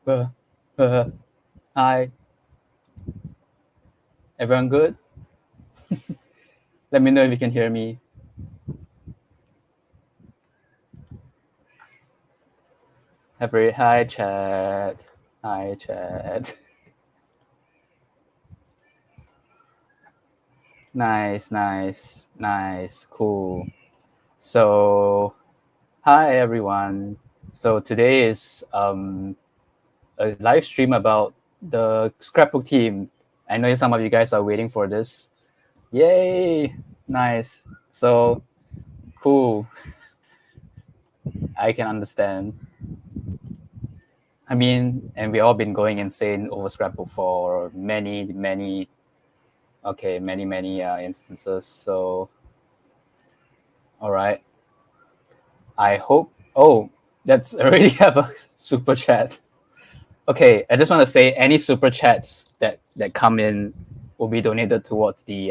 Uh, uh, Hi, everyone good? Let me know if you can hear me. Hi, chat. Hi, chat. Nice, cool. So, hi everyone. So today is a live stream about the Scrapbook team. I know some of you guys are waiting for this. Yay! Nice. So cool. I can understand. I mean, and we all been going insane over Scrapbook for many instances. So, all right. I hope. Oh, that's already have a super chat. Okay, I just want to say any super chats that come in will be donated towards the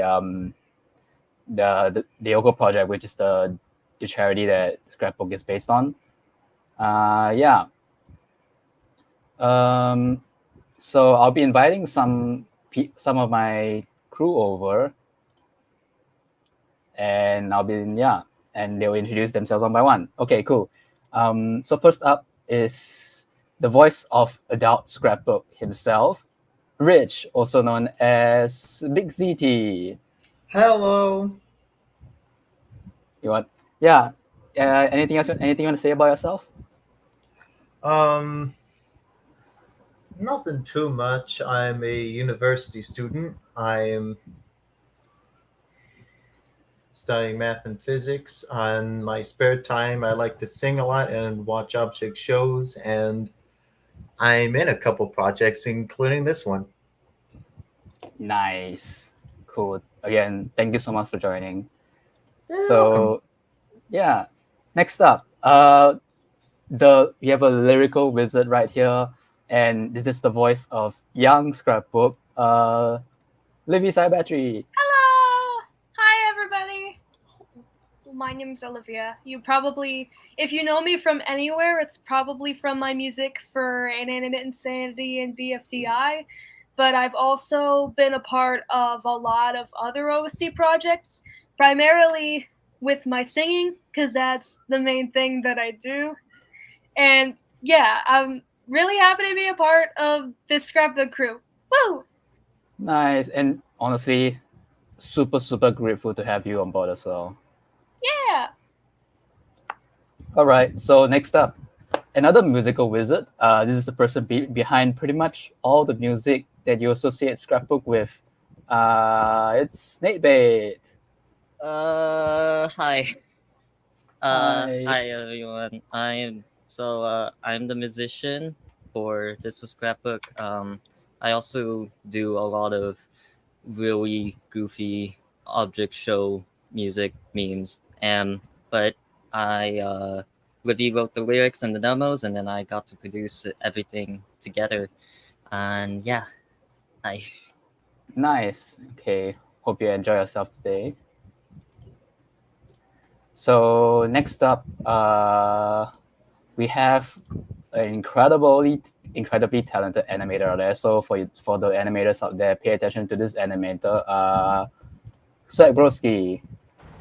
Yoko project, which is the charity that Scrapbook is based on. Yeah. So I'll be inviting some of my crew over, and and they'll introduce themselves one by one. Okay, cool. So first up is the voice of adult Scrapbook himself, Rich, also known as Big Ziti. Hello. You want? Yeah. Anything else? Anything you want to say about yourself? Um, Nothing too much. I'm a university student. I am studying math and physics. On my spare time, I like to sing a lot and watch object shows, and I'm in a couple projects, including this one. Nice. Cool. Again, thank you so much for joining. You're welcome. So yeah, next up, we have a lyrical wizard right here, and this is the voice of young Scrapbook, LiviCiabattery. Hello! Hi, everybody. My name's Olivia. If you know me from anywhere, it's probably from my music for Inanimate Insanity and BFDI. But I've also been a part of a lot of other OSC projects, primarily with my singing, because that's the main thing that I do. And yeah, I'm really happy to be a part of this Scrapbook crew. Woo! Nice, and honestly, super grateful to have you on board as well. Yeah! All right, so next up, another musical wizard. This is the person behind pretty much all the music that you associate Scrapbook with. It's Natebait. Hi. Hi. Hi everyone. I'm the musician for this scrapbook. I also do a lot of really goofy object show music memes. But I Livy wrote the lyrics and the demos, and then I got to produce everything together. And yeah, hi. Nice. Okay. Hope you enjoy yourself today. So next up, we have an incredibly talented animator out there. So for the animators out there, pay attention to this animator, swagbski.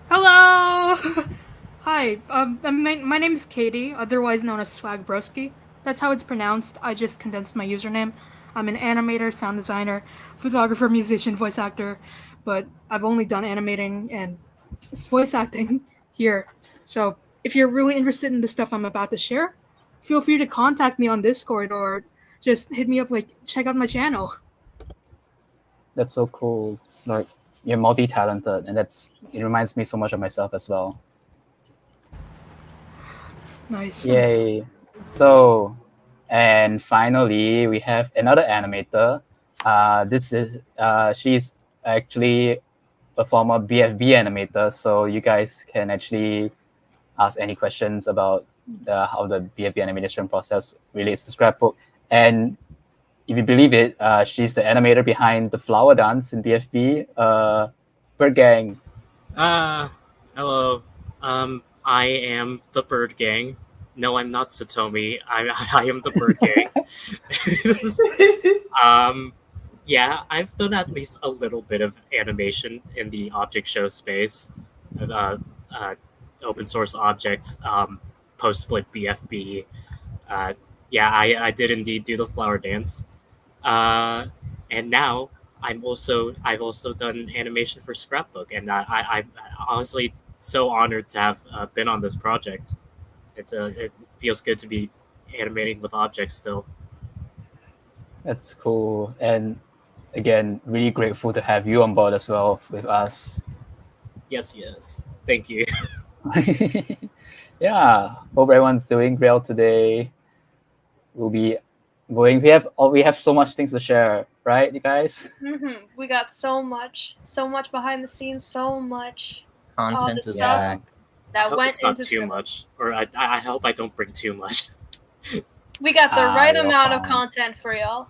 Hello! Hi, my name is Katie, otherwise known as Swagbroski. That's how it's pronounced. I just condensed my username. I'm an animator, sound designer, photographer, musician, voice actor, but I've only done animating and voice acting here. So if you're really interested in the stuff I'm about to share, feel free to contact me on Discord or just hit me up, check out my channel. That's so cool. Like, you're multi-talented, and it reminds me so much of myself as well. Nice. Yay. So, and finally, we have another animator. She's actually a former BFB animator, so you guys can actually ask any questions about how the BFB animation process relates to Scrapbook. And if you believe it, she's the animator behind the flower dance in BFB, Bird Gang. Hello. I am the Bird Gang. No, I'm not Satomi. I am the Bird Gang. This is, yeah, I've done at least a little bit of animation in the object show space, uh, uh, open source objects, post split BFB. Uh, yeah, I did indeed do the flower dance, and now I've also done animation for Scrapbook, and I'm honestly so honored to have been on this project. It feels good to be animating with objects still. That's cool. And again, really grateful to have you on board as well with us. Yes. Thank you. Yeah, hope everyone's doing well today. We'll be going. We have so much things to share, right, you guys? We got so much behind the scenes, so much Content the is stuff back. I that hope went it's not into too Scrapbook. much, or I hope I don't bring too much. We got the right you're amount of fine. content for y'all.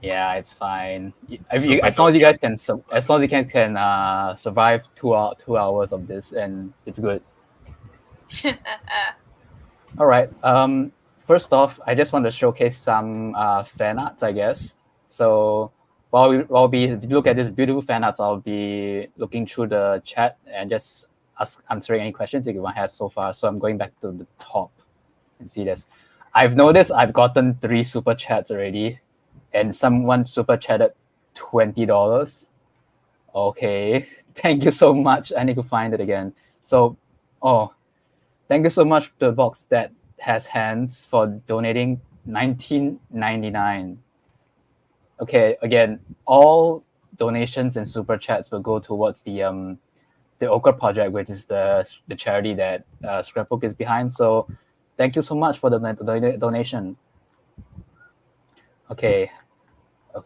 Yeah, it's fine. Hope I As long as you don't guys can, as long as you guys can survive 2 hours of this, and it's good. All right. First off, I just want to showcase some fan arts, I guess. So while we look at this beautiful fan arts, I'll be looking through the chat and just answering any questions that you might have so far. So I'm going back to the top and see this. I've noticed I've gotten 3 super chats already, and someone super chatted $20. Okay, thank you so much. I need to find it again. So, thank you so much to the box that has hands for donating $19.99. Okay, again, all donations and super chats will go towards the Ochre Project, which is the charity that Scrapbook is behind. So, thank you so much for the donation. Okay,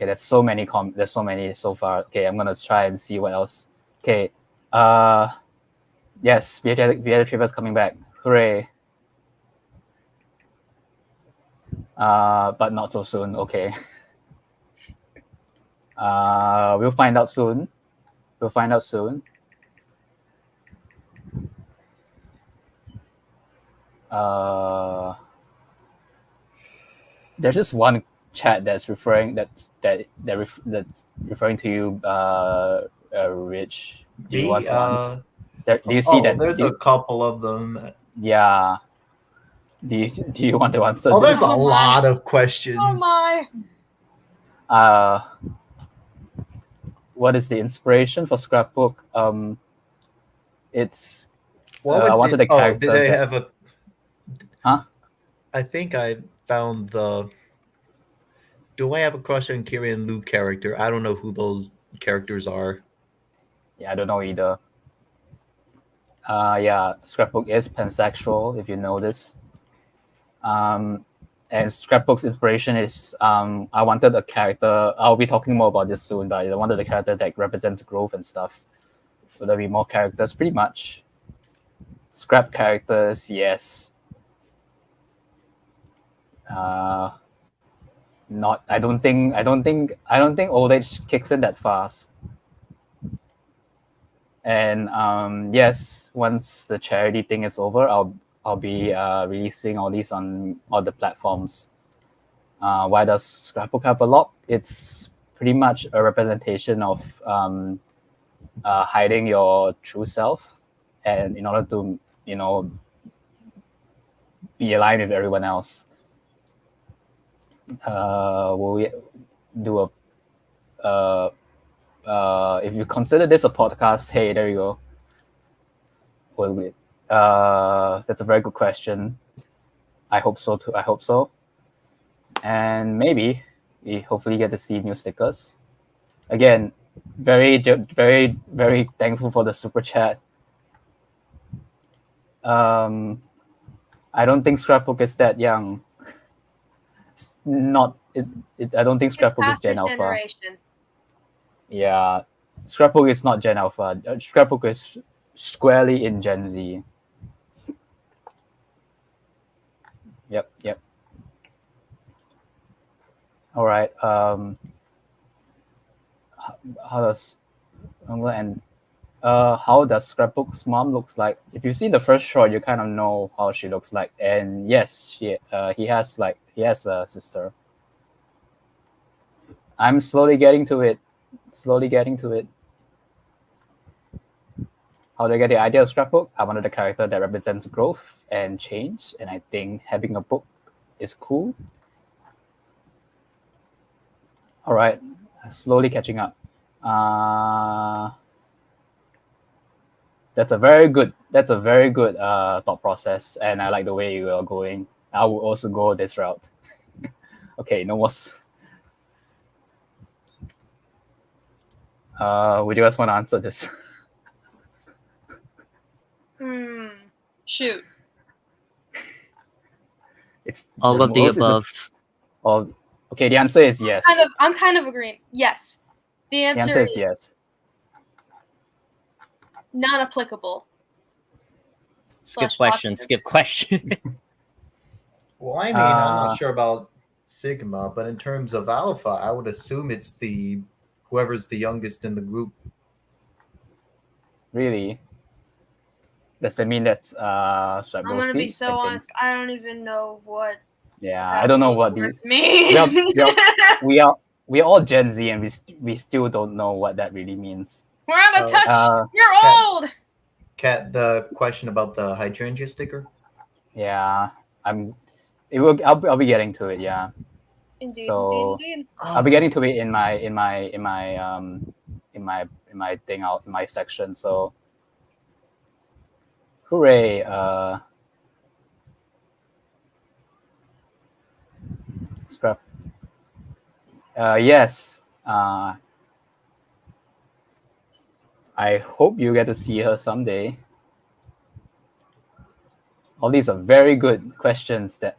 that's so many there's so many so far. Okay, I'm gonna try and see what else. Okay, yes, BHA is coming back. Hooray! But not so soon. Okay. We'll find out soon. There's just one chat that's referring that's referring to you, Rich. Do you want to answer? Do you see that? There's a couple of them. Yeah. Do you want to answer? Oh, there's this? a lot of questions. Oh my! What is the inspiration for Scrapbook? It's I wanted a character. Did they have a? Huh? I think I found the. Do I have a crush on Kiri and Luke character? I don't know who those characters are. Yeah, I don't know either. Yeah, Scrapbook is pansexual, if you know this. And Scrapbook's inspiration is I wanted a character. I'll be talking more about this soon, but I wanted a character that represents growth and stuff. So there'll be more characters, pretty much. Scrap characters, yes. Not. I don't think old age kicks in that fast. And yes, once the charity thing is over, I'll be releasing all these on all the platforms. Why does Scrapbook have a lot? It's pretty much a representation of hiding your true self, and in order to be aligned with everyone else. Will we do a if you consider this a podcast, hey, there you go. Will we? That's a very good question. I hope so too. And maybe we hopefully get to see new stickers. Again, very thankful for the super chat. I don't think Scrapbook is that young. I don't think Scrapbook is Gen Alpha. Generation. Yeah, Scrapbook is not Gen Alpha. Scrapbook is squarely in Gen Z. Yep. All right. How does I'm gonna end? how does Scrapbook's mom looks like? If you've seen the first shot, you kind of know how she looks like. And yes, he has a sister. I'm slowly getting to it. How did I get the idea of Scrapbook? I wanted a character that represents growth and change, and I think having a book is cool. All right, slowly catching up. That's a very good thought process, and I like the way you are going. I will also go this route. Okay, no more. Would you guys want to answer this? Shoot. It's All of the above. Okay, the answer is yes. I'm kind of agreeing. Yes. The answer is yes. Not applicable. Skip question. Well, I mean, I'm not sure about Sigma, but in terms of Alpha, I would assume it's whoever's the youngest in the group. Really? Does that mean that's Swagbski? I'm gonna be so honest. I don't even know what. Yeah, I don't know what these mean. We are all Gen Z, and we still don't know what that really means. We're out of touch. You're old. Kat, the question about the hydrangea sticker. Yeah, I'll be getting to it. Yeah. Indeed. So I'll be getting to it in my thing out in my section. So hooray! Scrap. Yes. I hope you get to see her someday. All these are very good questions that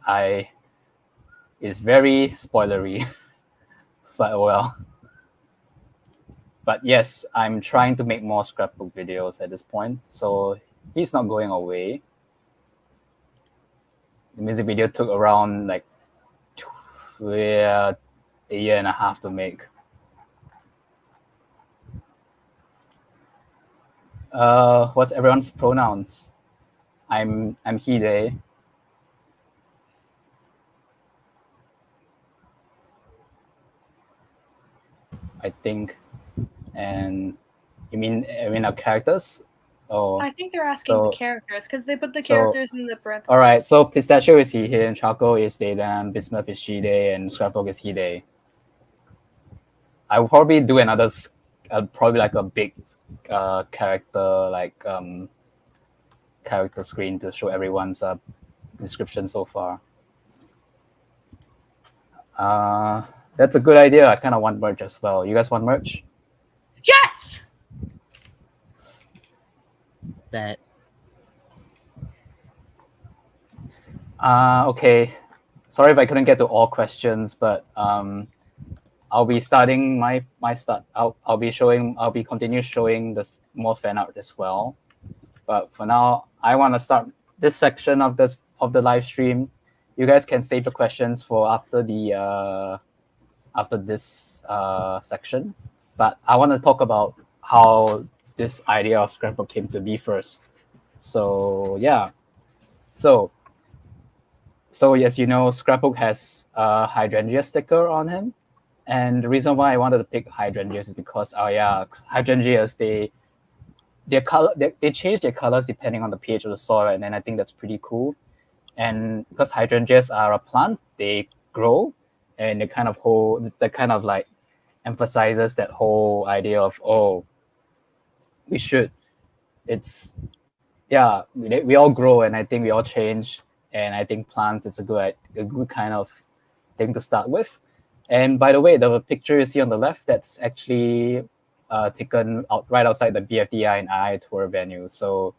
is very spoilery, but well. But yes, I'm trying to make more scrapbook videos at this point, so he's not going away. The music video took around like a year and a half to make. What's everyone's pronouns? I'm he, they. I think. And you mean our characters? Oh, I think they're asking the characters because they put the characters in the parentheses. All right, so Pistachio is he, and Charcoal is they, them, Bismuth is she, they, and Scrapbook is he, they. I will probably do another, probably like a big character character screen to show everyone's description so far. That's a good idea. I kind of want merch as well. You guys want merch? Yes. That. Okay. Sorry if I couldn't get to all questions, but I'll be starting my start. I'll be continue showing this more fan art as well. But for now, I want to start this section of the live stream. You guys can save the questions for after this section. But I want to talk about how this idea of Scrapbook came to be first. So yeah. So yes, you know, Scrapbook has a hydrangea sticker on him. And the reason why I wanted to pick hydrangeas is because hydrangeas they change their colors depending on the pH of the soil, and then I think that's pretty cool. And because hydrangeas are a plant, they grow, and that kind of like emphasizes that whole idea of we all grow, and I think we all change, and I think plants is a good kind of thing to start with. And by the way, the picture you see on the left, that's actually taken right outside the BFDI and I tour venue. So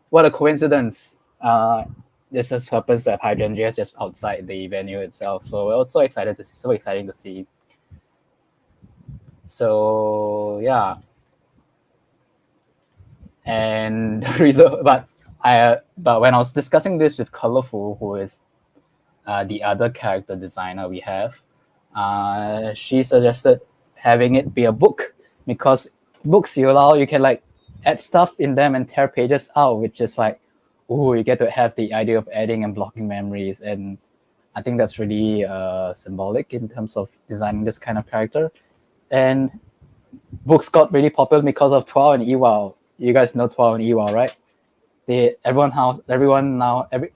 what a coincidence. This just happens that hydrangea is just outside the venue itself. So we're so exciting to see. So yeah. And the reason, but when I was discussing this with Colorful, who is the other character designer we have, she suggested having it be a book, because books you can like add stuff in them and tear pages out, which is like, ooh, you get to have the idea of adding and blocking memories. And I think that's really symbolic in terms of designing this kind of character. And books got really popular because of Twal and Ewal. You guys know Twal and Ewal, right? I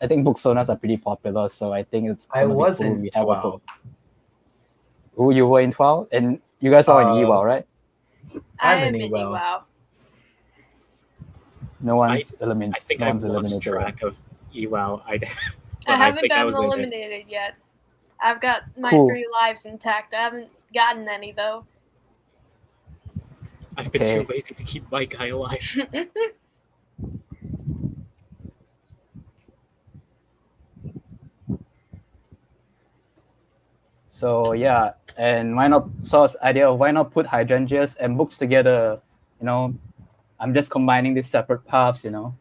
think book owners are pretty popular, so I think it's I gonna be was cool. in We have a 12. book. Ooh, you were in 12, and you guys are in Ewal, right? I I'm am in in Ewell. EWOW. No one's eliminated. I think no I've one's lost eliminated. track of EWOW. I But haven't think I gotten was in it. eliminated yet. I've got my Cool. 3 lives intact. I haven't gotten any though. I've been Okay. too lazy to keep my guy alive. So yeah, and why not? So it's idea of why not put hydrangeas and books together? You know, I'm just combining these separate paths. You know,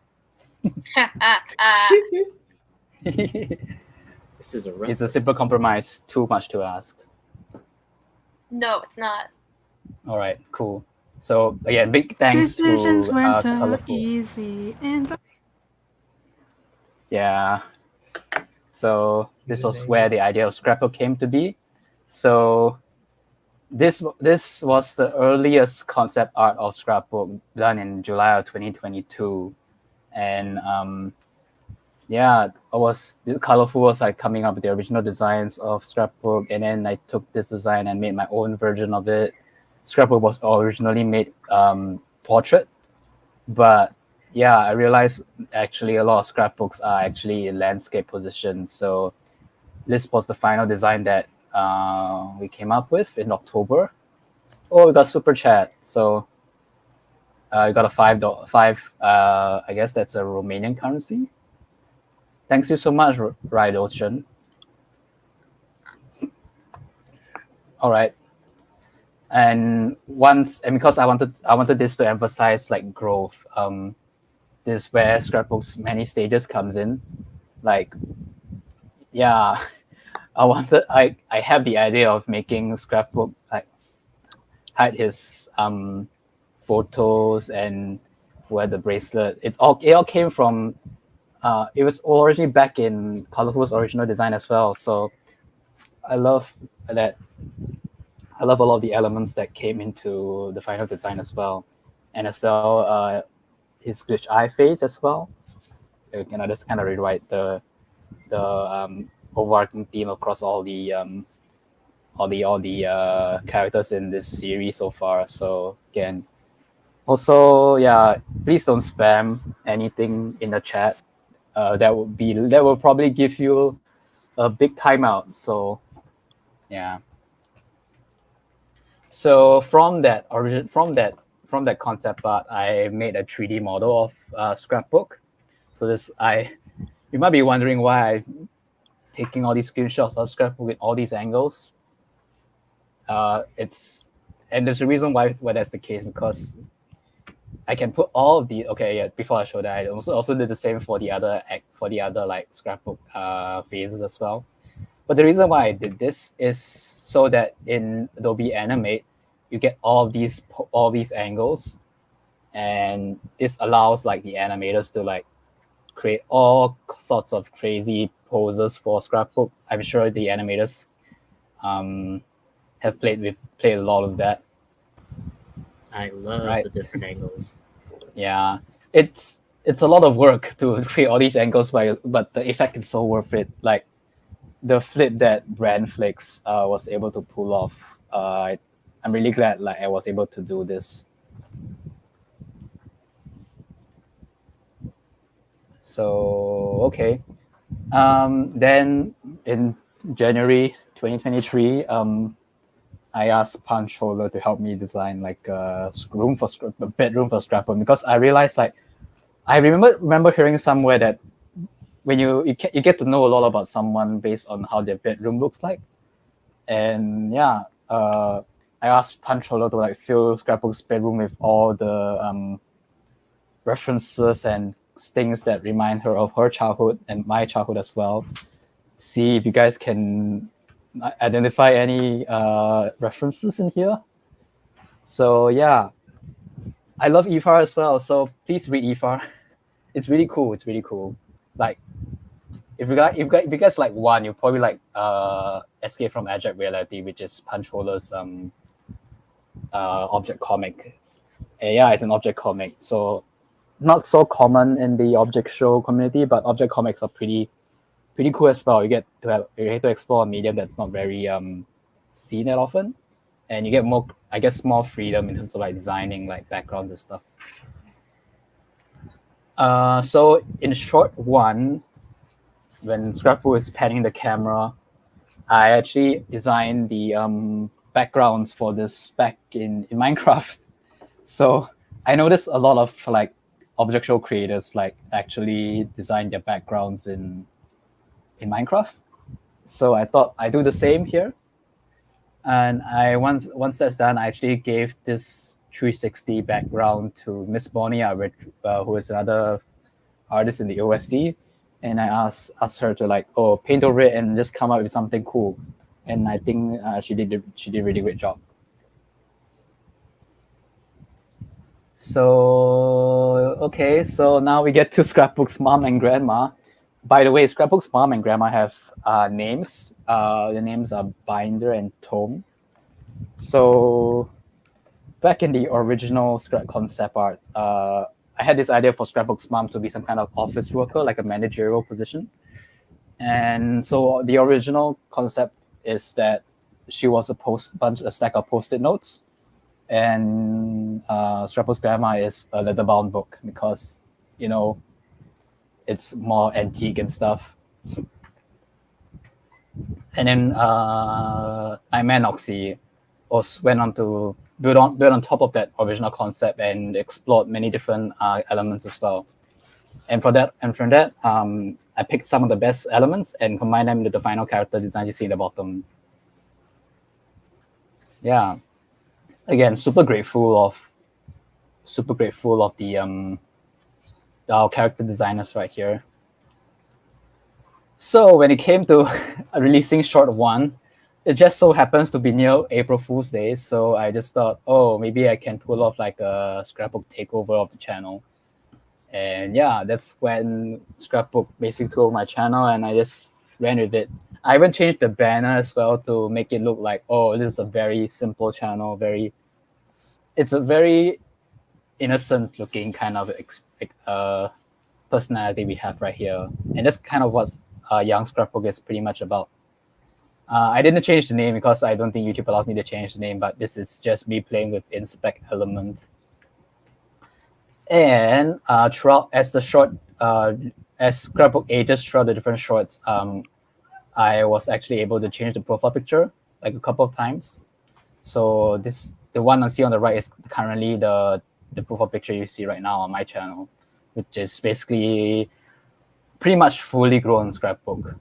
This is a rough. it's a simple compromise. Too much to ask. No, it's not. All right, cool. So again, big thanks Decisions to weren't so Colorful. easy. And Yeah. So this was where the idea of Scrapbook came to be. So this was the earliest concept art of Scrapbook done in July of 2022, and yeah, Colorful was like coming up with the original designs of Scrapbook, and then I took this design and made my own version of it. Scrapbook was originally made portrait, but yeah, I realized actually a lot of scrapbooks are actually in landscape position. So this was the final design that we came up with in October. Oh, we got super chat. So we got a $5. I guess that's a Romanian currency. Thanks you so much, Ride Ocean. All right. And because I wanted this to emphasize like growth. This is where Scrapbook's many stages comes in. Like, yeah, I have the idea of making Scrapbook like hide his photos and wear the bracelet. It all came from it was originally back in Colorful's original design as well. So I love that. I love all of the elements that came into the final design as well, and as well his glitch eye face as well. You know, just kind of rewrite the overarching theme across all the characters in this series so far. So again, also yeah, please don't spam anything in the chat. That will probably give you a big timeout. So yeah. So from that concept art, I made a 3D model of Scrapbook. So you might be wondering why I'm taking all these screenshots of Scrapbook with all these angles. And there's a reason why that's the case, because I can put all of the before I show that, I also did the same for the other like Scrapbook phases as well. But the reason why I did this is so that in Adobe Animate, you get all these angles, and this allows like the animators to like create all sorts of crazy poses for Scrapbook. I'm sure the animators have played a lot of that. I love the different angles. Yeah, it's a lot of work to create all these angles, but the effect is so worth it. Like the flip that BrannFlakes was able to pull off. I'm really glad like I was able to do this. So okay, then in January 2023, I asked Punch Holder to help me design like a bedroom for Scrapbook, because I realized like I remember hearing somewhere that when you get to know a lot about someone based on how their bedroom looks like, and yeah, I asked Punch Holder to like fill Scrapbook's bedroom with all the references and things that remind her of her childhood and my childhood as well. See if you guys can identify any references in here. So yeah, I love EFAR as well, so please read EFAR. It's really cool. It's really cool. Like, if you guys like one, you probably like Escape from Abject Reality, which is Punch Holler's object comic. And yeah, it's an object comic, so not so common in the object show community, but object comics are pretty cool as well. You get to explore a medium that's not very seen that often, and you get more, I guess, more freedom in terms of like designing like backgrounds and stuff. So in short one, when Scrapbook is panning the camera, I actually designed the backgrounds for this back in Minecraft. So I noticed a lot of like object show creators like actually design their backgrounds in Minecraft. So I thought I'd do the same here. And once that's done, I actually gave this 360 background to Miss Bonia, who is another artist in the OSD. And I asked her to like, paint over it and just come up with something cool. And I think she did a really great job. So okay, so now we get to Scrapbook's mom and grandma. By the way, Scrapbook's mom and grandma have names. The names are Binder and Tome. So back in the original Scrap concept art, I had this idea for Scrapbook's mom to be some kind of office worker, like a managerial position. And so the original concept is that she was a stack of Post-it notes, and Scrapbook's grandma is a leather-bound book because, you know, it's more antique and stuff. And then NightmareKnoxie went on to build on top of that original concept and explored many different elements as well. And from that, I picked some of the best elements and combined them into the final character design you see in the bottom. Yeah, again, super grateful of the our character designers right here. So when it came to releasing short one, it just so happens to be near April Fool's Day. So I just thought, maybe I can pull off like a Scrapbook takeover of the channel. And yeah, that's when Scrapbook basically took over my channel, and I just ran with it. I even changed the banner as well to make it look like, this is a very simple channel. It's a very innocent looking kind of personality we have right here. And that's kind of what young Scrapbook is pretty much about. I didn't change the name because I don't think YouTube allows me to change the name, but this is just me playing with inspect element. And throughout as Scrapbook ages throughout the different shorts, I was actually able to change the profile picture like a couple of times. So the one I see on the right is currently the profile picture you see right now on my channel, which is basically pretty much fully grown Scrapbook.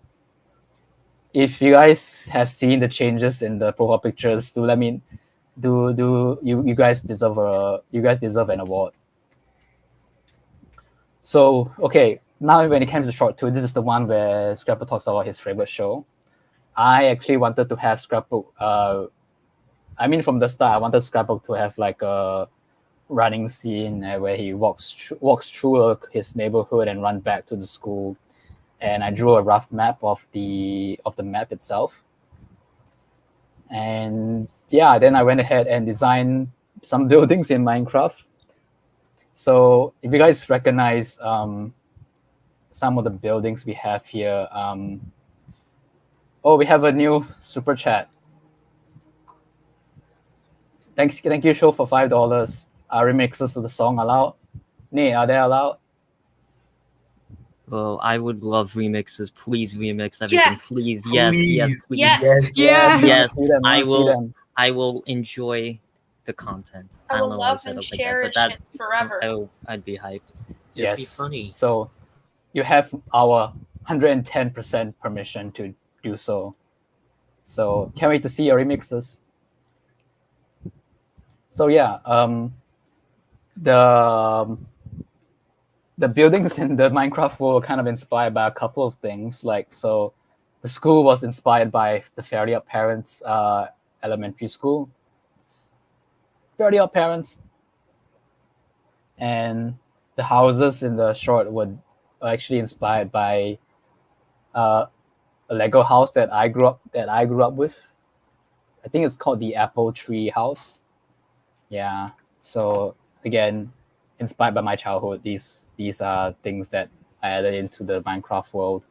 If you guys have seen the changes in the profile pictures, do let me you guys deserve an award. So okay, now when it comes to short 2, this is the one where Scrapbook talks about his favorite show. I actually wanted to have Scrapbook. From the start, I wanted Scrapbook to have like a running scene where he walks through his neighborhood and run back to the school. And I drew a rough map of the map itself. And yeah, then I went ahead and designed some buildings in Minecraft. So if you guys recognize some of the buildings we have here, we have a new super chat. Thank you, show, for $5. Remixes of the song allowed? Nee, are they allowed? Well, I would love remixes. Please remix everything. Yes. Please. Yes, Please. please. Yes. Yes, See them, I see will. them. I will enjoy the content. I don't will know why I love said and it like that, cherish but it forever. I'd be hyped. It'd be Yes. funny. So you have our 110% permission to do so. So can't wait to see your remixes. So yeah, the buildings in the Minecraft world were kind of inspired by a couple of things. Like, so the school was inspired by the Fairly Odd Parents elementary school. Fairly Odd Parents. and the houses in the short were actually inspired by a Lego house that I grew up with. I think it's called the Apple Tree House. Yeah. So again, inspired by my childhood, these are things that I added into the Minecraft world.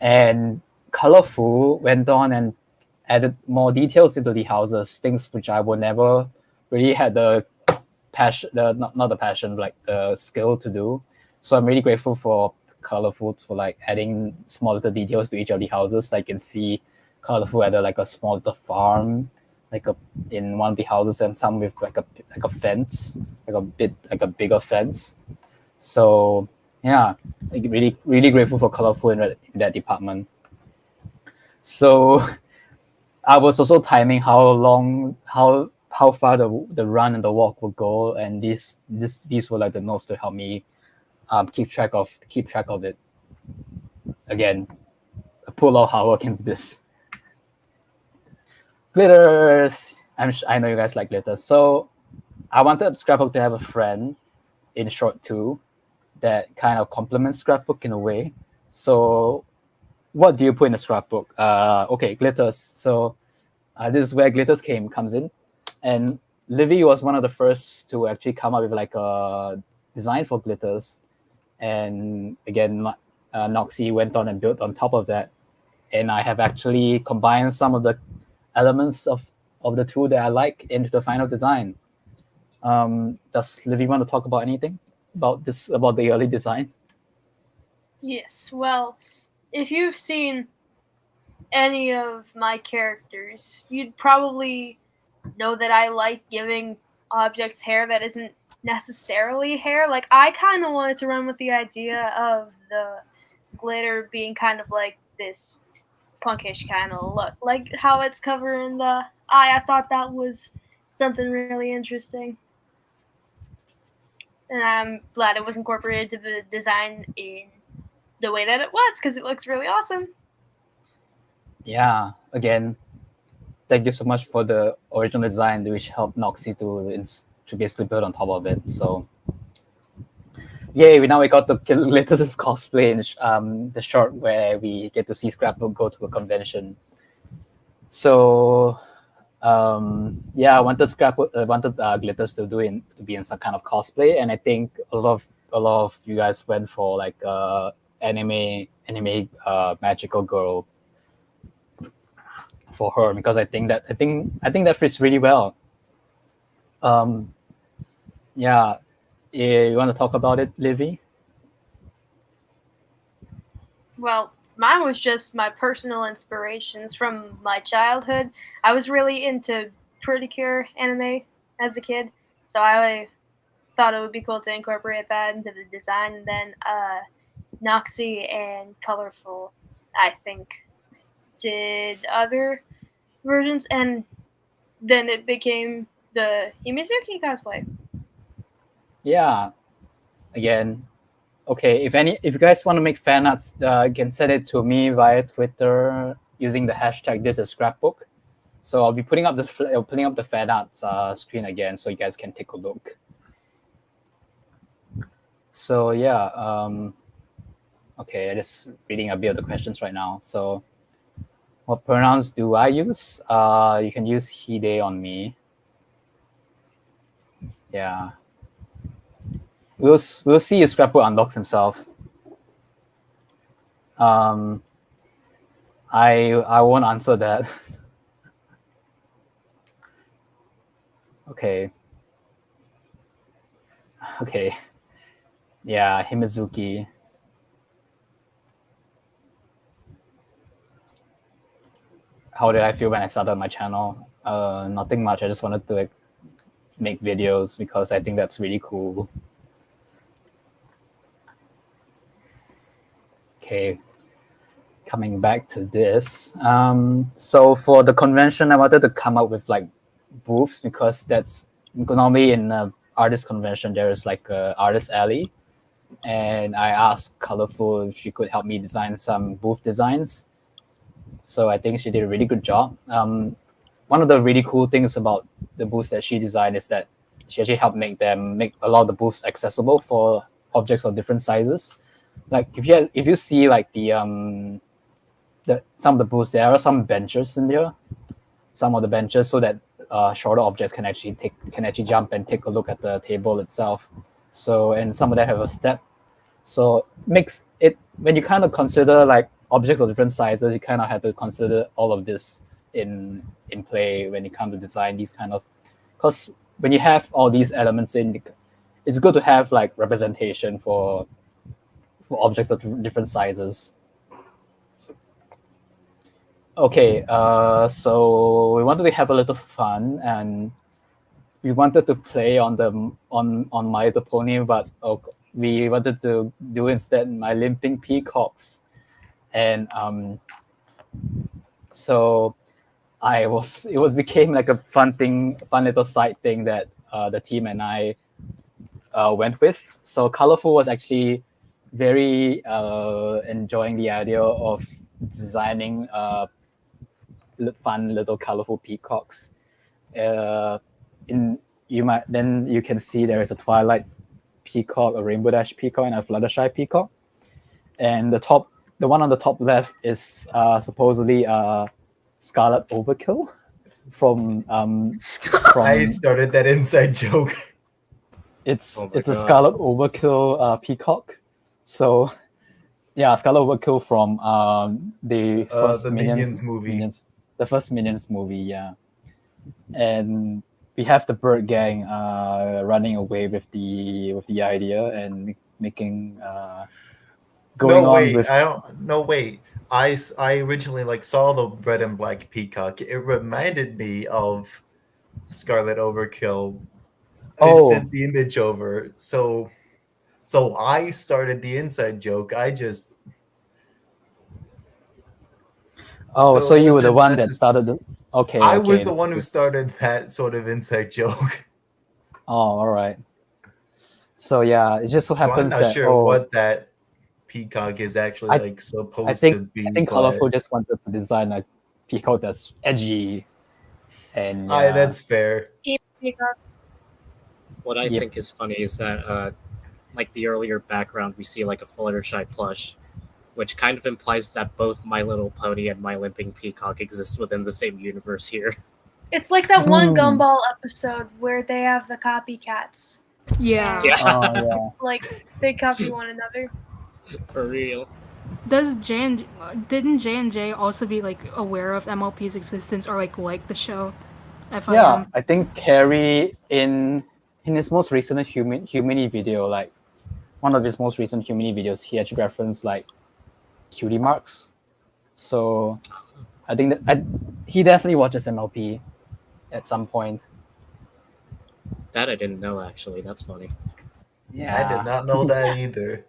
And Colorful went on and added more details into the houses, things which I would never really had the passion, not the passion, like the skill to do. So I'm really grateful for Colorful for like adding small little details to each of the houses. I can see Colorful added like a small little farm, in one of the houses, and some with like a fence, like a bigger fence. So yeah, like really grateful for Colorful in that department. So I was also timing how far the run and the walk would go, and these were like the notes to help me keep track of it. Again, I put a lot of hard work into this. Glitters. I know you guys like glitters, so I wanted Scrapbook to have a friend in short too that kind of complements Scrapbook in a way. So what do you put in a Scrapbook? Okay, glitters. So this is where glitters comes in, and Livy was one of the first to actually come up with like a design for glitters, and again, Knoxie went on and built on top of that, and I have actually combined some of the elements of the two that I like into the final design. Does Livy want to talk about anything about the early design? Yes, well, if you've seen any of my characters, you'd probably know that I like giving objects hair that isn't necessarily hair. Like, I kind of wanted to run with the idea of the glitter being kind of like this punkish kind of look, like how it's covering the eye. I thought that was something really interesting, and I'm glad it was incorporated to the design in the way that it was, because it looks really awesome. Yeah, again, thank you so much for the original design, which helped Knoxie to basically build on top of it. So yay, we got the latest cosplay in the short where we get to see Scrapbook go to a convention. So yeah, I wanted glitters to be in some kind of cosplay, and I think a lot of you guys went for like anime magical girl for her, because I think that fits really well. Yeah, you want to talk about it, Livy? Well, mine was just my personal inspirations from my childhood. I was really into Pretty Cure anime as a kid, so I thought it would be cool to incorporate that into the design. And then Noxie and Colorful, I think, did other versions, and then it became the Himizuki cosplay. Yeah, again, okay, if you guys want to make fan arts, you can send it to me via Twitter using the hashtag #ThisIsScrapbook. So I'll be putting up the fan arts screen again, so you guys can take a look. So yeah, okay, just reading a bit of the questions right now. So, what pronouns do I use? You can use he, they on me. Yeah. We'll see if Scrapbook unlocks himself. I won't answer that. Okay. Okay. Yeah, Himizuki. How did I feel when I started my channel? Nothing much. I just wanted to like make videos because I think that's really cool. Okay, coming back to this. So for the convention, I wanted to come up with like booths, because that's normally in an artist convention there is like a artist alley, and I asked Colorful if she could help me design some booth designs. So I think she did a really good job. One of the really cool things about the booths that she designed is that she actually helped make a lot of the booths accessible for objects of different sizes. Like if you see like some of the booths, there are some benches in there, some of the benches, so that shorter objects can actually jump and take a look at the table itself. So, and some of them have a step. So makes it, when you kind of consider like objects of different sizes, you kind of have to consider all of this in play when you come to design these kind of, because when you have all these elements in, it's good to have like representation for objects of different sizes. Okay, so we wanted to have a little fun, and we wanted to play on My Little Pony, but we wanted to do instead My Limping Peacocks, and so it became like a fun little side thing that the team and I went with. So Colorful was actually very enjoying the idea of designing fun little colorful peacocks. You can see there is a Twilight peacock, a Rainbow Dash peacock, and a Fluttershy peacock. And the one on the top left is supposedly Scarlet Overkill from I started that inside joke. It's Oh my a God. Scarlet Overkill peacock. So yeah, Scarlet Overkill from the first the Minions movie. The first Minions movie, yeah. And we have the Bird Gang running away with the idea and making going on with. Wait. I originally like saw the red and black peacock. It reminded me of Scarlet Overkill. I sent the image over. So I started the inside joke. So you were the one that started the. Okay. I was the one who started that sort of inside joke. Oh, all right. So yeah, it just so happens I'm not that sure what that peacock is actually supposed to be. I think Colorful just wanted to design a peacock that's edgy, and that's fair. What I think is funny is that, like the earlier background, we see like a Fluttershy plush, which kind of implies that both My Little Pony and My Limping Peacock exist within the same universe here. It's like that one Gumball episode where they have the copycats. Yeah. It's like they copy one another. For real. Didn't J&J also be like aware of MLP's existence or like the show? Yeah, I think Carrie in his most recent Humani video, like one of his most recent Humani videos, he actually referenced like cutie marks. So I think that he definitely watches MLP at some point. That I didn't know, actually. That's funny. Yeah, I did not know that either.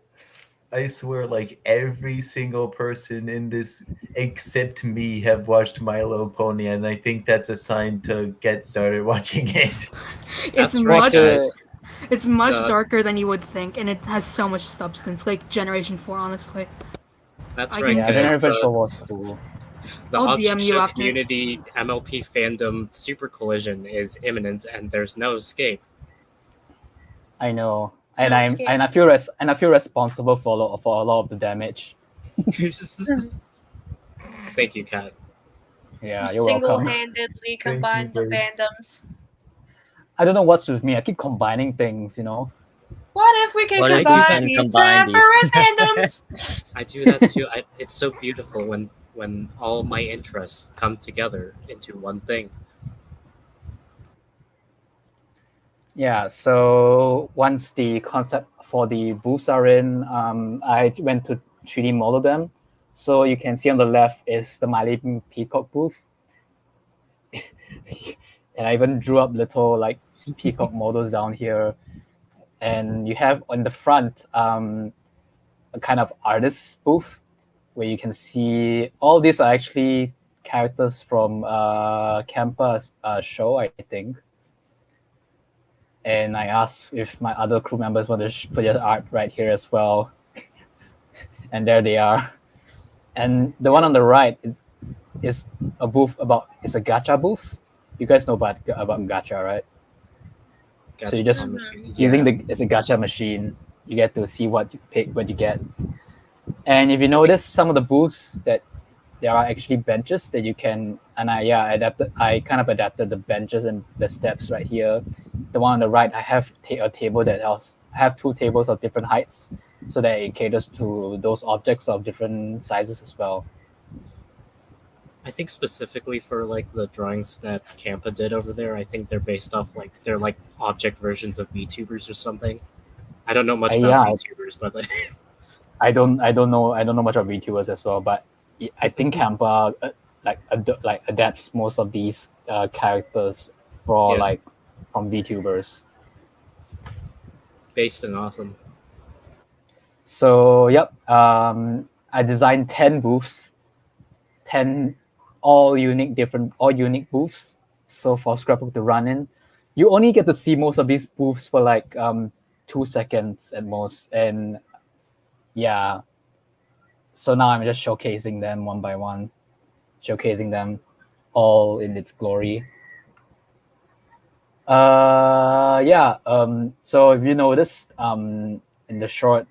I swear, like every single person in this except me have watched My Little Pony, and I think that's a sign to get started watching it. It's much darker than you would think, and it has so much substance, like Generation 4, honestly. That's right. Yeah, Generation 4 was cool. The I'll object DM you show after. community MLP fandom super collision is imminent, and there's no escape. I know. And I feel responsible for a lot of the damage. Thank you, Kat. Yeah, you're welcome. Single-handedly combined the fandoms. I don't know what's with me. I keep combining things, you know. What if we can combine these separate fandoms? I do that too. It's so beautiful when all my interests come together into one thing. Yeah, so once the concept for the booths are in, I went to 3D model them. So you can see on the left is the My Limping Peacock booth. And I even drew up little like peacock models down here. And you have on the front a kind of artist booth where you can see all these are actually characters from Campa's show, I think. And I asked if my other crew members want to put their art right here as well. And there they are. And the one on the right is a booth it's a gacha booth. You guys know about gacha, right? So you just using it's a gacha machine. You get to see what you pick, what you get. And if you notice, some of the booths that there are actually benches that you can, and I kind of adapted the benches and the steps right here. The one on the right, I have a table that has, I have 2 tables of different heights, so that it caters to those objects of different sizes as well. I think specifically for like the drawings that Campa did over there, I think they're based off like they're like object versions of VTubers or something. I don't know much about VTubers, but like, I don't know much of VTubers as well, but I think Campa adapts most of these characters for like from VTubers. Based and awesome. So yep, I designed 10 booths, 10 all unique booths. So for Scrapbook to run in, you only get to see most of these booths for like 2 seconds at most, and yeah. So now I'm just showcasing them one by one, showcasing them all in its glory. So if you noticed, in the short,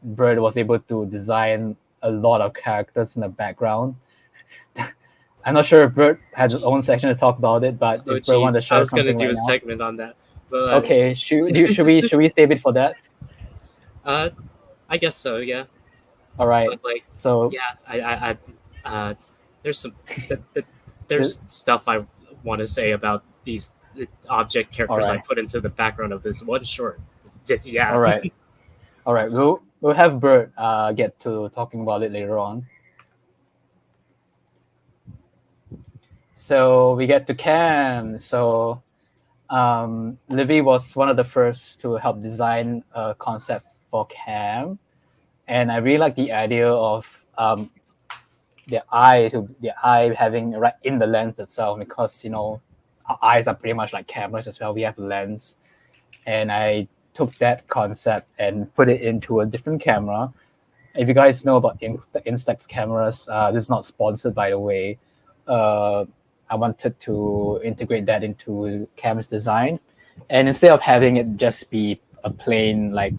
Bird was able to design a lot of characters in the background. I'm not sure if Bird has his own section to talk about it, but if Bird wants to share something, I was going to do a segment on that. But, okay, should we save it for that? I guess so. Yeah. All right. But like, so yeah, there's there's stuff I want to say about these object characters I put into the background of this one short. Yeah. All right. We'll have Bird get to talking about it later on. So we get to Cam. So Livy was one of the first to help design a concept for Cam, and I really like the idea of the eye having right in the lens itself, because our eyes are pretty much like cameras as well. We have a lens, and I took that concept and put it into a different camera. If you guys know about Instax cameras, this is not sponsored, by the way. I wanted to integrate that into Cam's design, and instead of having it just be a plain like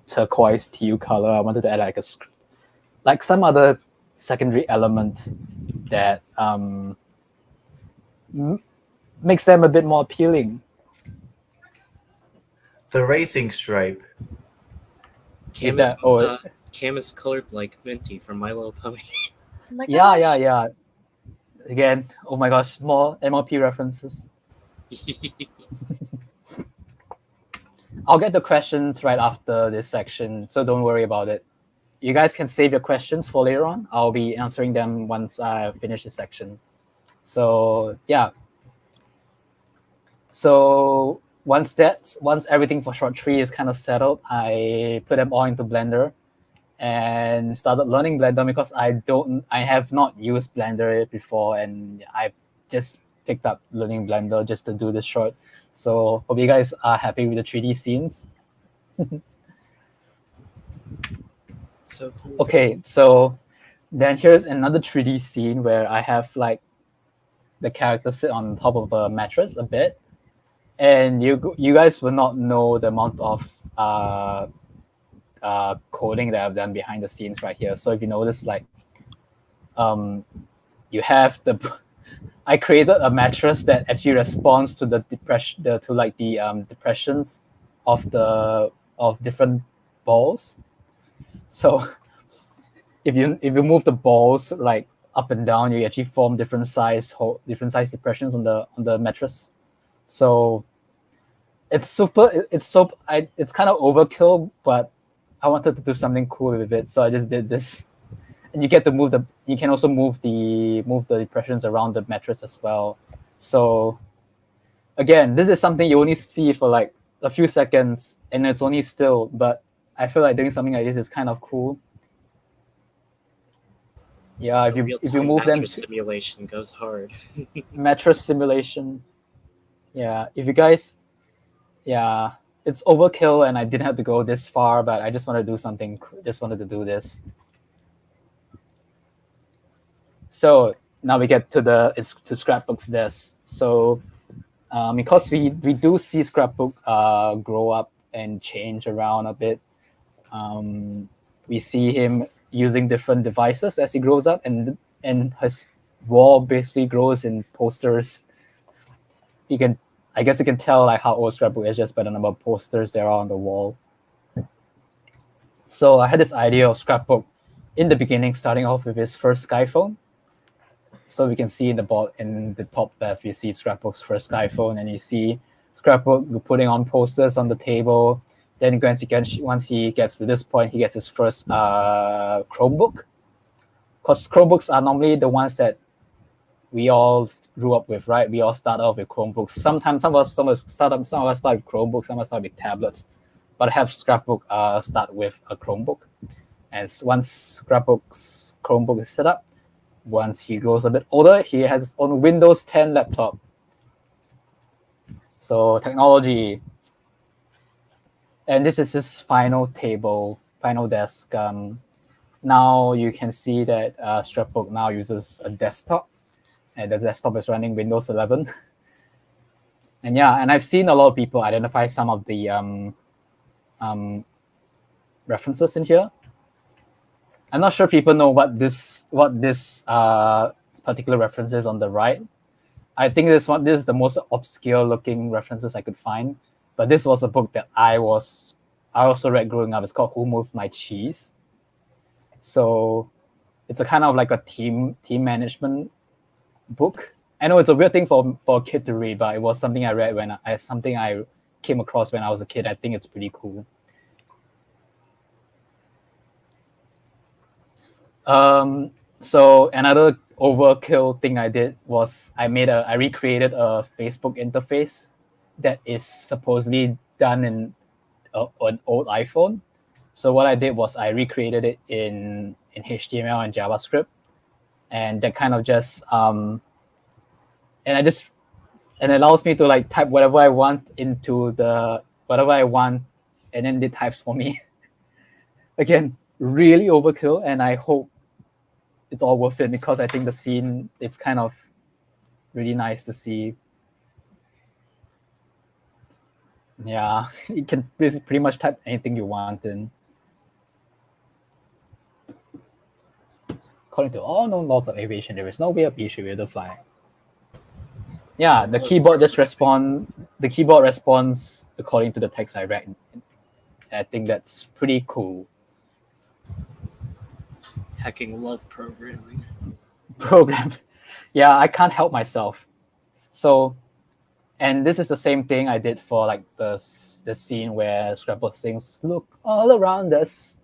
turquoise teal color, I wanted to add like some other secondary element that makes them a bit more appealing. The racing stripe. Cam is colored like Minty from My Little Pony. Yeah. Again, oh my gosh, more MLP references. I'll get the questions right after this section, so don't worry about it. You guys can save your questions for later on. I'll be answering them once I finish this section. So yeah. So once everything for short 3 is kind of settled, I put them all into Blender and started learning Blender, because I have not used Blender before, and I've just picked up learning Blender just to do this short. So hope you guys are happy with the 3D scenes. So cool. Okay, so then here's another 3D scene where I have like the character sit on top of a mattress a bit, and you guys will not know the amount of coding that I've done behind the scenes right here. So if you notice, like, you have I created a mattress that actually responds to the depressions of different balls. So if you move the balls like up and down, you actually form different size depressions on the mattress. So it's kind of overkill, but I wanted to do something cool with it, so I just did this. And you get to you can also move the depressions around the mattress as well. So again, this is something you only see for like a few seconds, and it's only still, but I feel like doing something like this is kind of cool. Yeah, if you move them, mattress simulation goes hard. Mattress simulation. Yeah, if you guys, yeah, it's overkill, and I didn't have to go this far, but I just wanted to do something. Just wanted to do this. So now we get to Scrapbook's desk. So because we do see Scrapbook grow up and change around a bit. We see him using different devices as he grows up, and his wall basically grows in posters. I guess you can tell like how old Scrapbook is just by the number of posters there are on the wall. So I had this idea of Scrapbook in the beginning, starting off with his first Skyphone. So we can see in the top left, you see Scrapbook's first Skyphone, and you see Scrapbook putting on posters on the table. Then once he gets to this point, he gets his first Chromebook. Because Chromebooks are normally the ones that we all grew up with, right? We all start off with Chromebooks. Sometimes some of us start with Chromebooks, some of us start with tablets. But I have Scrapbook start with a Chromebook. And once Scrapbook's Chromebook is set up, once he grows a bit older, he has his own Windows 10 laptop. So technology. And this is his final desk. Now you can see that Scrapbook now uses a desktop, and the desktop is running Windows 11. And I've seen a lot of people identify some of the references in here. I'm not sure people know what this particular reference is on the right. I think this is the most obscure looking references I could find. But this was a book that I also read growing up. It's called Who Moved My Cheese? So it's a kind of like a team management book. I know it's a weird thing for a kid to read, but it was something I read something I came across when I was a kid. I think it's pretty cool. So another overkill thing I did was I recreated a Facebook interface that is supposedly done in an old iPhone. So what I did was I recreated it in HTML and JavaScript, and that kind of just and it allows me to like type whatever I want into whatever I want, and then it types for me. Again, really overkill, and I hope it's all worth it because I think the scene, it's kind of really nice to see. Yeah, you can pretty much type anything you want in. According to all known laws of aviation, there is no way a bee should be able to fly. Yeah, the keyboard responds according to the text I read. I think that's pretty cool. Hecking love programming. Yeah, I can't help myself. So, and this is the same thing I did for like the scene where Scrapbook sings "Look all around us,"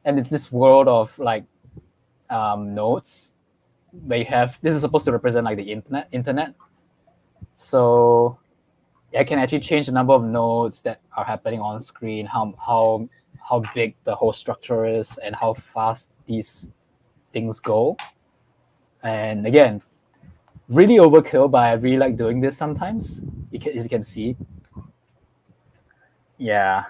and it's this world of like nodes. They have this is supposed to represent like the internet. So I can actually change the number of nodes that are happening on screen, how big the whole structure is, and how fast these things go. And again, really overkill, but I really like doing this sometimes. As you can see. Yeah.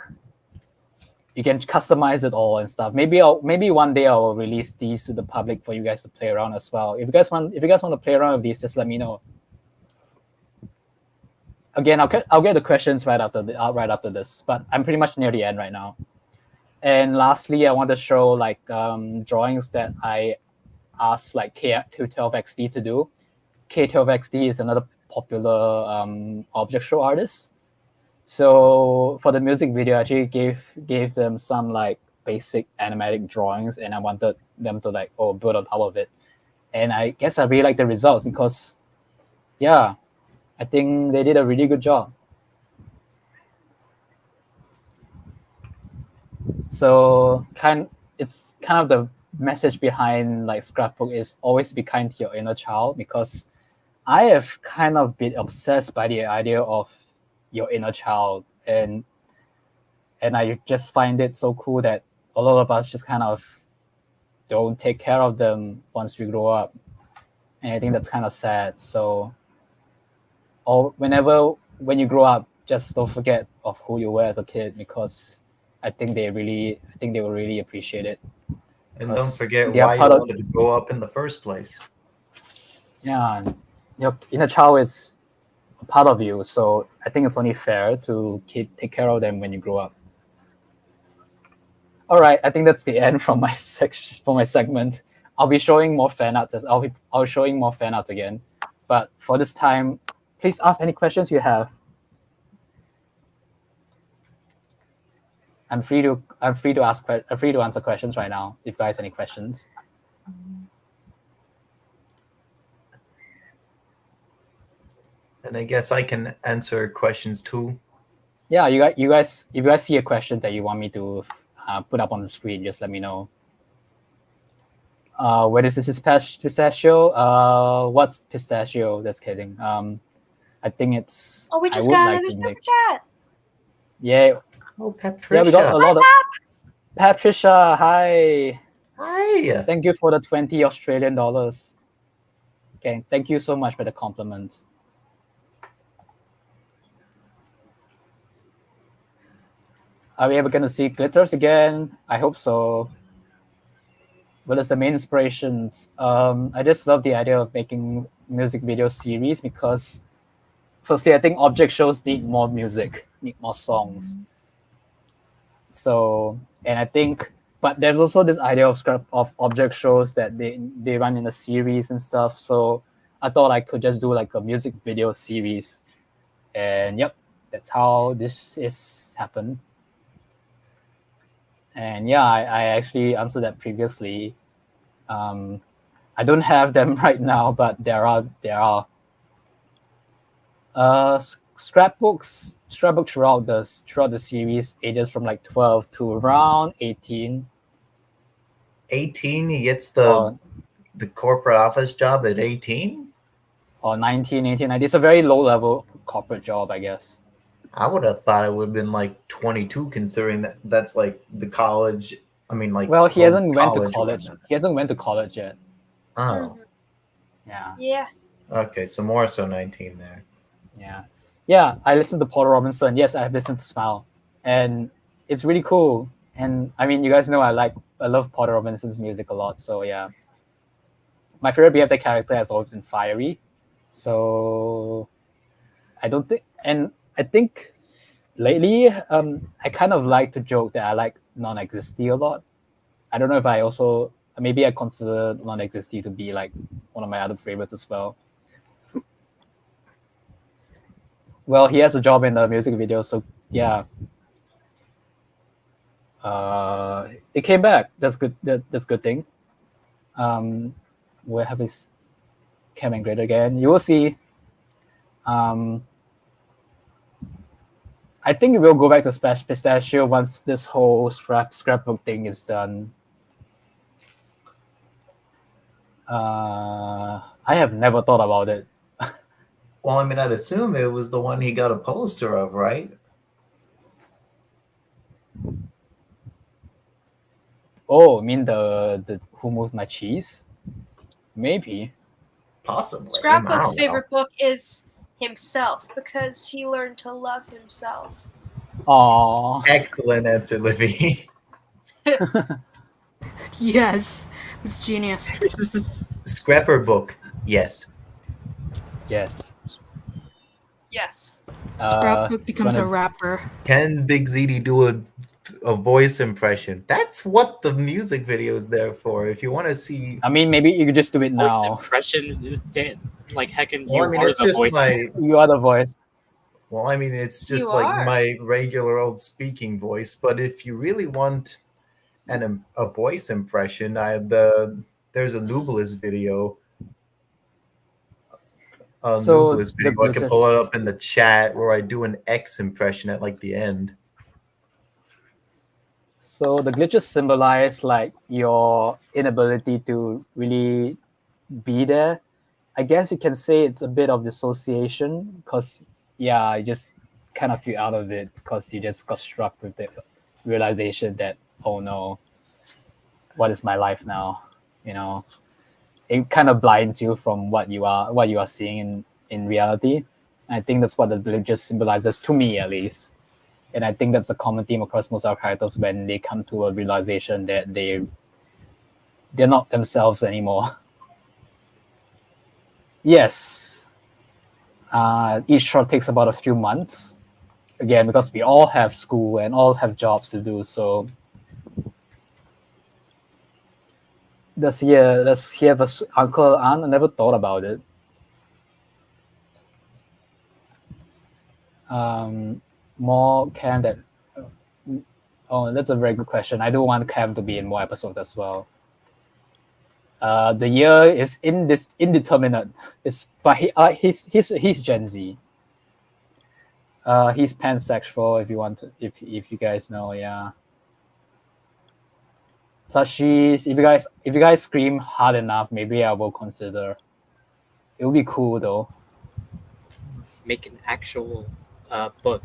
You can customize it all and stuff. Maybe one day I'll release these to the public for you guys to play around as well. If you guys want to play around with these, just let me know. Again, I'll get the questions right after this, but I'm pretty much near the end right now. And lastly, I want to show like drawings that I asked like K12XD to do. K12XD is another popular object show artist. So for the music video, I actually gave them some like basic animatic drawings, and I wanted them to like build on top of it. And I guess I really like the results because, yeah, I think they did a really good job. So it's kind of the message behind like Scrapbook is always be kind to your inner child, because I have kind of been obsessed by the idea of your inner child, and I just find it so cool that a lot of us just kind of don't take care of them once we grow up, and I think that's kind of sad. So when you grow up, just don't forget of who you were as a kid, because I think they will really appreciate it. And don't forget why you wanted to grow up in the first place. Yeah, your inner child is part of you. So I think it's only fair to take care of them when you grow up. All right, I think that's the end from my segment. I'll be showing more fan arts. I'll showing more fan arts again, but for this time, please ask any questions you have. I'm free to answer questions right now. If you guys have any questions. And I guess I can answer questions too. Yeah, you guys, if you guys see a question that you want me to put up on the screen, just let me know. Where is this pistachio? What's pistachio? Just kidding. I think it's. Oh, we just got another super chat. Yeah. Oh, Patricia. Yeah, we got a lot of. Patricia, hi. Hi. Thank you for the 20 Australian dollars. Okay, thank you so much for the compliment. Are we ever going to see glitters again? I hope so. What is the main inspirations? I just love the idea of making music video series because, firstly, I think object shows need more music, need more songs. So, and I think, but there's also this idea of object shows that they run in a series and stuff. So I thought I could just do like a music video series, and yep, that's how this is happened. And yeah, I actually answered that previously. I don't have them right now, but there are. Scrapbooks throughout the series ages from like 12 to around 18. 18, he gets the corporate office job at 18? Or 19, 18. It's a very low level corporate job, I guess. I would have thought it would have been like 22, considering that's like the college. I mean, like. Well, he hasn't went to college. He hasn't went to college yet. Oh. Yeah. Yeah. Okay, so more so 19 there. Yeah. Yeah, I listened to Porter Robinson. Yes, I have listened to Smile, and it's really cool. And I mean, you guys know I love Porter Robinson's music a lot. So yeah, my favorite BFF character has always been Fiery. So I think lately, I kind of like to joke that I like Non-Existy a lot. I don't know if maybe I consider Non-Existy to be like one of my other favorites as well. Well, he has a job in the music video, so yeah. It came back. That's good. That's a good thing. We'll have his cam great again. You will see. I think we'll go back to Pistachio once this whole scrapbook thing is done. I have never thought about it. Well, I mean, I'd assume it was the one he got a poster of, right? Oh, I mean the Who Moved My Cheese? Maybe. Possibly. Scrapbook's favorite book is himself because he learned to love himself. Aww. Excellent answer, Livy. Yes, it's genius. Scrapper book, yes. Yes. Yes. Scrapbook becomes a rapper. Can Big Ziti do a voice impression? That's what the music video is there for. If you want to see, I mean, maybe you could just do it Voice now. impression, like heckin', well, I mean, it's the just voice. You are the voice. Well, I mean, it's just You like are. my regular old speaking voice. But if you really want a voice impression, there's a Nubilis video. So Nubilis video. I can pull it up in the chat where I do an X impression at like the end. So the glitches symbolize like your inability to really be there. I guess you can say it's a bit of dissociation because you just kind of feel out of it because you just got struck with the realization that, oh no, what is my life now? You know, it kind of blinds you from what you are seeing in reality. And I think that's what the glitches symbolizes, to me at least. And I think that's a common theme across most of our characters when they come to a realization that they're not themselves anymore. Yes. Each short takes about a few months. Again, because we all have school and all have jobs to do. So does he have a uncle, aunt? I never thought about it. More Cam that. Oh, that's a very good question. I do want Cam to be in more episodes as well. The year is indeterminate. It's but he's Gen Z. He's pansexual. If you want to, if you guys know, yeah. Plushies. If you guys scream hard enough, maybe I will consider. It would be cool though. Make an actual book.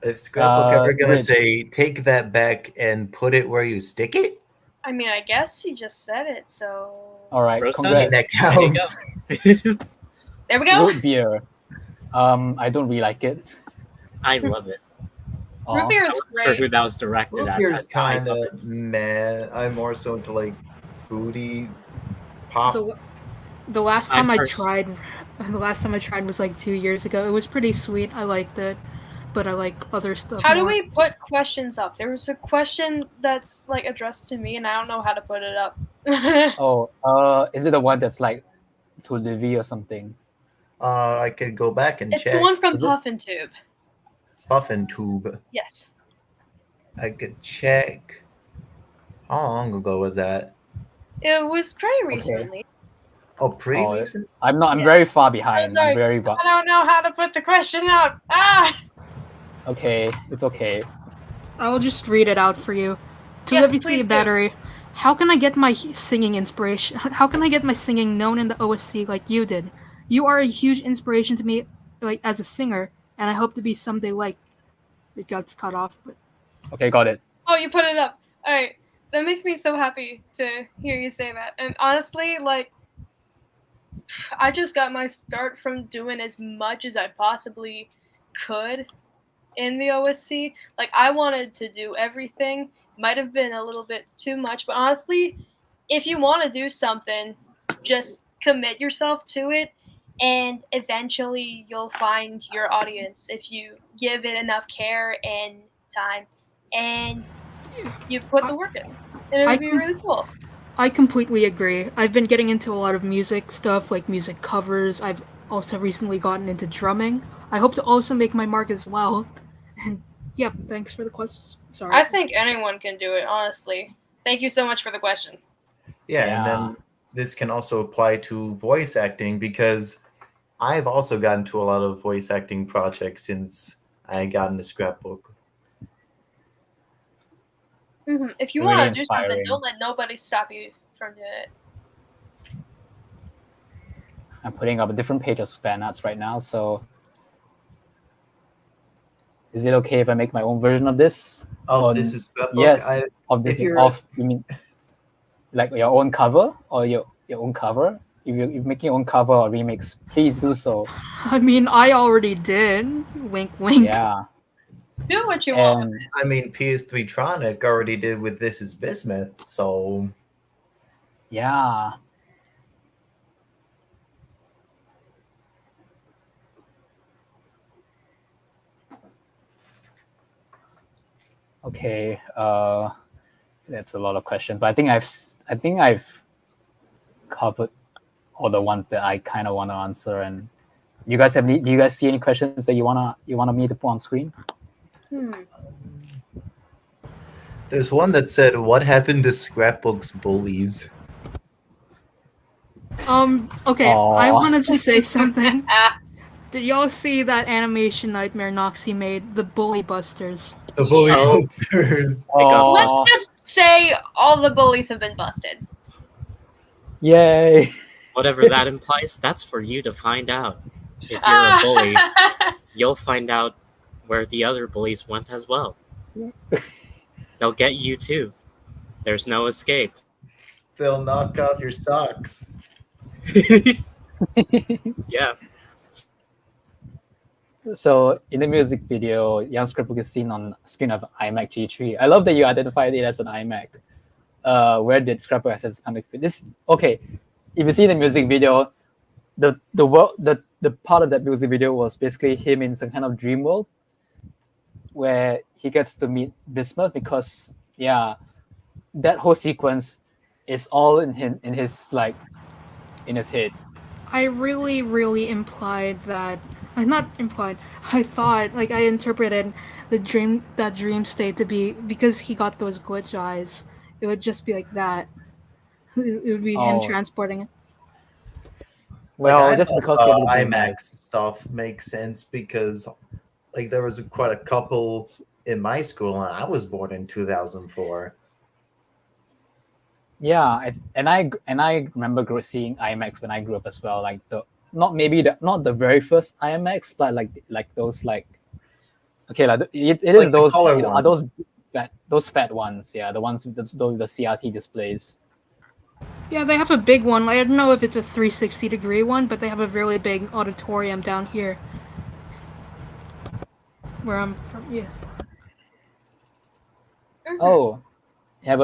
If Scrapbook ever gonna Rich. say, take that back and put it where you stick it? I mean, I guess he just said it, so. All right, Roast I mean, congrats. that There you counts. There we go. Root beer. I don't really like it. I love it. Root beer I is wasn't sure who great. that was directed Root at. beer's I kind love of it. meh. I'm more so into like foodie pop. The last I'm time I pers- tried, was like 2 years ago. It was pretty sweet. I liked it, but I like other stuff. How do more. we put questions up? There was a question that's like addressed to me, and I don't know how to put it up. Oh, is it the one that's like to Livy or something? I could go back and It's check. the one from Is it- Puffin Tube. Puffin Tube. Yes. I could check. How long ago was that? It was pretty recently. Oh, pretty Oh, recent? I'm not. I'm Yeah. very far behind. sorry. I'm very. I don't know how to put the question up. Ah! Okay, it's okay. I will just read it out for you. To Yes, please do. LiviCiabattery, how can I get my singing inspiration? How can I get my singing known in the OSC like you did? You are a huge inspiration to me, like as a singer, and I hope to be someday like. It got cut off, but Okay, got it. Oh, you put it up. Alright. That makes me so happy to hear you say that. And honestly, like, I just got my start from doing as much as I possibly could in the OSC. Like, I wanted to do everything. Might have been a little bit too much, but honestly, if you want to do something, just commit yourself to it, and eventually you'll find your audience if you give it enough care and time, and you put the work in. And it I would be com- really cool. I completely agree. I've been getting into a lot of music stuff, like music covers. I've also recently gotten into drumming. I hope to also make my mark as well. And yep, thanks for the question. Sorry. I think anyone can do it, honestly. Thank you so much for the question. Yeah, Yeah. and then this can also apply to voice acting because I've also gotten to a lot of voice acting projects since I got into Scrapbook. If you Really want to do something, inspiring. don't let nobody stop you from doing it. I'm putting up a different page of fan arts right now. So, is it okay if I make my own version of this? Oh, On- this is Scrapbook. yes. I, Of this, If you're- of you mean like your own cover or your own cover? If you're making your own cover or remix, please do so. I mean, I already did. Wink, wink. Yeah. Do what you want. And I mean, PS3 Tronic already did with This Is Bismuth, so yeah. Okay. That's a lot of questions, but I think I've covered all the ones that I kind of want to answer. And do you guys see any questions that you wanna me to put on screen? there's one that said, "What happened to Scrapbook's bullies?" Okay, I Aw. want to just say something. Ah, Did y'all see that animation NightmareKnoxie made, the Bully Busters? The bully Oh. posters. Aw, let's just say all the bullies have been busted. yay! Whatever that implies, that's for you to find out. If you're a bully, you'll find out where the other bullies went as well. They'll get you too. There's no escape. They'll knock off your socks. Yeah. So in the music video, young Scrapbook is seen on screen of iMac G3. I love that you identified it as an iMac. Where did Scrapbook access connect with this? Okay, if you see the music video, the part of that music video was basically him in some kind of dream world where he gets to meet Bismuth, because that whole sequence is all in his like in his head. I really implied that. Not implied. I thought, like, I interpreted that dream state to be because he got those glitch eyes. It would just be like that. It would be him transporting it. Well, I just thought, because he had the dream IMAX eyes. stuff makes sense because like there was quite a couple in my school, and I was born in 2004. Yeah, and I remember seeing IMAX when I grew up as well. Like not the very first IMAX, but like those like it is Like those the color are ones. those fat ones, the ones with the CRT displays. Yeah, they have a big one. I don't know if it's a 360-degree one, but they have a really big auditorium down here. Where I'm from, yeah. Oh, you have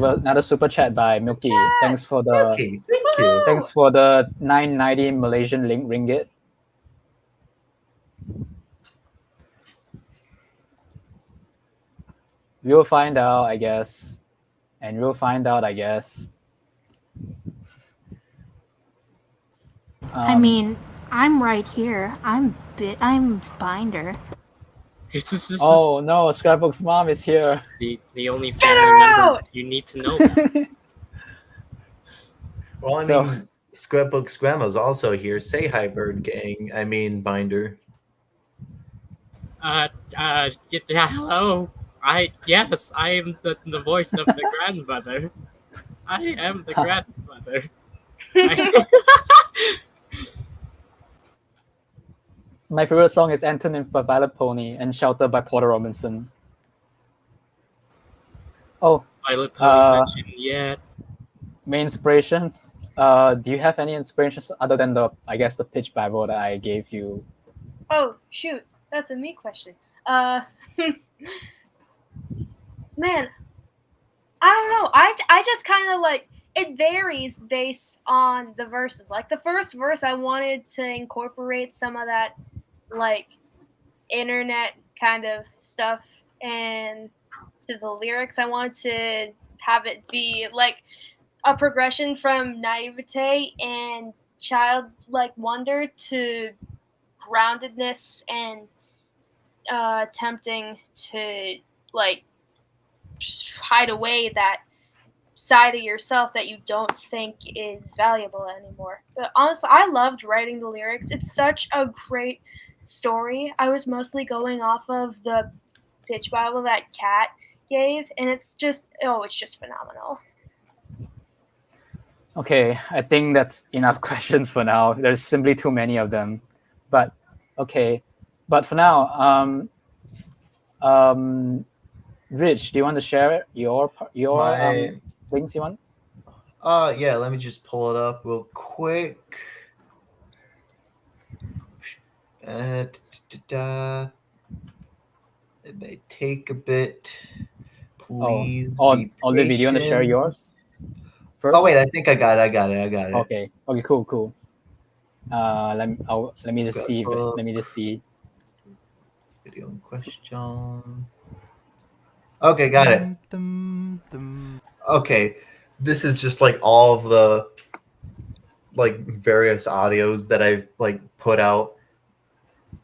another super chat by Milky. Thanks for the Okay, thank you. thanks for the 990 Malaysian ringgit. We'll find out, I guess. And we'll find out, I guess. I mean, I'm right here. I'm Binder. Oh no, Scrapbook's mom is here. The only family member you need to know about. Well, I mean, Scrapbook's grandma's also here. Say hi, Bird Gang. I mean, Binder. Hello. I am the voice of the grandmother. I am the grandmother. My favorite song is Antonym by Violet Pony and Shelter by Porter Robinson. Oh, Violet Pony mentioned yet. Main inspiration. Do you have any inspirations other than the pitch Bible that I gave you? Oh shoot, that's a me question. Man, I don't know. I just kind of like, it varies based on the verses. Like the first verse, I wanted to incorporate some of that like internet kind of stuff, and to the lyrics, I wanted to have it be like a progression from naivete and childlike wonder to groundedness and attempting to like just hide away that side of yourself that you don't think is valuable anymore. But honestly, I loved writing the lyrics. It's such a great story. I was mostly going off of the pitch Bible that Kat gave, and it's just phenomenal. Okay, I think that's enough questions for now. There's simply too many of them. But okay, but for now, Rich, do you want to share your things you want? Yeah, let me just pull it up real quick. It may take a bit. Please be Olivia, do you want to share yours first? Oh wait, I think I got it. Okay, cool. Let me just see. Video in question. Okay, got it. Okay, this is just like all of the like various audios that I've like put out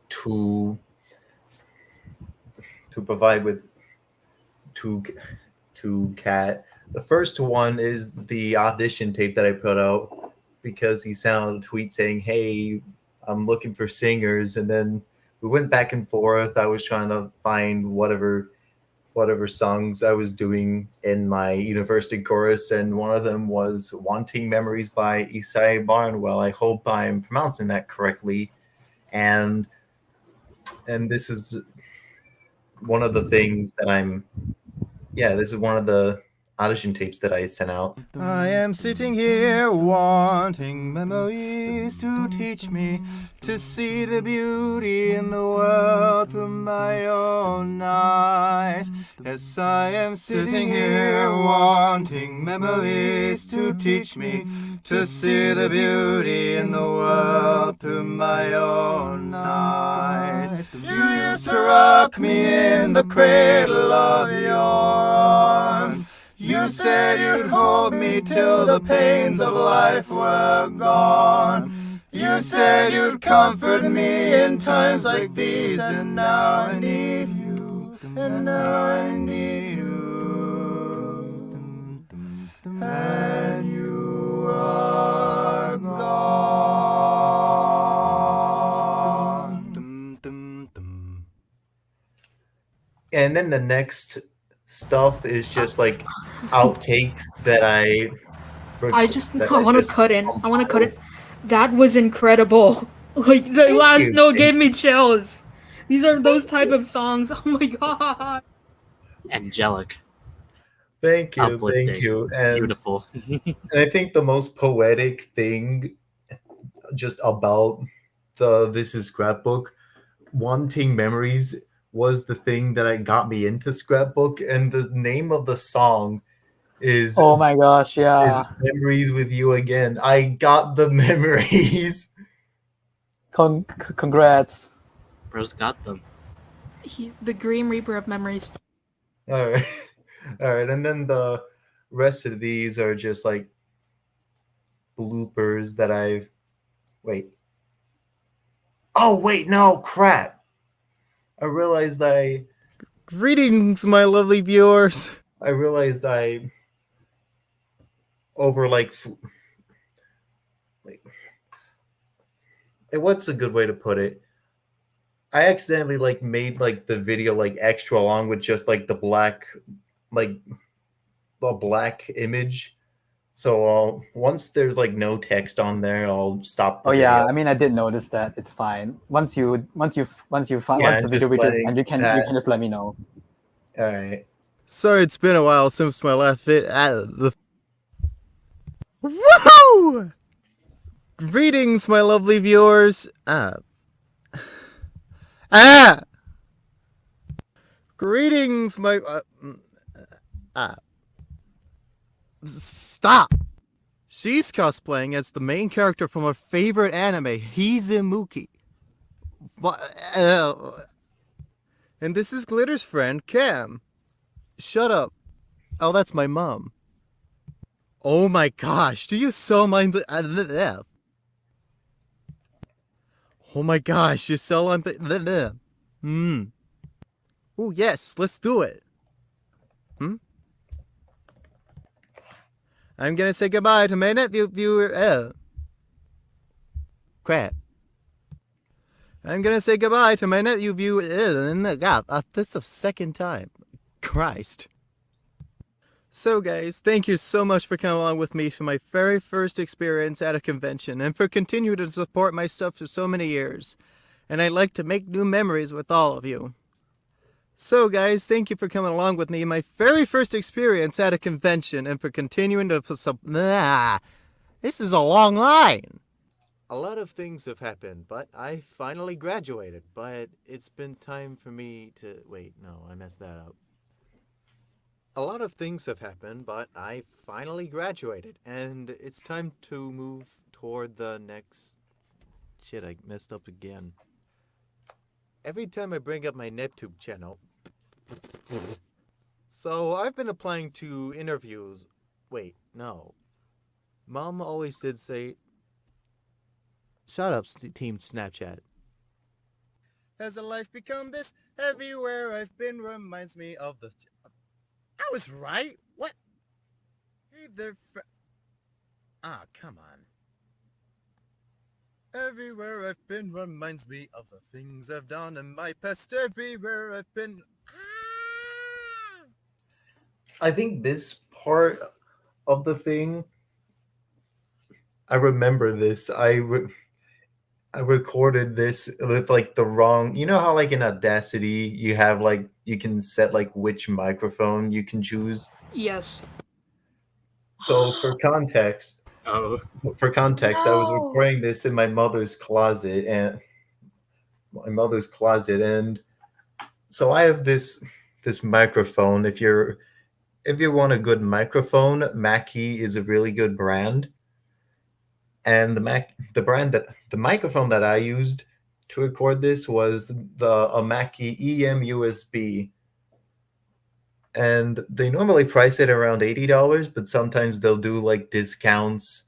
to provide with to Kat. The first one is the audition tape that I put out because he sent out a tweet saying, "Hey, I'm looking for singers," and then we went back and forth. I was trying to find whatever songs I was doing in my university chorus, and one of them was "Wanting Memories" by Isai Barnwell. I hope I'm pronouncing that correctly. And this is one of the things that this is one of the audition tapes that I sent out. I am sitting here wanting memories to teach me to see the beauty in the world through my own eyes. Yes, I am sitting here wanting memories to teach me to see the beauty in the world through my own eyes. You used to rock me in the cradle of your arms. You said you'd hold me till the pains of life were gone. You said you'd comfort me in times like these, and now I need you, and now I need you, and you are gone. And then the next stuff is just like outtakes that I I want to cut in. I want to cut it. That was incredible. Like the last note gave me chills. These are those type of songs. Oh my god. Angelic. Thank you, Uplifting. thank you. And Beautiful. and I think the most poetic thing just about this is Scrapbook, wanting memories, was the thing that got me into Scrapbook, and the name of the song is Oh my gosh, yeah. Memories with You Again. I got the memories. Congrats. Bros got them. The Grim Reaper of memories. All right. All right, and then the rest of these are just like bloopers that I've Oh wait, no, crap. I realized Greetings, my lovely viewers. I realized I over what's a good way to put it? I accidentally made the video extra long with just the black image. So once there's no text on there, I'll stop the video. I mean, I did notice that. It's fine. Once the video reaches, and you can just let me know. All right. Sorry, it's been a while since my last vid. Woohoo! Greetings, my lovely viewers. Greetings, my. Stop! She's cosplaying as the main character from her favorite anime, Hizumuki. And this is Glitter's friend, Cam. Shut up. Oh, that's my mom. Oh my gosh, do you so mind the... Oh my gosh, you're so Oh yes, let's do it. I'm gonna say goodbye to my nephew viewer. Crap. I'm gonna say goodbye to my nephew viewer. God, that's the second time. Christ. So guys, thank you so much for coming along with me for my very first experience at a convention, and for continuing to support my stuff for so many years. And I'd like to make new memories with all of you. So guys, thank you for coming along with me in my very first experience at a convention, and for continuing to put some... This is a long line! A lot of things have happened, but I finally graduated, but it's been time for me to... Wait, no, I messed that up. A lot of things have happened, but I finally graduated, and it's time to move toward the next... Shit, I messed up again. Every time I bring up my NetTube channel... So, I've been applying to interviews... Wait, no. Mom always did say... Shut up, Team Snapchat. Has a life become this? Everywhere I've been reminds me of the... I was right! What? Hey there, Ah, come on. Everywhere I've been reminds me of the things I've done in my past. Everywhere I've been... I think this part of the thing, I remember this. I recorded this with the wrong, you know how in Audacity you have you can set which microphone you can choose? Yes. So for context, Oh, I was No. recording this in my mother's closet, and so I have this microphone. If you want a good microphone, Mackie is a really good brand. And the microphone that I used to record this was a Mackie EM USB. And they normally price it around $80, but sometimes they'll do like discounts.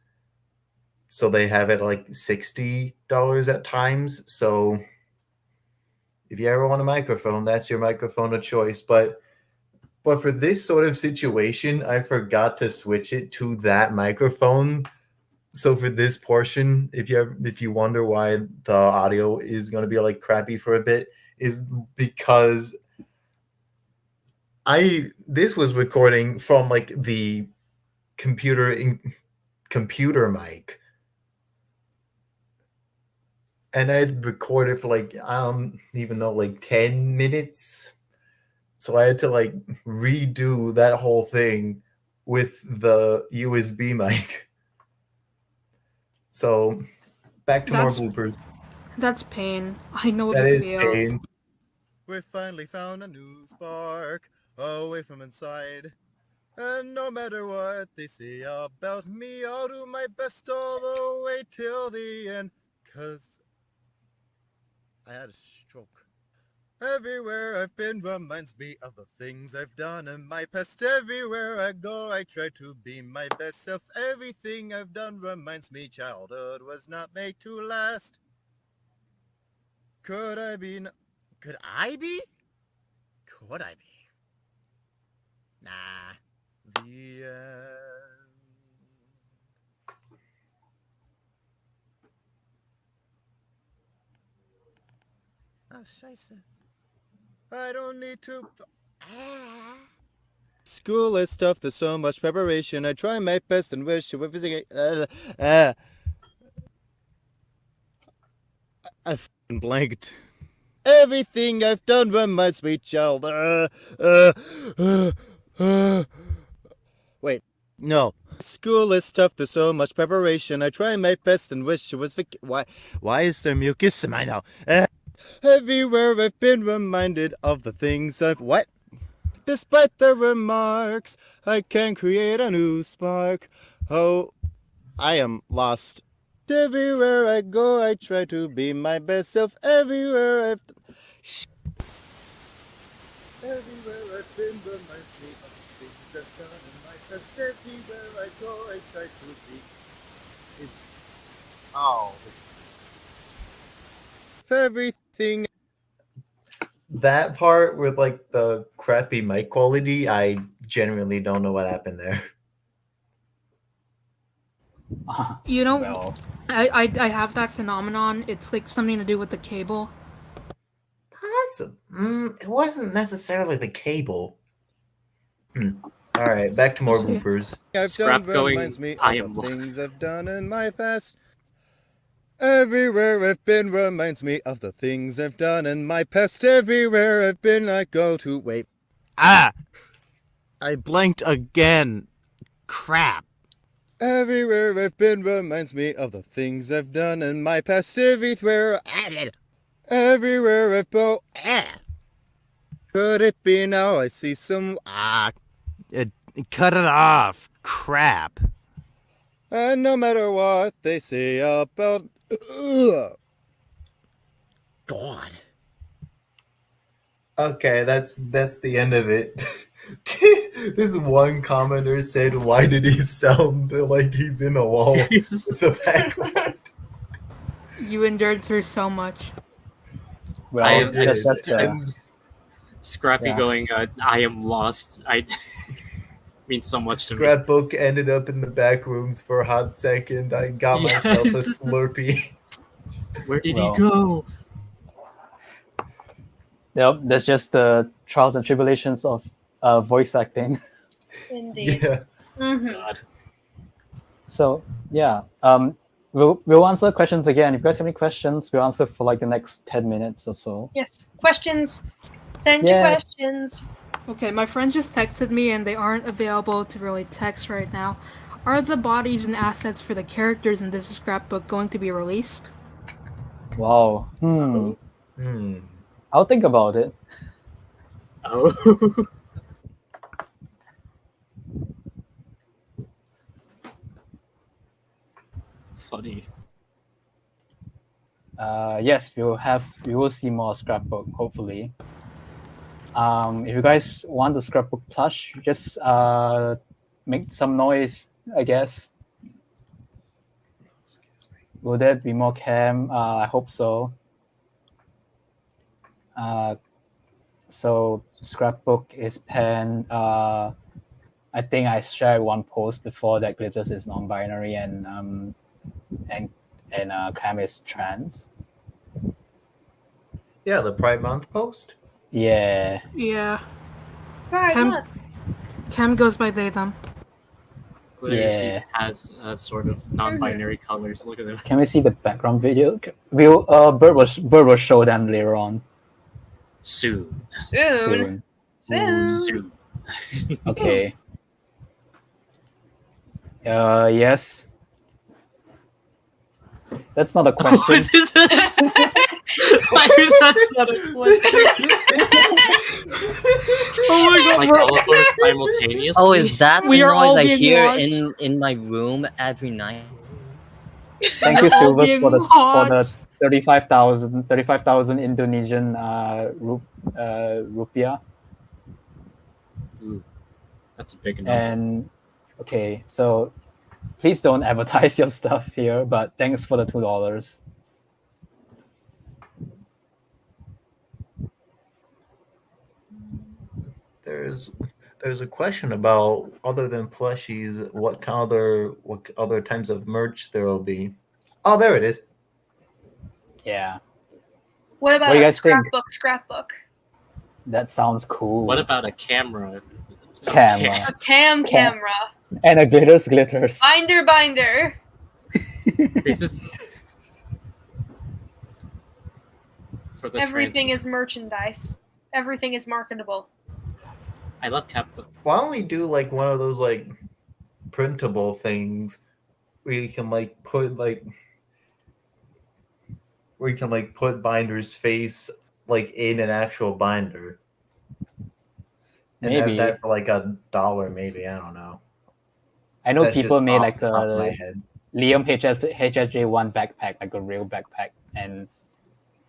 So they have it like $60 at times. So if you ever want a microphone, that's your microphone of choice. But for this sort of situation, I forgot to switch it to that microphone. So for this portion, if you wonder why the audio is going to be like crappy for a bit, is because this was recording from like the computer mic, and I'd recorded for like I don't even know, like 10 minutes. So I had to like redo that whole thing with the USB mic. So back to more bloopers. That's pain. I know That the is feel. pain. We finally found a new spark away from inside. And no matter what they say about me, I'll do my best all the way till the end. 'Cause I had a stroke. Everywhere I've been reminds me of the things I've done in my past. Everywhere I go, I try to be my best self. Everything I've done reminds me childhood was not made to last. Could I be? Could I be? Could I be? Nah. The end. Ah, scheiße. I don't need to. School is tough, there's so much preparation. I try my best and wish you were visiting. I f***ing blanked. Everything I've done reminds me, child. Wait, no. School is tough, there's so much preparation. I try my best and wish it was Why is there mucus in my now? Everywhere I've been reminded of the things I've. What? Despite the remarks, I can create a new spark. Oh, I am lost. Everywhere I go, I try to be my best self. Everywhere I've been reminds me of the things I've done in my past. Everywhere I go, I try to be. Everything. That part with like the crappy mic quality, I genuinely don't know what happened there. You know, Well, I have that phenomenon. It's like something to do with the cable. It wasn't necessarily the cable. All right, back to more bloopers. I've Scrap done going, reminds me I of am the things I've done in my past. Everywhere I've been reminds me of the things I've done in my past. Everywhere I've been, I go to. Wait. I blanked again. Crap. Everywhere I've been reminds me of the things I've done in my past. Everywhere I've been. Could it be now I see some. Cut it off. Crap. And no matter what they say about. God. Okay, that's the end of it. This one commenter said, "Why did he sound like he's in a wall?" With the background. You endured through so much. well, I am that's just- And Scrappy Yeah. going, I am lost. I means so much to me. Scrapbook ended up in the back rooms for a hot second. I got myself a Yes. Slurpee. Where did Well. he go? Yep, that's just the trials and tribulations of voice acting. Indeed. Yeah. Mm-hmm. God. So yeah, we'll answer questions again. If you guys have any questions, we'll answer for like the next 10 minutes or so. Yes. Questions. Send your Yeah. questions. Okay, my friends just texted me and they aren't available to really text right now. Are the bodies and assets for the characters in this scrapbook going to be released? Wow. I'll think about it. Oh. Funny. Yes, we will see more scrapbook, hopefully. If you guys want the scrapbook plush, just make some noise, I guess. Will there be more cam? I hope so. So scrapbook is pen. I think I shared one post before that glitters is non-binary and cam is trans. Yeah, the Pride Month post. Yeah. Yeah. Right, Cam goes by they them. Glitters Yeah. has sort of non-binary colors. Look at them. Can we see the background video? Bird will show them later on. Soon. Soon. Okay. Yes. That's not a question. What is this? That's not a question. Oh my god, Like all of us simultaneously. Oh, is that the We are all noise I being hear watched. in my room every night? Thank you, We're all Silvers, for the being 35,000 Indonesian rupiah. Ooh, that's a big number. And okay, so please don't advertise your stuff here, but thanks for the $2. There's a question about, other than plushies, what other types of merch there will be. Oh, there it is. Yeah, What about What do you a guys think? scrapbook? that sounds cool. What about a camera? Camera. A camera. And a glitters. Binder. This is for the Everything is merchandise. Everything is marketable. I love Capcom. Why don't we do like one of those like printable things where you can like put Binder's face like in an actual binder, and Maybe. have that for like $1, maybe. I don't know. I know That's people just made off like the top of my a head. Liam HSJ1 backpack, like a real backpack, and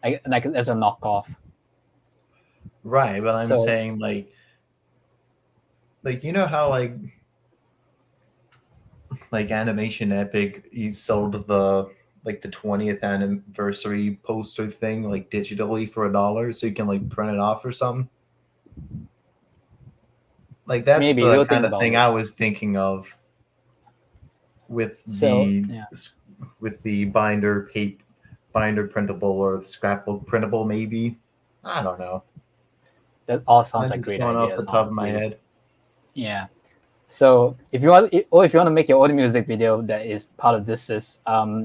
like as a knockoff. Right, but I'm So- saying like you know how like Animation Epic, he sold the 20th anniversary poster thing like digitally for $1, so you can like print it off or something. Like that's Maybe, the we'll kind think of about thing it. I was thinking of with the binder printable or the scrapbook printable, maybe. I don't know. That all sounds I'm like just great going ideas. off the top of my honestly. head. Yeah. So if you want to make your own music video that is part of this,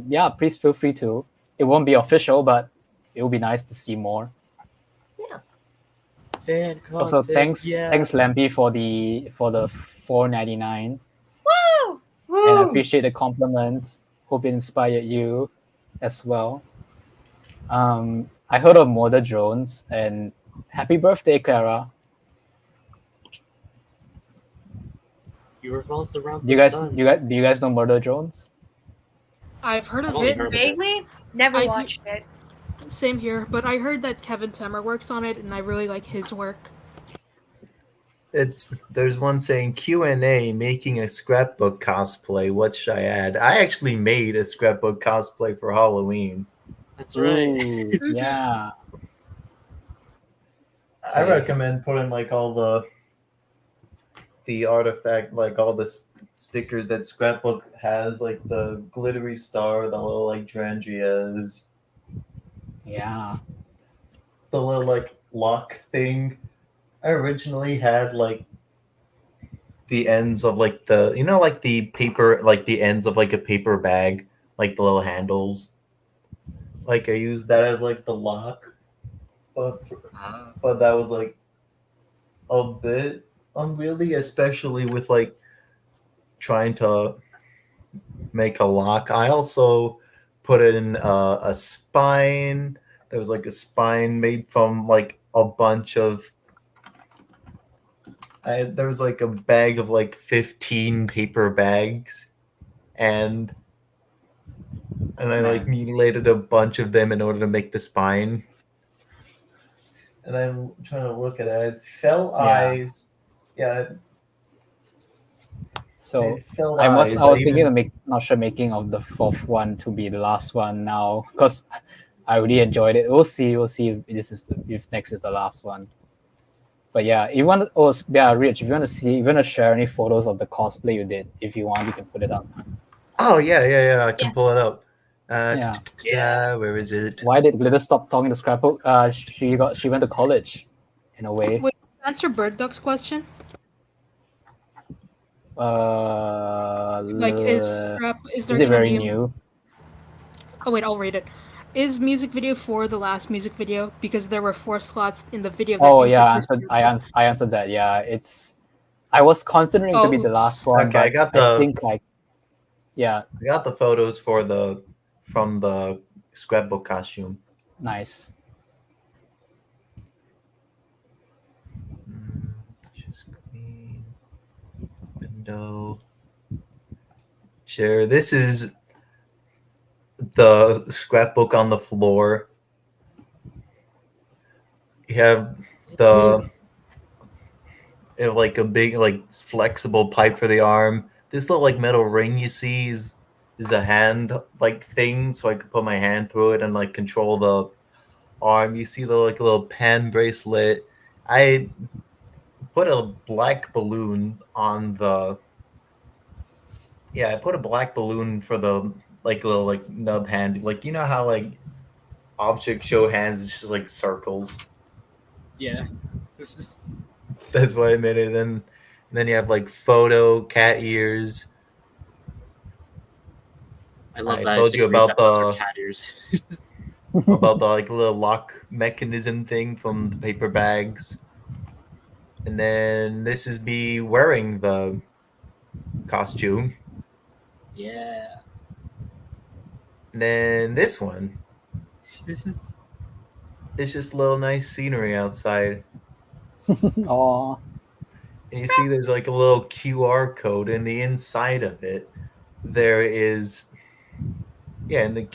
yeah, please feel free to. It won't be official, but it will be nice to see more. Fan content. Also, thanks Lampy for the $4.99. Woo! And I appreciate the compliment. Hope it inspired you as well. I heard of Murder Drones, and happy birthday, Clara. You revolved around Do you the guys sun. do you guys know Murder Drones? I've heard I've of only it. heard of it. Vaguely, never I do- watched it. Same here, but I heard that Kevin Temer works on it, and I really like his work. There's one saying Q&A, making a scrapbook cosplay. What should I add? I actually made a scrapbook cosplay for Halloween. That's right. Ooh, yeah. I recommend putting like all the artifact, like all the stickers that Scrapbook has, like the glittery star, the little like Drangias, Yeah. the little like lock thing. I originally had like the ends of like like the paper, like the ends of like a paper bag, like the little handles. Like I used that as like the lock, but that was like a bit unwieldy, especially with like trying to make a lock. I also put in a spine. There was like a spine made from like a bunch of. There was like a bag of like 15 paper bags, and I like mutilated a bunch of them in order to make the spine. And I'm trying to look at it. Fell eyes. Yeah. So fell I was eyes. thinking of making of the fourth one to be the last one now, because I really enjoyed it. We'll see if if next is the last one. But yeah, if you want Rich, if you want to share any photos of the cosplay you did, if you want, you can put it up. Oh yeah. I can Yes. pull it up. Yeah. Where is it? Why did Glitter stop talking to Scrapbook? She went to college, in a way. Wait, answer Bird Duck's question. Like, is there it gonna very be new? Oh wait, I'll read it. Is music video 4 the last music video? Because there were 4 slots in the video. That Oh yeah, introduced I answered that. Yeah, I was considering to be the last one, Okay, but I got I think yeah. I got the photos from the scrapbook costume. Nice. Screen, window, share. This is the scrapbook on the floor. You have like a big like flexible pipe for the arm. This little like metal ring you see is a hand like thing, so I could put my hand through it and like control the arm. You see the like little pen bracelet. I put a black balloon on the. Yeah, I put a black balloon for the like little like nub hand. Like, you know how like object show hands is just like circles. Yeah. This is. That's why I made it. And then you have like photo cat ears. I love I that. told you about the cat ears. about the like little lock mechanism thing from the paper bags. And then this is me wearing the costume. Yeah. And then this one. This is. It's just a little nice scenery outside. Aw. And you see there's like a little QR code in the inside of it. There is in the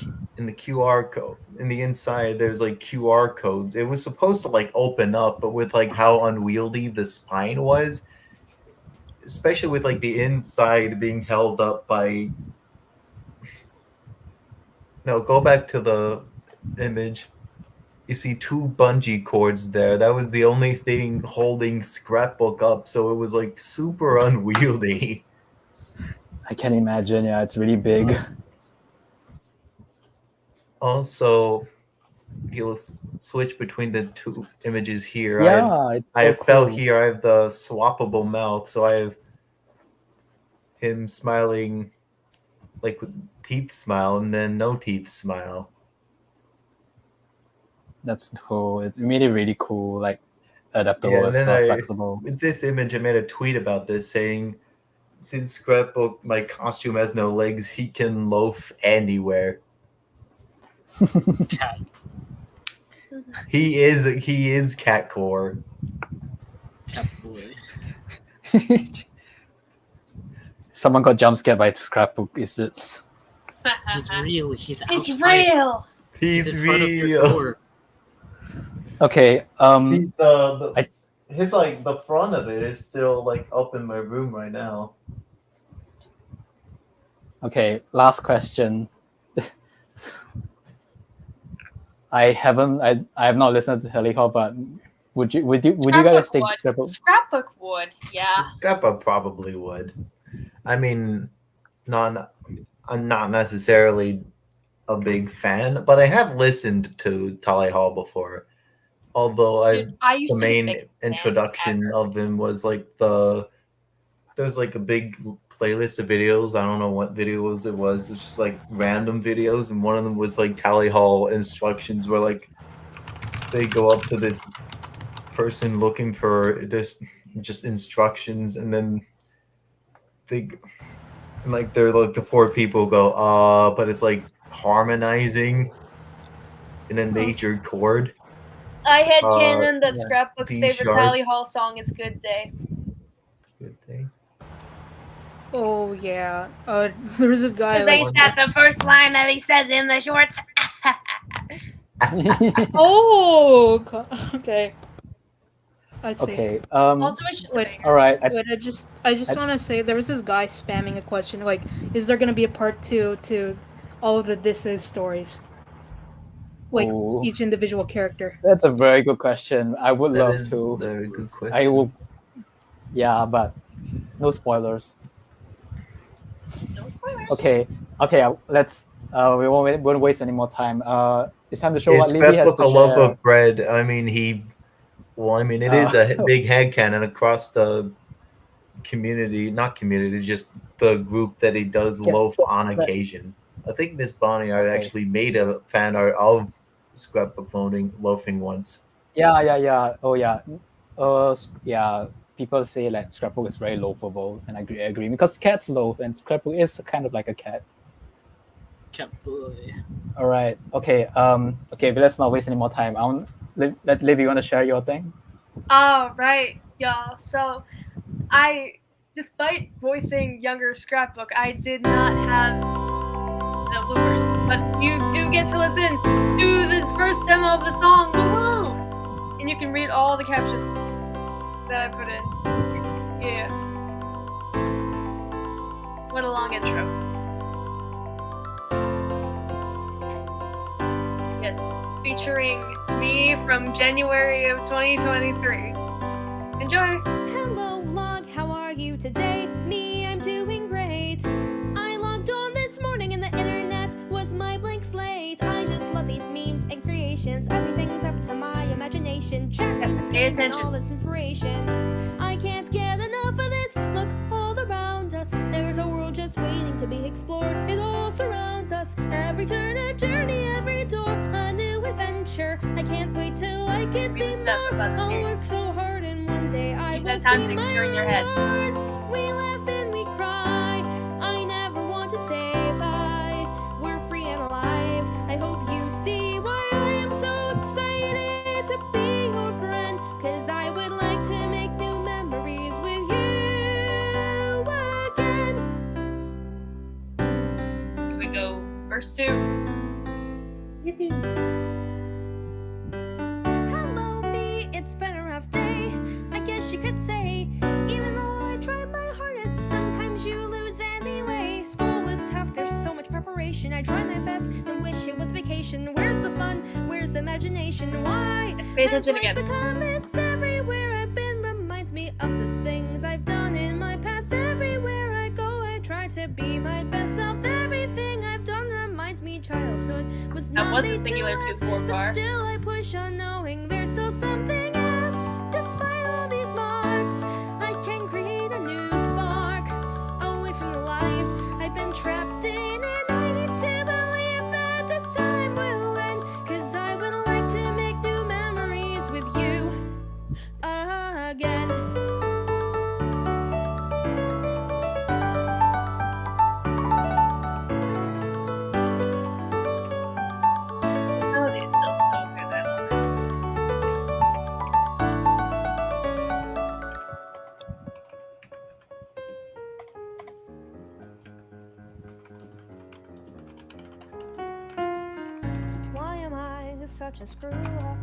QR code in the inside there's like QR codes. It was supposed to like open up, but with like how unwieldy the spine was, especially with like the inside being held up by No, go back to the image. You see 2 bungee cords there. That was the only thing holding Scrapbook up, so it was like super unwieldy. I can imagine. Yeah, it's really big. Also, you'll switch between the 2 images here. Yeah, I have Fell here. I have the swappable mouth, so I have him smiling like with teeth smile and then no teeth smile. That's cool. It made it really cool, like adaptable as well, flexible. With this image, I made a tweet about this saying, since Scrapbook, my costume has no legs, he can loaf anywhere. Cat. He is catcore. Cat boy. Someone got jump scared by Scrapbook. Is it? He's real. He's outside. It's real. He's in front of your real. door. Okay. His like the front of it is still like up in my room right now. Okay. Last question. I have not listened to Helico, but would you guys think Scrapbook? Scrapbook would, yeah. Scrapbook probably would. I mean, I'm not necessarily a big fan, but I have listened to Tally Hall before. Although the main introduction of him was like there's like a big playlist of videos. I don't know what videos it was. It's just like random videos, and one of them was like Tally Hall instructions, where like they go up to this person looking for just instructions, and then And like they're like the four people go, but it's like harmonizing in a major chord. I had canon that yeah, Scrapbook's D favorite sharp. Tally Hall song is Good Day. Good thing. Oh yeah. There was this guy. Because Like, ain't that the first line that he says in the shorts? oh, okay. I see. Okay. Also, it's just a Wait, banger. All right. Wait, I just want to say there was this guy spamming a question like, is there gonna be a part 2 to all of the This Is stories? Like Ooh. each individual character. That's a very good question. I would That love is to. a very good question. I will. Yeah, but no spoilers. No spoilers. Okay. Let's. We won't waste any more time. It's time to show Is what Livy has Scrapbook to a love share. of bread? I mean, it is a big headcanon across the community, not community, just the group that he does loaf on occasion. I think Miss Bonniart actually made a fan art of Scrapbook loafing once. Yeah. Oh yeah. Yeah. People say like Scrapbook is very loafable, and I agree because cats loaf, and Scrapbook is kind of like a cat. Cat boy. All right. Okay. Okay. But let's not waste any more time. Let Liv. You want to share your thing? All right, y'all. So, despite voicing younger Scrapbook, I did not have the bloopers, but you do get to listen to the first demo of the song. Woohoo! And you can read all the captions that I put in. Yeah. What a long intro. Yes, featuring me from January of 2023. Enjoy! Hello vlog, how are you today? Me, I'm doing great. I logged on this morning and the internet was my blank slate. I just love these memes and creations. Everything's up to my imagination. Chat Yes, and pay skins and attention. all this inspiration. I can't get enough of this. Look all around us. There's a world just waiting to be explored. It all surrounds us. Every turn a journey, every door a new adventure. I can't wait till I can see more. I'll work so hard and one day I will see my reward. We laugh and we cry. I never want to say bye. We're free and alive. I hope you see why I am so excited to be your friend. Cause I would like to make new memories with you again. Here we go. Verse 2. Hello, me. It's been a rough day, I guess you could say. Even though I tried my hardest, sometimes you lose anyway. School is tough, there's so much preparation. I try my best and wish it was vacation. Where's the fun? Where's imagination? Why? Pay attention Has life again. become this? Everywhere I've been reminds me of the things I've done in my past. Everywhere I go, I try to be my best self. Everything I've done reminds me childhood was That not was a made to singular last, 2/4 but bar. still I push on knowing there's still something else. Despite all these marks, I can create a new spark. Away from the life I've been trapped in, and I need to believe that this time will end. Cause I would like to make new memories with you again. This melody is still so good. I love it. Why am I such a screw up?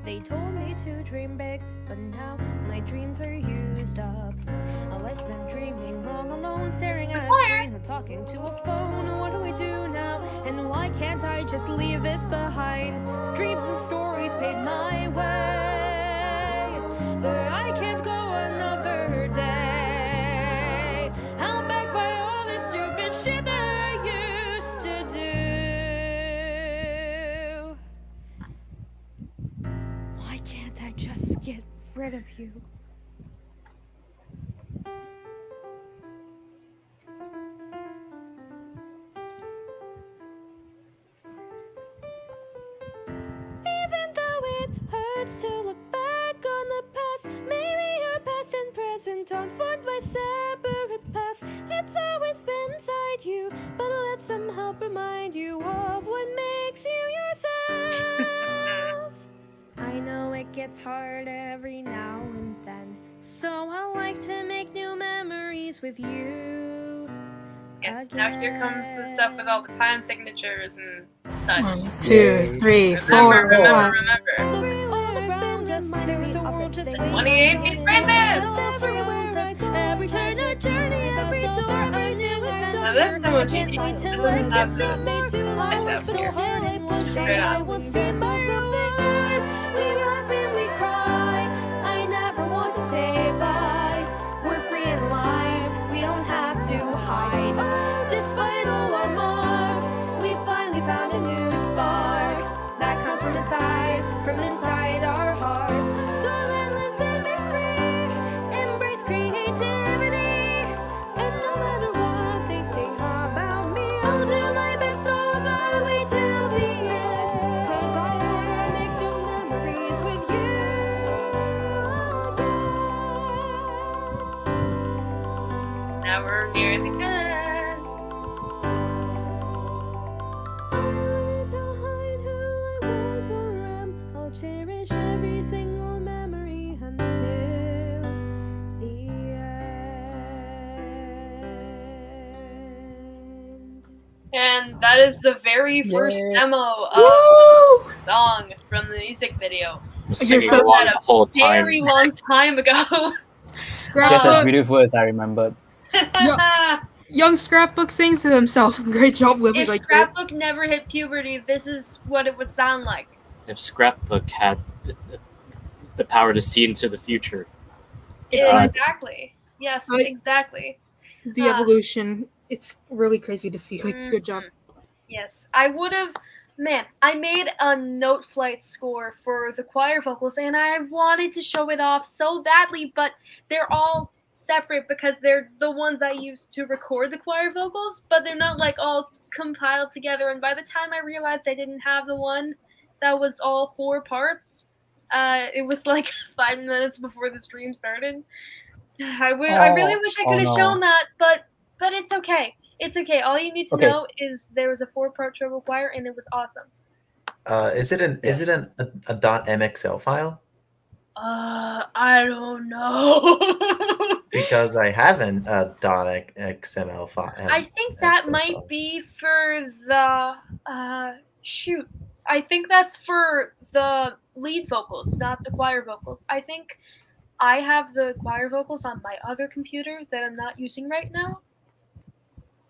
They told me to dream big, but now my dreams are used up. A life spent dreaming all alone, staring at a screen or talking to a phone. What do we do now? And why can't I just leave this behind? Dreams and stories paid my way, but I can't go another day. Held back by all this stupid shit that I used to do. Why can't I just get rid of you? Even though it hurts to look back on the past, maybe our past and present aren't formed by separate paths. us. It's always been inside you, but let some help remind you of what makes you yourself. I know it gets hard every now and then, so I like to make new memories with you. Yes, now here comes the stuff with all the time signatures and such. 1, 2, 3, 4, Remember. 5. Look all around us, there's a world just waiting. 28 piece braces! Every turn a journey, every door a new adventure. Now this one was Can't wait till I I have get the some more to life. up So here. hard and one day Straight I on. will see something else. We laugh and we cry. I never want to say bye. We're free and alive. We don't have to hide. Despite all our marks, we finally found a new spark that comes from inside our hearts. So then let's be free, embrace creativity, and no matter what they say about me, I'll do my best all the way till the end. 'Cause I wanna make new memories with you again. Now we're near the end. Don't hide who I was or am. I'll cherish every single memory until the end. And that is the very first Yay. demo of the song from the music video. I'm singing so along sad. the whole time. Very long time ago. Just as Scrapbook, beautiful as I remembered. young Scrapbook sings to himself. Great job, Livy. If Scrapbook never hit puberty, this is what it would sound like. If Scrapbook had the power to see into the future. Exactly. Yes, I- exactly. the evolution. It's really crazy to see. Like, good job. Yes, I would have. Man, I made a note flight score for the choir vocals, and I wanted to show it off so badly, but they're all separate because they're the ones I used to record the choir vocals, but they're not like all compiled together. And by the time I realized I didn't have the one that was all 4 parts, it was like 5 minutes before the stream started. I really wish I could have shown that, but it's okay. It's okay. All you need to know is there was a 4-part treble choir, and it was awesome. Is it an a .mxl file? I don't know. Because I haven't a .xml file. I think that might be for the shoot. I think that's for the lead vocals, not the choir vocals. I think I have the choir vocals on my other computer that I'm not using right now.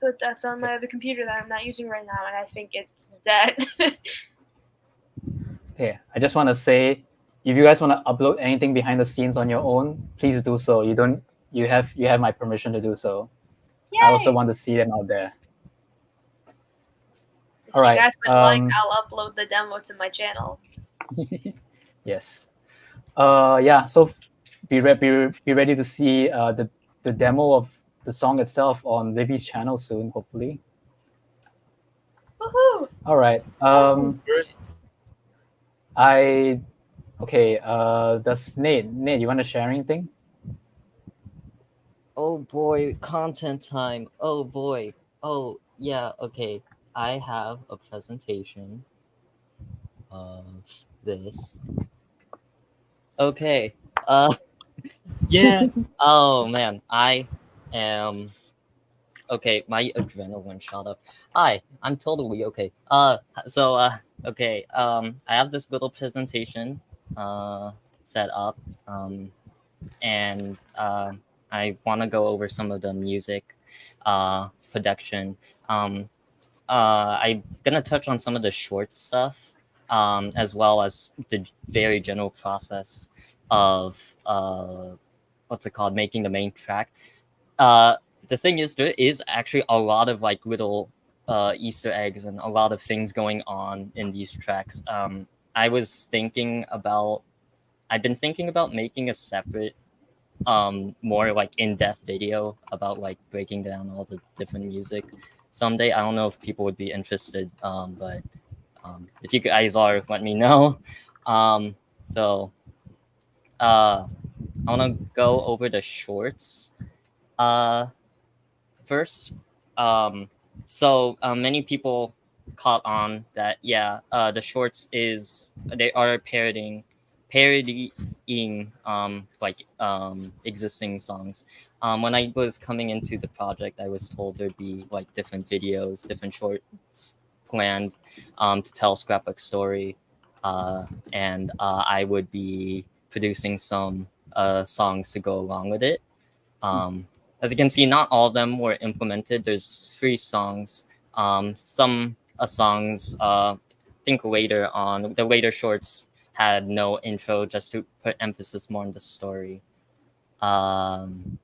But that's on my other computer that I'm not using right now, and I think it's dead. Okay, I just want to say, if you guys want to upload anything behind the scenes on your own, please do so. You have my permission to do so. Yay! I also want to see them out there. All right. If you guys would like, I'll upload the demo to my channel. Yes. Yeah. So be ready to see the demo of the song itself on Livy's channel soon, hopefully. Woohoo! All right. Does Nate, you want to share anything? Oh boy, content time. Oh boy. Oh yeah, okay. I have a presentation of this. Okay. Yeah. Oh man, I am okay, my adrenaline shot up. Hi, I'm totally okay. Okay, I have this little presentation set up. And I want to go over some of the music production. I'm gonna touch on some of the short stuff, as well as the very general process of what's it called, making the main track. The thing is, there is actually a lot of like little Easter eggs and a lot of things going on in these tracks. I've been thinking about making a separate more like in-depth video about like breaking down all the different music someday. I don't know if people would be interested, but if you guys are, let me know. I want to go over the shorts. first, so many people caught on that the shorts they are parodying existing songs. When I was coming into the project, I was told there'd be like different videos, different shorts planned to tell Scrapbook's story, and I would be producing some songs to go along with it. As you can see, not all of them were implemented. There's 3 songs. Some songs, I think later on, the later shorts had no intro just to put emphasis more on the story. Sound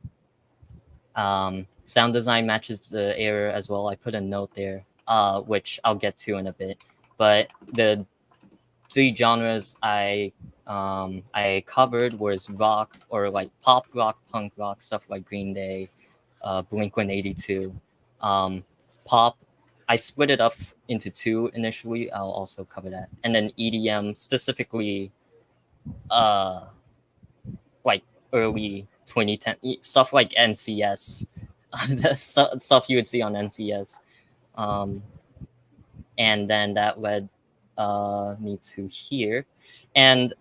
design matches the error as well. I put a note there, which I'll get to in a bit. But the 3 genres I covered was rock, or like pop rock, punk rock, stuff like Green Day, Blink-182. Pop, I split it up into 2 initially. I'll also cover that. And then EDM, specifically like early 2010 stuff like NCS, the stuff you would see on NCS. And then that led me to here. And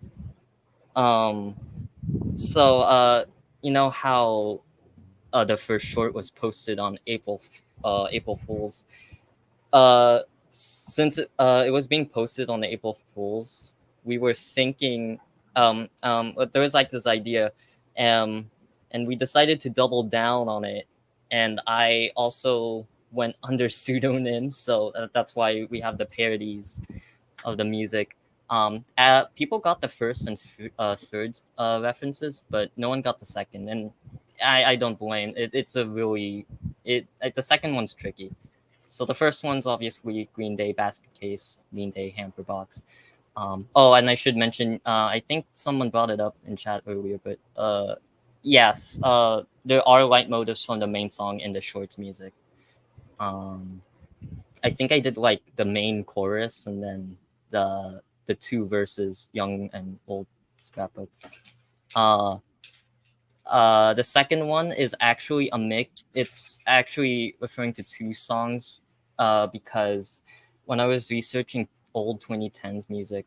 so you know how the first short was posted on April Fools. Since it was being posted on the April Fools, we were thinking there was like this idea, and we decided to double down on it. And I also went under pseudonyms, so that's why we have the parodies of the music. People got the first and third references, but no one got the second, and I don't blame. The second one's tricky. So the first one's obviously Green Day, Basket Case, Green Day, Hamper Box. Oh, and I should mention, I think someone brought it up in chat earlier, but yes, there are light motives from the main song in the shorts music. I think I did like the main chorus and then the 2 verses, Young and Old Scrapbook. The second one is actually a mix. It's actually referring to 2 songs, because when I was researching old 2010s music,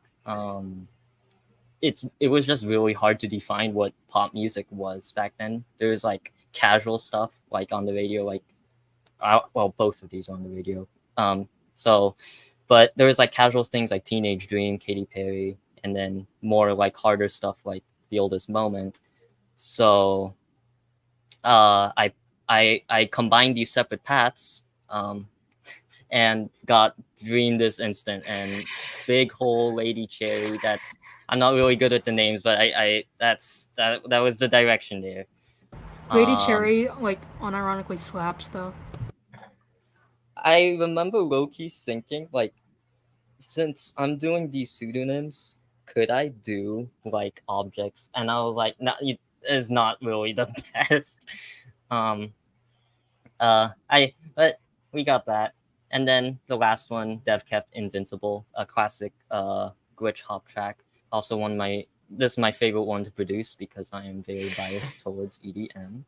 it was just really hard to define what pop music was back then. There was like casual stuff like on the radio, like well, both of these are on the radio. But there was like casual things like Teenage Dream, Katy Perry, and then more like harder stuff like The Oldest Moment. So I combined these separate paths and got Dream This Instant and Big Hole Lady Cherry. I'm not really good at the names, but that was the direction there. Lady Cherry, like, unironically slaps, though. I remember low-key thinking, like, since I'm doing these pseudonyms, could I do, like, objects? And I was like, no, it is not really the best. But we got that. And then the last one, Dev Kept Invincible, a classic glitch hop track. Also this is my favorite one to produce because I am very biased towards EDM.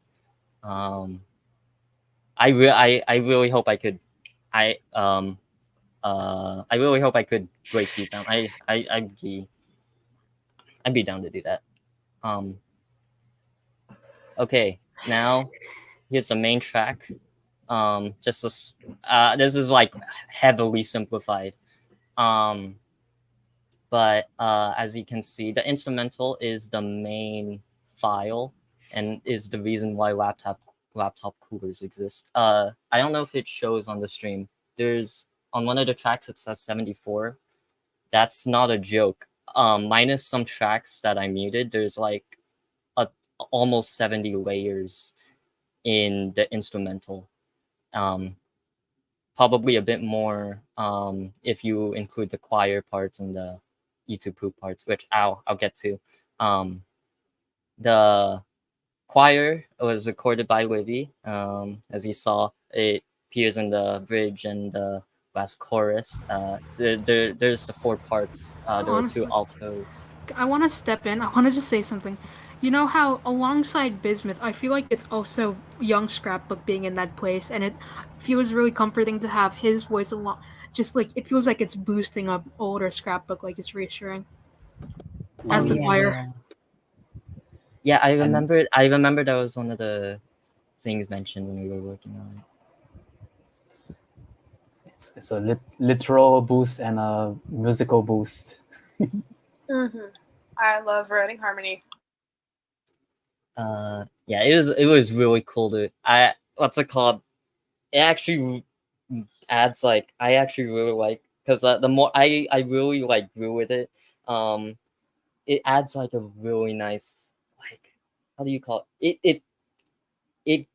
I really hope I could I really hope I could break these down. I'd be down to do that. Okay, now here's the main track. This is like heavily simplified. But as you can see, the instrumental is the main file and is the reason why laptop coolers exist. I don't know if it shows on the stream. There's on one of the tracks it says 74. That's not a joke. Minus some tracks that I muted, there's like almost 70 layers in the instrumental. Probably a bit more if you include the choir parts and the YouTube poop parts, which I'll get to. The choir was recorded by Livy. As you saw, it appears in the bridge and the last chorus. There's the 4 parts. There were 2 altos. I want to step in. I want to just say something. You know how alongside Bismuth, I feel like it's also young Scrapbook being in that place, and it feels really comforting to have his voice along. Just like it feels like it's boosting up older Scrapbook, like it's reassuring as the choir. Yeah, I remember. I remember that was one of the things mentioned when we were working on it. It's a literal boost and a musical boost. I love writing harmony. Yeah, it was really cool to what's it called? It actually adds like I actually really like because the more I really like grew with it, it adds like a really nice like how do you call it? It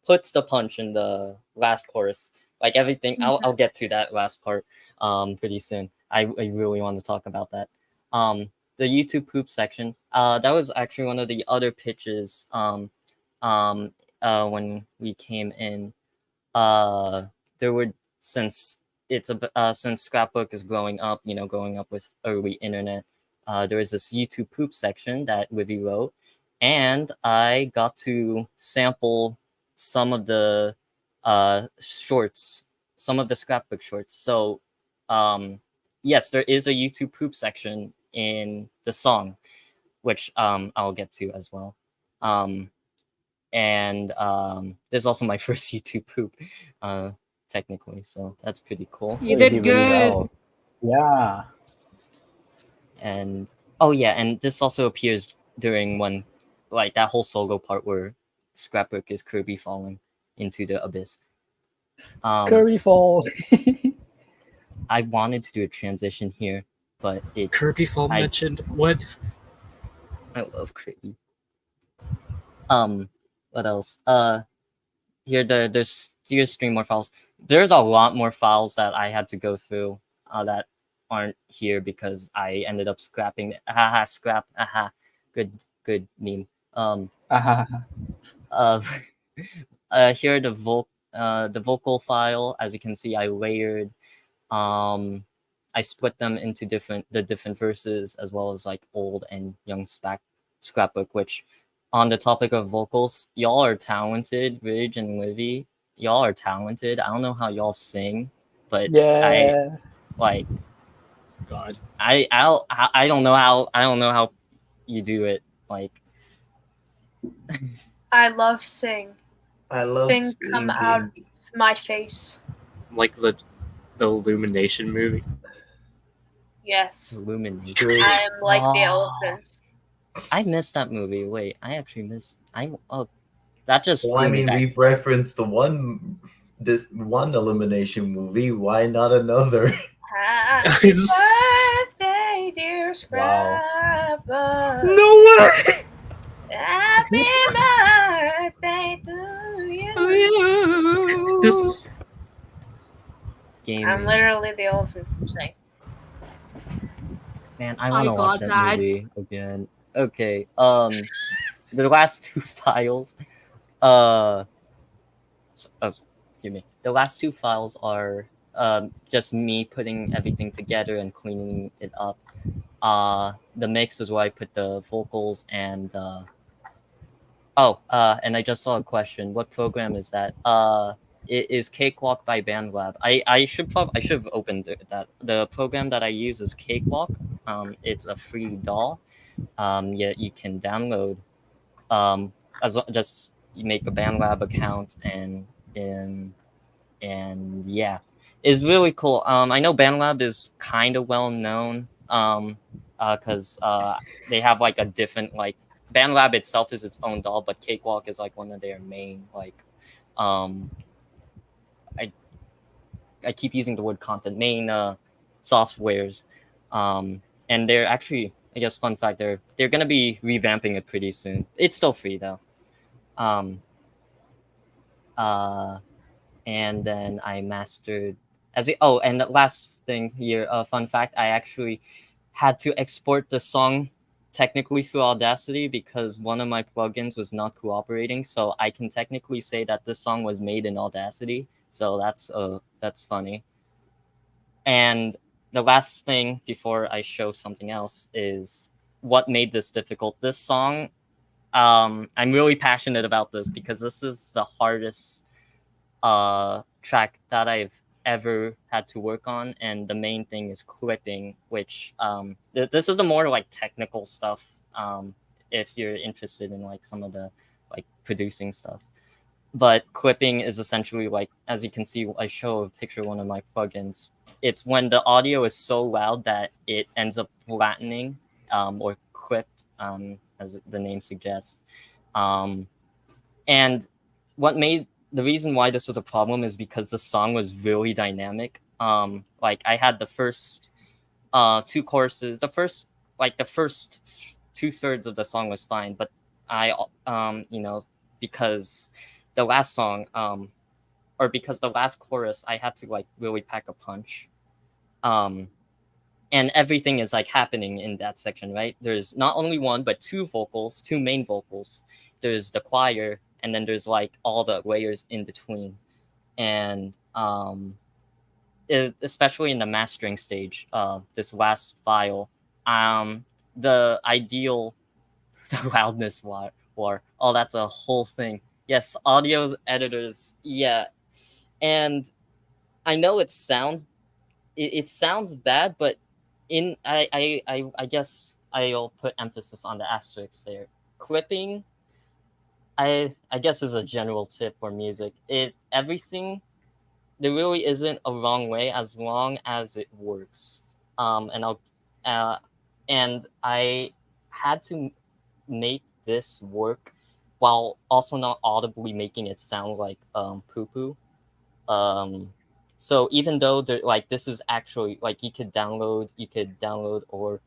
puts the punch in the last chorus. Like everything, I'll get to that last part pretty soon. I really want to talk about that. The YouTube poop section. That was actually one of the other pitches when we came in. There would since since Scrapbook is growing up, growing up with early internet. There was this YouTube poop section that Livy wrote, and I got to sample some of the shorts, some of the Scrapbook shorts. So, yes, there is a YouTube poop section in the song, which I'll get to as well. And there's also my first YouTube poop, technically, so that's pretty cool. You did good. Really well. Yeah. And oh yeah, and this also appears during one like that whole solo part where Scrapbook is Kirby falling into the abyss. Kirby fall. I wanted to do a transition here, but Kirby fall mentioned what? I love Kirby. What else? Here's 3 more files. There's a lot more files that I had to go through that aren't here because I ended up scrapping. Haha, scrap. Aha, good meme. Here are the vocal file. As you can see, I layered. I split them into the different verses as well as like old and young Scrapbook. Which, on the topic of vocals, y'all are talented, Ridge and Livy. Y'all are talented. I don't know how y'all sing, but yeah. God. I don't know how you do it. Like I love sing. I love Sing come out of my face. Like the Illumination movie. Yes. Illumination. I am like the elephant. I missed that movie. Wait, I actually missed. That just. Well, I mean, we've referenced this one Illumination movie. Why not another? Happy birthday, dear Scrapbook. No way! Happy birthday to you. I'm literally the elephant from Say. Man, I want to watch that movie again. Okay. The last 2 files. Excuse me. The last 2 files are just me putting everything together and cleaning it up. The mix is where I put the vocals and and I just saw a question. What program is that? It is Cakewalk by BandLab. I should have opened that. The program that I use is Cakewalk. It's a free DAW. Yeah, you can download. Just you make a BandLab account and yeah, it's really cool. I know BandLab is kind of well known. Because they have like a different like BandLab itself is its own DAW, but Cakewalk is like one of their main like I keep using the word content main softwares, and they're actually, I guess, fun fact, they're gonna be revamping it pretty soon. It's still free though. And then I mastered and the last thing here, fun fact, I actually had to export the song technically through Audacity because one of my plugins was not cooperating. So I can technically say that this song was made in Audacity. So that's funny. And the last thing before I show something else is what made this difficult. This song I'm really passionate about this because this is the hardest track that I've ever had to work on, and the main thing is clipping, which this is the more like technical stuff. If you're interested in like some of the like producing stuff, but clipping is essentially like, as you can see, I show a picture of one of my plugins. It's when the audio is so loud that it ends up flattening or clipped, as the name suggests. And what made the reason why this was a problem is because the song was really dynamic. Like I had the first two choruses, the first 2/3 of the song was fine, but I because the last song or because the last chorus I had to like really pack a punch. And everything is like happening in that section, right? There's not only one but two main vocals. There's the choir, and then there's like all the layers in between. And especially in the mastering stage, this last file, the ideal the loudness war, oh, that's a whole thing. Yes, audio editors, yeah. And I know it sounds bad, but I guess I'll put emphasis on the asterisks there. Clipping, I guess, is a general tip for music. Everything, there really isn't a wrong way as long as it works. And I had to make this work while also not audibly making it sound like poo-poo. So even though this is actually like you could download or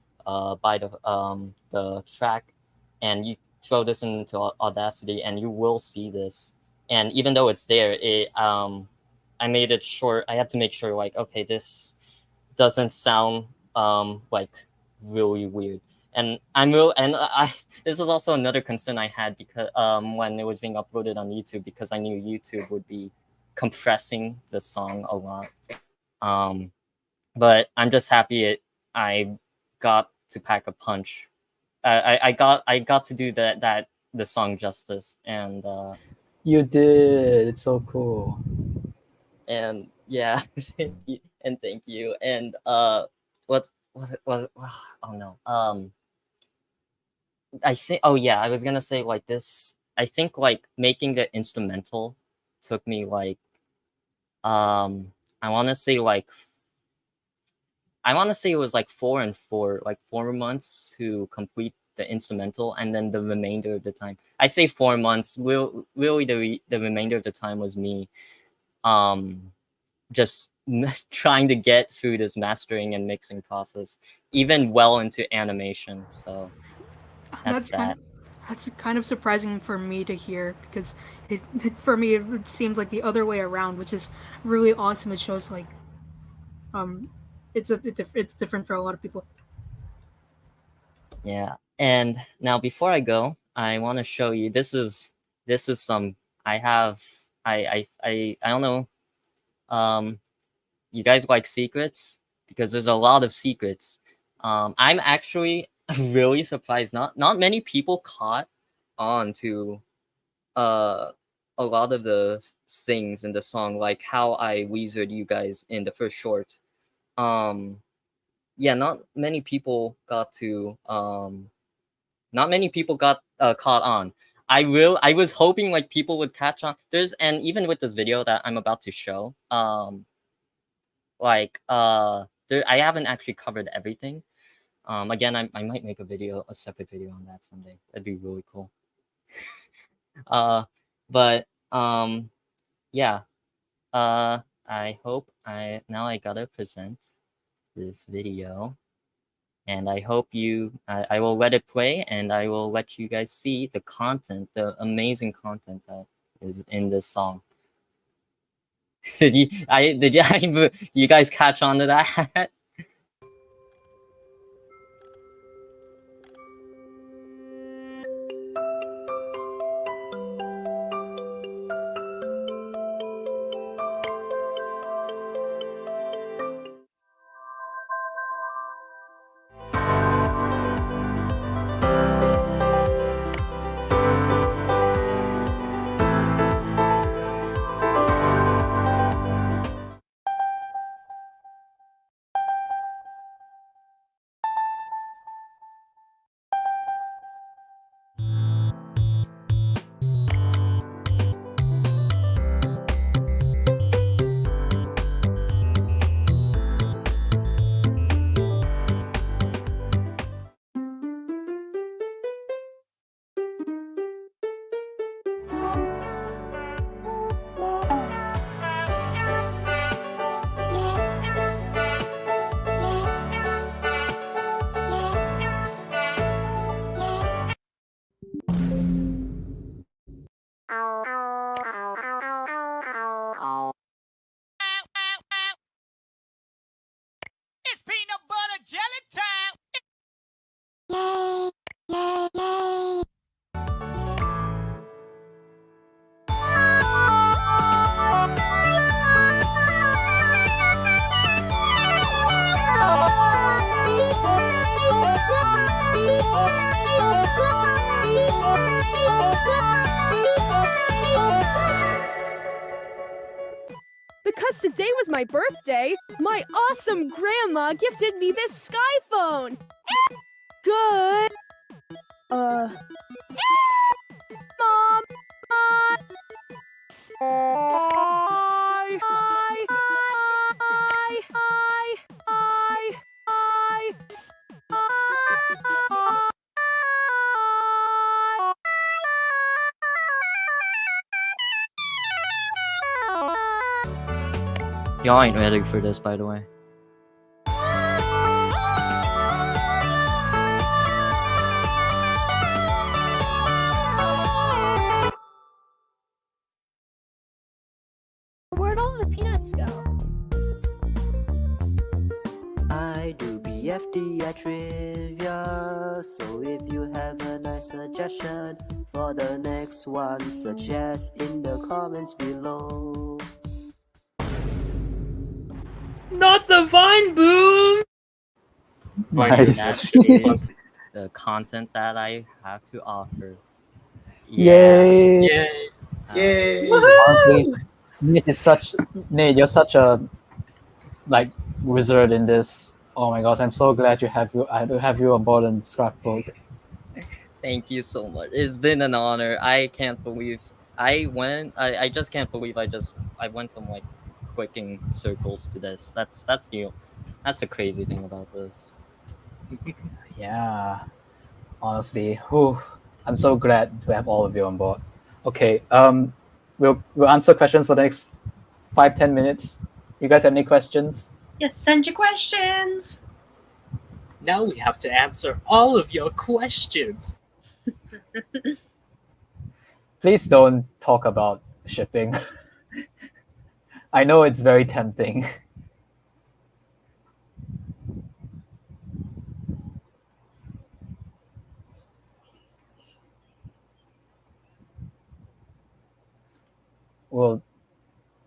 buy the track, and you throw this into Audacity and you will see this. And even though it's there, I made it short. I had to make sure like, okay, this doesn't sound like really weird. And this is also another concern I had because when it was being uploaded on YouTube, because I knew YouTube would be compressing the song a lot. But I'm just happy I got to pack a punch. I got to do the song justice, and you did. It's so cool. And yeah, thank you. And what's oh no. I think, oh yeah, I was gonna say like this. I think like making the instrumental took me like I want to say it was like 4 months to complete the instrumental, and then the remainder of the time, I say 4 months, really the remainder of the time was me just trying to get through this mastering and mixing process, even well into animation. So that's kind of surprising for me to hear, because for me it seems like the other way around, which is really awesome. It shows like it's different for a lot of people. Yeah. And now before I go, I want to show you, this is some I don't know, you guys like secrets? Because there's a lot of secrets. I'm actually really surprised not many people caught on to a lot of the things in the song, like how I weasered you guys in the first short. Yeah, not many people got caught on. I was hoping like people would catch on. And even with this video that I'm about to show, I haven't actually covered everything. Again, I might make a separate video on that someday. That'd be really cool. But yeah. I hope I gotta present this video, and I hope I will let it play, and I will let you guys see the content, the amazing content that is in this song. Did you guys catch on to that? It's peanut butter jelly time. Yay! Yay! Yay! Because today was my birthday, my awesome grandma gifted me this Sky phone. Good. Mom. Y'all ain't ready for this, by the way. Where'd all the peanuts go? I do BFD at trivia, so if you have a nice suggestion for the next one, suggest in the comments below. Not the Vine Boom! Nice. Is the content that I have to offer. Yay! Yay! Yay! Honestly, Nate, you're such a like wizard in this. Oh my gosh, I'm so glad I have you on board in Scrapbook. Thank you so much. It's been an honor. I can't believe I just can't believe I went from like clicking circles to this. That's new. That's the crazy thing about this. Yeah, honestly, I'm so glad to have all of you on board. Okay, we'll answer questions for the next 5-10 minutes. You guys have any questions? Yes, send your questions. Now we have to answer all of your questions. Please don't talk about shipping. I know it's very tempting. Well,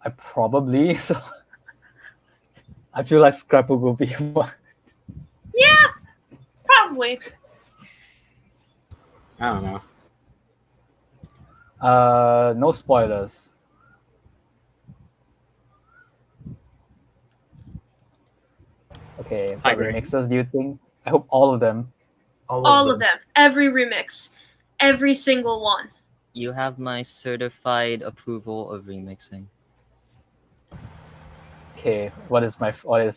I probably so. I feel like Scrapbook will be one. Yeah, probably. I don't know. No spoilers. Okay, Hi, what Greg. remixes do you think? I hope all of them. All of them. Every remix. Every single one. You have my certified approval of remixing. Okay, what is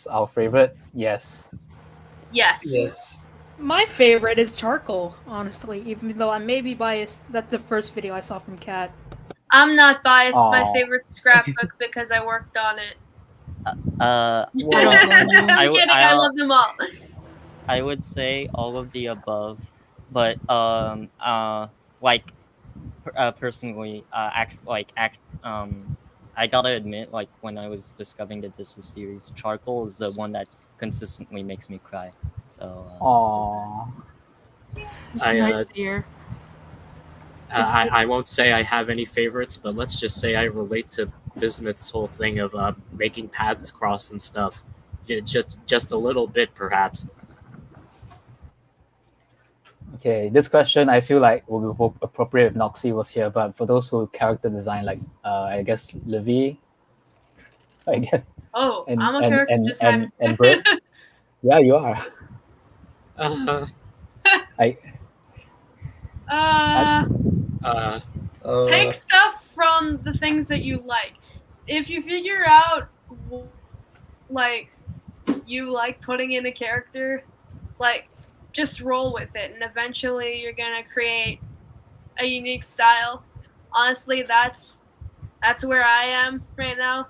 our favorite? Yes. Yes. Yes. My favorite is Charcoal, honestly, even though I may be biased. That's the first video I saw from Kat. I'm not biased. My Aw. favorite scrapbook because I worked on it. I I'm would- kidding. I love them all. I would say all of the above, but personally, I gotta admit, like when I was discovering that this is series, Charcoal is the one that consistently makes me cry. So. Aww. It's I, nice to hear. I won't say I have any favorites, but let's just say I relate to Bismuth's whole thing of making paths cross and stuff. Just a little bit, perhaps. Okay, this question I feel like would be appropriate if Knoxie was here, but for those who character design, like I guess Livi, I guess. Oh, And, I'm a and, character and, designer. and Britt? Yeah, you are. Take stuff from the things that you like. If you figure out, like, you like putting in a character, like, just roll with it, and eventually you're gonna create a unique style. Honestly, that's where I am right now.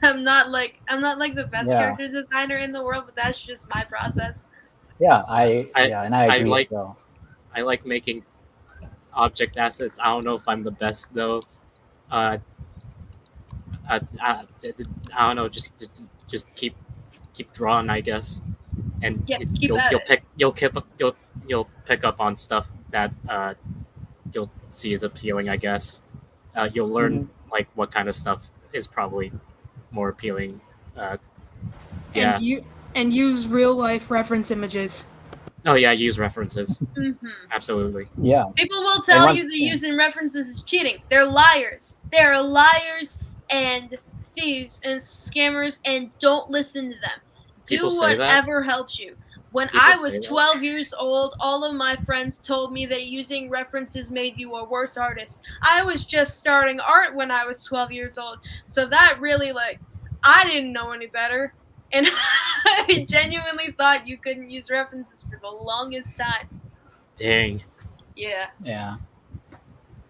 I'm not like the best character designer in the world, but that's just my process. Yeah, I agree as well. I like making object assets. I don't know if I'm the best though. I don't know. Just keep keep drawing, I guess, and Yes, keep at it. you'll pick up on stuff that you'll see as appealing, I guess. You'll learn like what kind of stuff is probably more appealing. Yeah. And use real life reference images. Oh yeah, use references. Mm-hmm. Absolutely. Yeah. People will tell you that using references is cheating. They're liars. They're liars and thieves and scammers, and don't listen to them. People Do say that? whatever helps you. When People I say was that? 12 years old, all of my friends told me that using references made you a worse artist. I was just starting art when I was 12 years old, so that really, like, I didn't know any better. And I genuinely thought you couldn't use references for the longest time. Dang. Yeah. Yeah.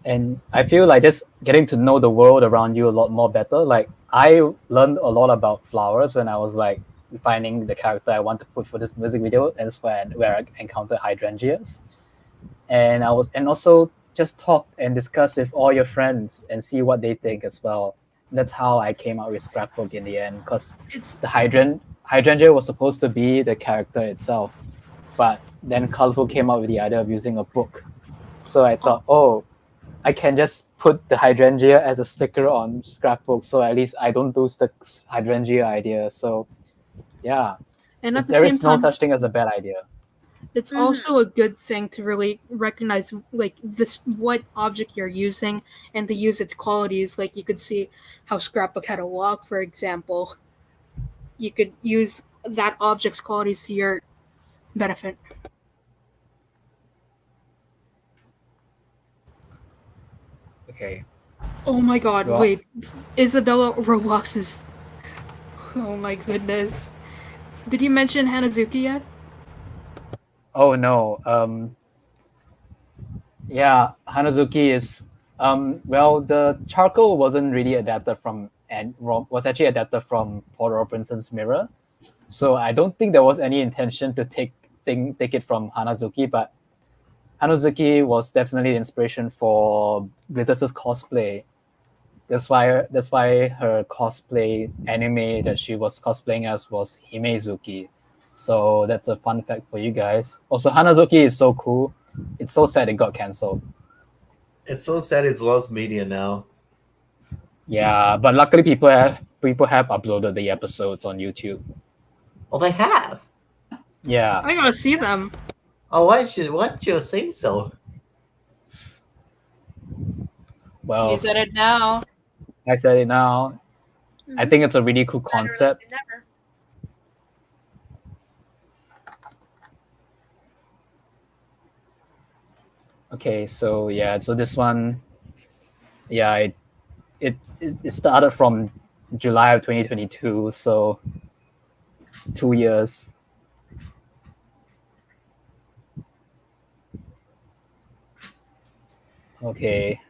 And I feel like just getting to know the world around you a lot more better. Like, I learned a lot about flowers when I was like finding the character I want to put for this music video, and that's where I encountered hydrangeas. And also just talk and discuss with all your friends and see what they think as well. That's how I came out with Scrapbook in the end, because the hydrangea was supposed to be the character itself, but then Colorful came out with the idea of using a book. So I thought, I can just put the hydrangea as a sticker on Scrapbook, so at least I don't lose the hydrangea idea. So yeah, And at the there same is time, no such thing as a bad idea. it's also a good thing to really recognize like what object you're using and to use its qualities. Like you could see how Scrapbook had a walk, for example. You could use that object's qualities to your benefit. Okay. Oh my god, Well- wait. Isabella Roblox is... Oh my goodness. Did you mention Hanazuki yet? Oh no. Yeah, Hanazuki is well, the charcoal wasn't really adapted from and was actually adapted from Paul Robinson's Mirror. So I don't think there was any intention to take it from Hanazuki, but Hanazuki was definitely the inspiration for Glitter's cosplay. That's why her cosplay anime that she was cosplaying as was Himezuki. So that's a fun fact for you guys. Also, Hanazuki is so cool. It's so sad it got cancelled. It's so sad it's lost media now. Yeah, but luckily people have uploaded the episodes on YouTube. Well, they have. Yeah. I gotta see them. Oh, why'd you say so? Well, You said it now. I said it now. I think it's a really cool concept. Never. Okay, so yeah, so this one, yeah, it started from July of 2022, so 2 years. Okay.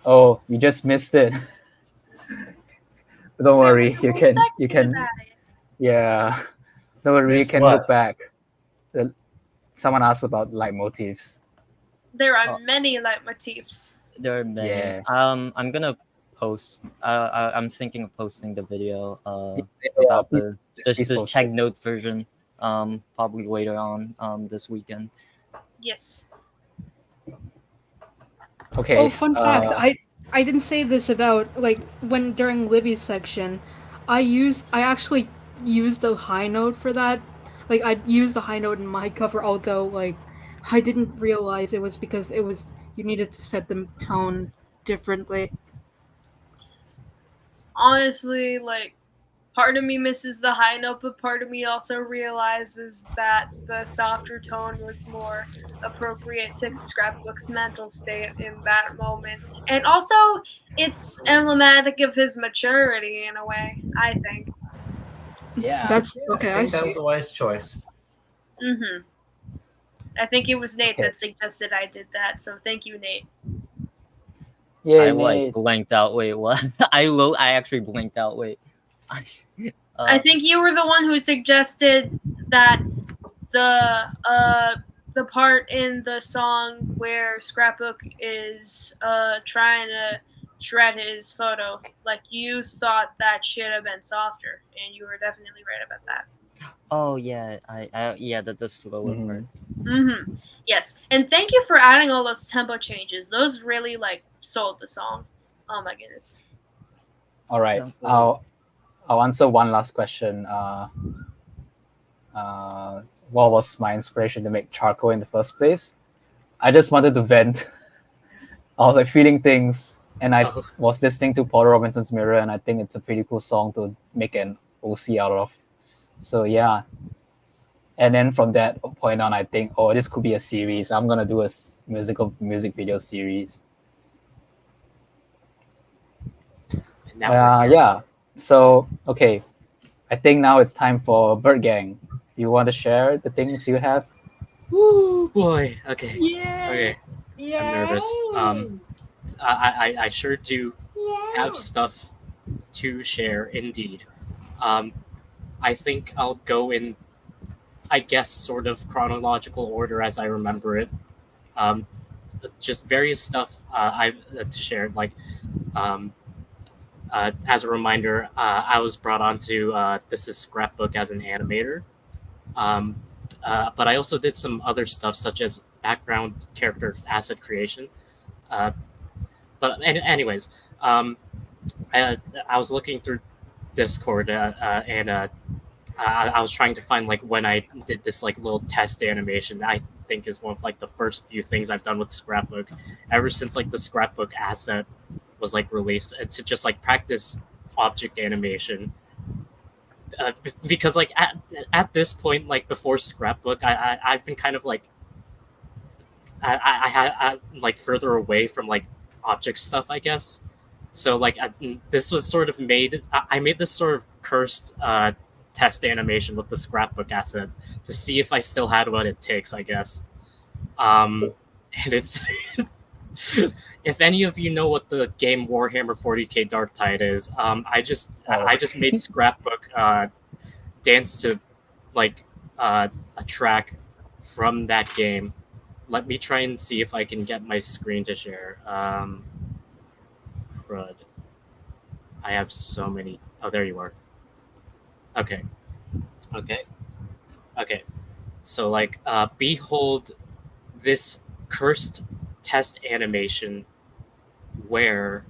Oh, you just missed it. Don't worry, you can. Yeah, don't worry, you Missed can what? look back. Someone asked about leitmotifs. There are many leitmotifs. There are many. Yeah. I'm gonna post. I'm thinking of posting the video. About the please the post check it. note version. Probably later on. This weekend. Yes. Okay. Oh, fun fact. I didn't say this about like when during Livy's section, I actually used the high note for that. Like I used the high note in my cover, although like I didn't realize it was because you needed to set the tone differently. Honestly, like, part of me misses the high note, but part of me also realizes that the softer tone was more appropriate to Scrapbook's mental state in that moment. And also, it's emblematic of his maturity in a way, I think. Yeah. That's okay. I think that see. was a wise choice. Mm-hmm. I think it was Nate Okay. that suggested I did that, so thank you, Nate. Yeah, I like blanked out. Wait, what? I actually blinked out. Wait. I think you were the one who suggested that the part in the song where Scrapbook is trying to shred his photo. Like, you thought that should have been softer, and you were definitely right about that. Oh yeah, yeah, the slower part. Mm-hmm. Yes, and thank you for adding all those tempo changes. Those really like sold the song. Oh my goodness. All right, Tempos. I'll answer one last question. What was my inspiration to make charcoal in the first place? I just wanted to vent. I was like feeling things, and I Oh. was listening to Paul Robinson's Mirror, and I think it's a pretty cool song to make an OC out of. So yeah. And then from that point on, I think, oh, this could be a series. I'm gonna do a music video series. Now Yeah. So okay, I think now it's time for Bird Gang. You want to share the things you have? Woo boy. Okay. Yeah. Okay. I'm nervous. I sure do have stuff to share indeed. I think I'll go in, I guess, sort of chronological order as I remember it. Just various stuff I've to share. Like, as a reminder, I was brought onto This is Scrapbook as an animator. But I also did some other stuff such as background character asset creation. Anyways, I was looking through Discord and I was trying to find like when I did this like little test animation. I think is one of like the first few things I've done with Scrapbook ever since like the Scrapbook asset was like released, and to just like practice object animation. Because like at this point, like before Scrapbook, I've been kind of like I had like further away from like object stuff, I guess. So like this was sort of made. I made this sort of cursed test animation with the Scrapbook asset to see if I still had what it takes, I guess. And it's if any of you know what the game Warhammer 40k Darktide is, I just made Scrapbook dance to like a track from that game. Let me try and see if I can get my screen to share. Crud. I have so many. Oh, there you are. Okay. So like, behold this cursed test animation where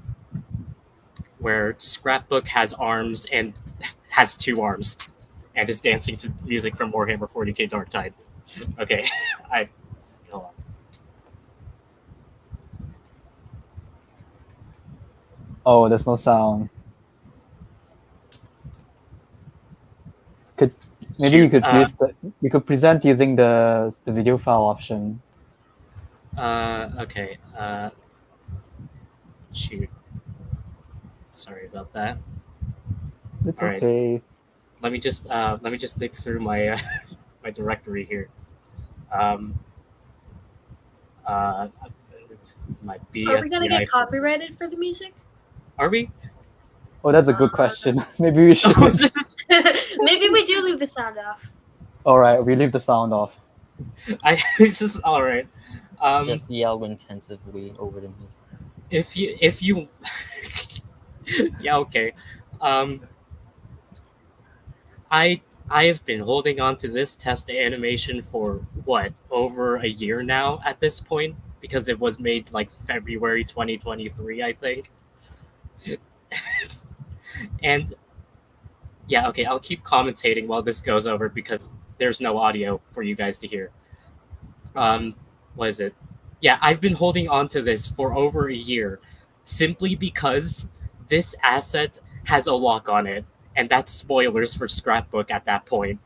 Scrapbook has arms and has two arms and is dancing to music from Warhammer 40k Darktide. Okay, hold on. Oh, there's no sound. Maybe you could use you could present using the video file option. Okay. Shoot. Sorry about that. It's All right. okay. Let me just dig through my my directory here. My BF. Are we gonna get copyrighted for the music? Are we? Oh, that's a good question. Maybe we should. Maybe we do leave the sound off. All right, we leave the sound off. It's just all right. Just yell intensively over the music. If you yeah, okay. I have been holding on to this test animation for what, over a year now at this point, because it was made like February 2023, I think. And yeah, okay, I'll keep commentating while this goes over because there's no audio for you guys to hear. What is it? Yeah, I've been holding on to this for over a year simply because this asset has a lock on it, and that's spoilers for Scrapbook at that point.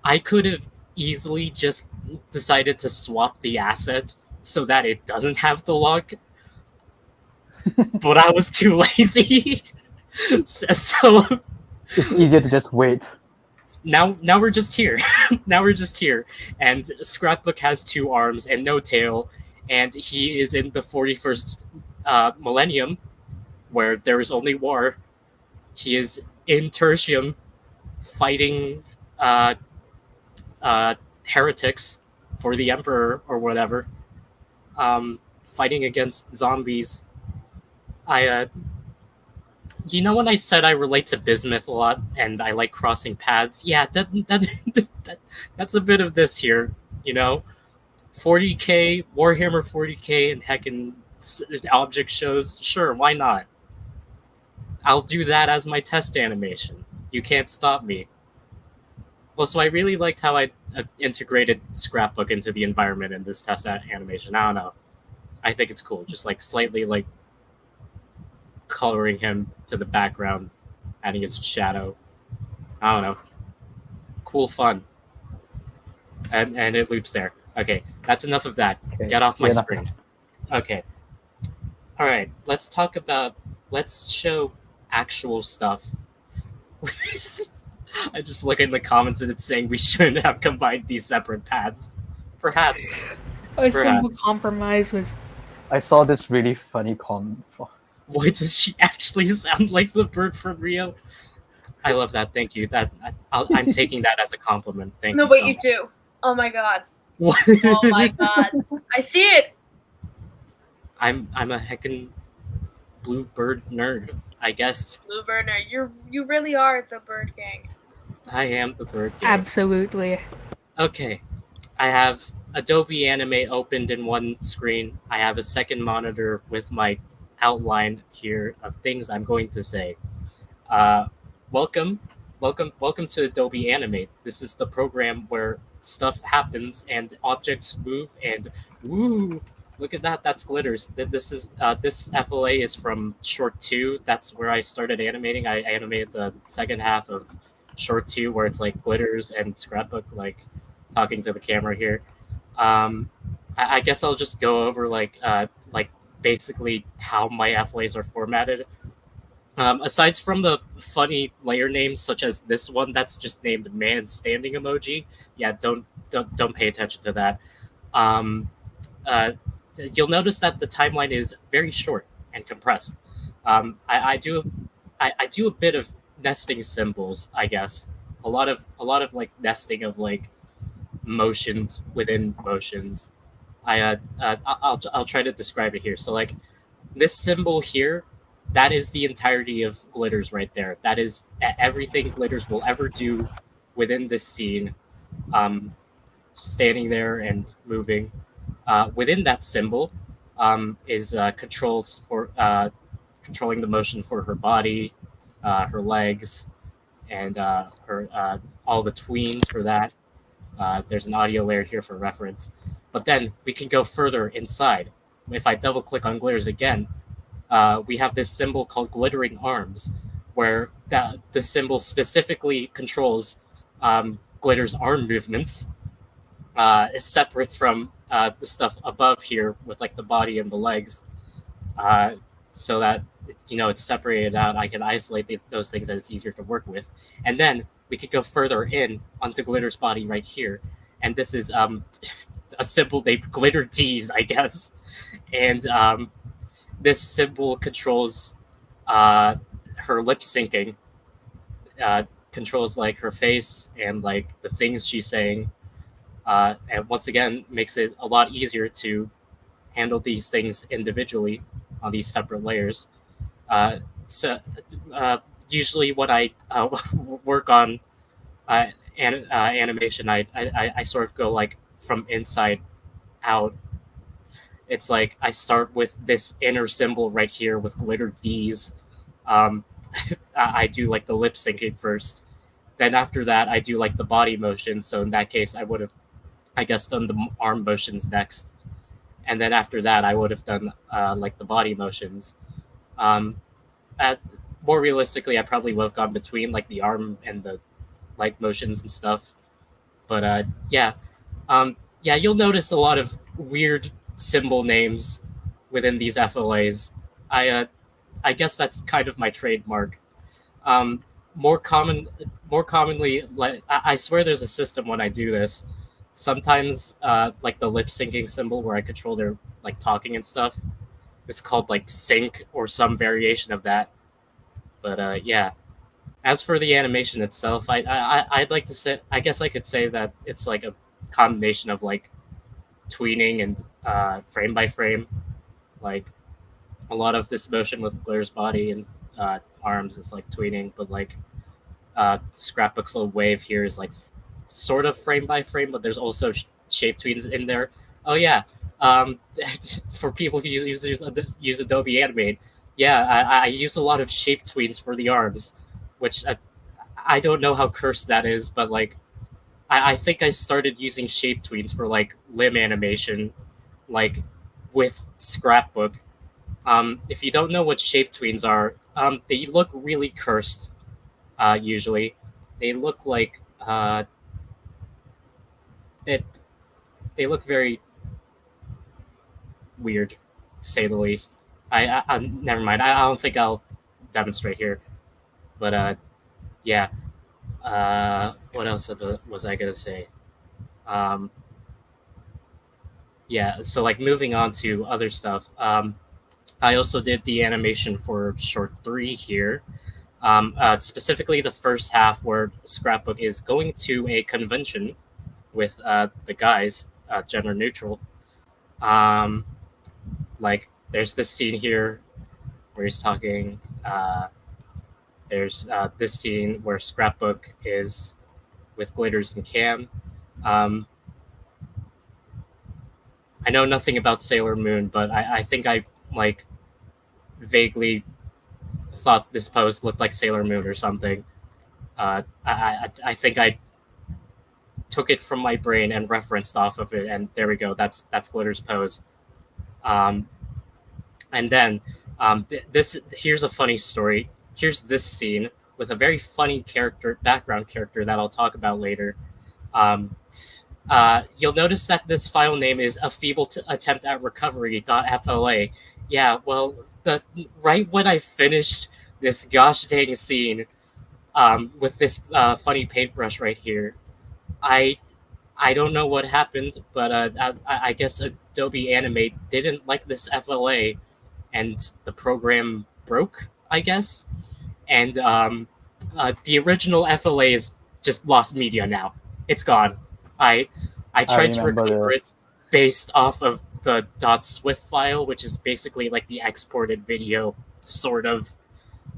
I could have easily just decided to swap the asset so that it doesn't have the lock, but I was too lazy. So it's easier to just wait. Now we're just here. Now we're just here, and Scrapbook has two arms and no tail, and he is in the 41st millennium, where there is only war. He is in Tertium, fighting heretics for the Emperor or whatever, fighting against zombies. You know when I said I relate to Bismuth a lot and I like crossing paths? Yeah, that's a bit of this here, you know? 40k, Warhammer 40k, and heckin' object shows. Sure, why not? I'll do that as my test animation. You can't stop me. Well, so I really liked how I integrated Scrapbook into the environment in this test animation. I don't know. I think it's cool. Just like slightly like coloring him to the background, adding his shadow. I don't know. Cool fun. And it loops there. Okay, that's enough of that. Okay. Get off my Yeah, screen. Okay. All right, let's show actual stuff. I just look in the comments and it's saying we shouldn't have combined these separate paths. Perhaps. A simple compromise was. I saw this really funny comment. Why does she actually sound like the bird from Rio? I love that. Thank you. I'm taking that as a compliment. Thank you. No, but so you much. do. Oh my god. What? Oh my god. I see it. I'm a heckin' blue bird nerd, I guess. Blue Burner, you really are the Bird Gang. I am the bird gang. Absolutely. Okay. I have Adobe Animate opened in one screen. I have a second monitor with my outline here of things I'm going to say. Welcome to Adobe Animate. This is the program where stuff happens and objects move and woo, look at that, that's glitters. This is this FLA is from Short 2. That's where I started animating. I animated the second half of Short 2 where it's like glitters and Scrapbook like talking to the camera here. I guess I'll just go over like basically how my FLAs are formatted. Aside from the funny layer names such as this one that's just named man standing emoji, yeah, don't pay attention to that. You'll notice that the timeline is very short and compressed. I do a bit of nesting symbols, I guess. A lot of like nesting of like motions within motions. I'll try to describe it here. So like this symbol here, that is the entirety of glitters right there. That is everything glitters will ever do within this scene. Standing there and moving. Within that symbol is controls for controlling the motion for her body, her legs, and her all the tweens for that. There's an audio layer here for reference. But then we can go further inside. If I double click on glitters again, we have this symbol called glittering arms, where the symbol specifically controls glitter's arm movements. Is separate from the stuff above here with like the body and the legs, so that it's separated out. I can isolate those things and it's easier to work with. And then we could go further in onto glitter's body right here, and this is a symbol named glitter D's, I guess, and this symbol controls her lip syncing, controls like her face and like the things she's saying. And once again, makes it a lot easier to handle these things individually on these separate layers. Usually when I work on animation, I sort of go like from inside out. It's like I start with this inner symbol right here with glitter D's. I do like the lip syncing first. Then after that, I do like the body motion. So in that case, I would have, I guess, done the arm motions next. And then after that, I would have done like the body motions. More realistically, I probably would have gone between like the arm and the leg motions and stuff. But yeah, you'll notice a lot of weird symbol names within these FLAs. I guess that's kind of my trademark. More commonly, like I swear there's a system when I do this. Sometimes like the lip syncing symbol where I control their like talking and stuff, it's called like sync or some variation of that. But yeah, as for the animation itself, I'd like to say, I guess I could say that it's like a combination of like tweening and frame by frame. Like a lot of this motion with Glitter's body and arms is like tweening, but like Scrapbook's little wave here is like sort of frame by frame, but there's also shape tweens in there. Oh yeah, for people who use Adobe Animate, yeah, I use a lot of shape tweens for the arms, which I don't know how cursed that is, but like I think I started using shape tweens for like limb animation, like with Scrapbook. If you don't know what shape tweens are, they look really cursed. Usually, they look like it. They look very weird, to say the least. I never mind. I don't think I'll demonstrate here, but yeah. What else was I gonna say? Yeah. So like moving on to other stuff. I also did the animation for short 3 here. Specifically the first half where Scrapbook is going to a convention with the guys, gender neutral. Like there's this scene here where he's talking. There's this scene where Scrapbook is with Glitters and Cam. I know nothing about Sailor Moon, but I think I like vaguely thought this pose looked like Sailor Moon or something. I think I took it from my brain and referenced off of it, and there we go. That's Glitter's pose. And then here's a funny story. Here's this scene with a very funny background character that I'll talk about later. You'll notice that this file name is a feeble attempt at recovery.fla. Yeah, well, right when I finished this gosh dang scene with this funny paintbrush right here, I don't know what happened, but I guess Adobe Animate didn't like this FLA, and the program broke, I guess. And the original FLA is just lost media now. It's gone. I tried to recover it based off of the .swift file, which is basically like the exported video, sort of,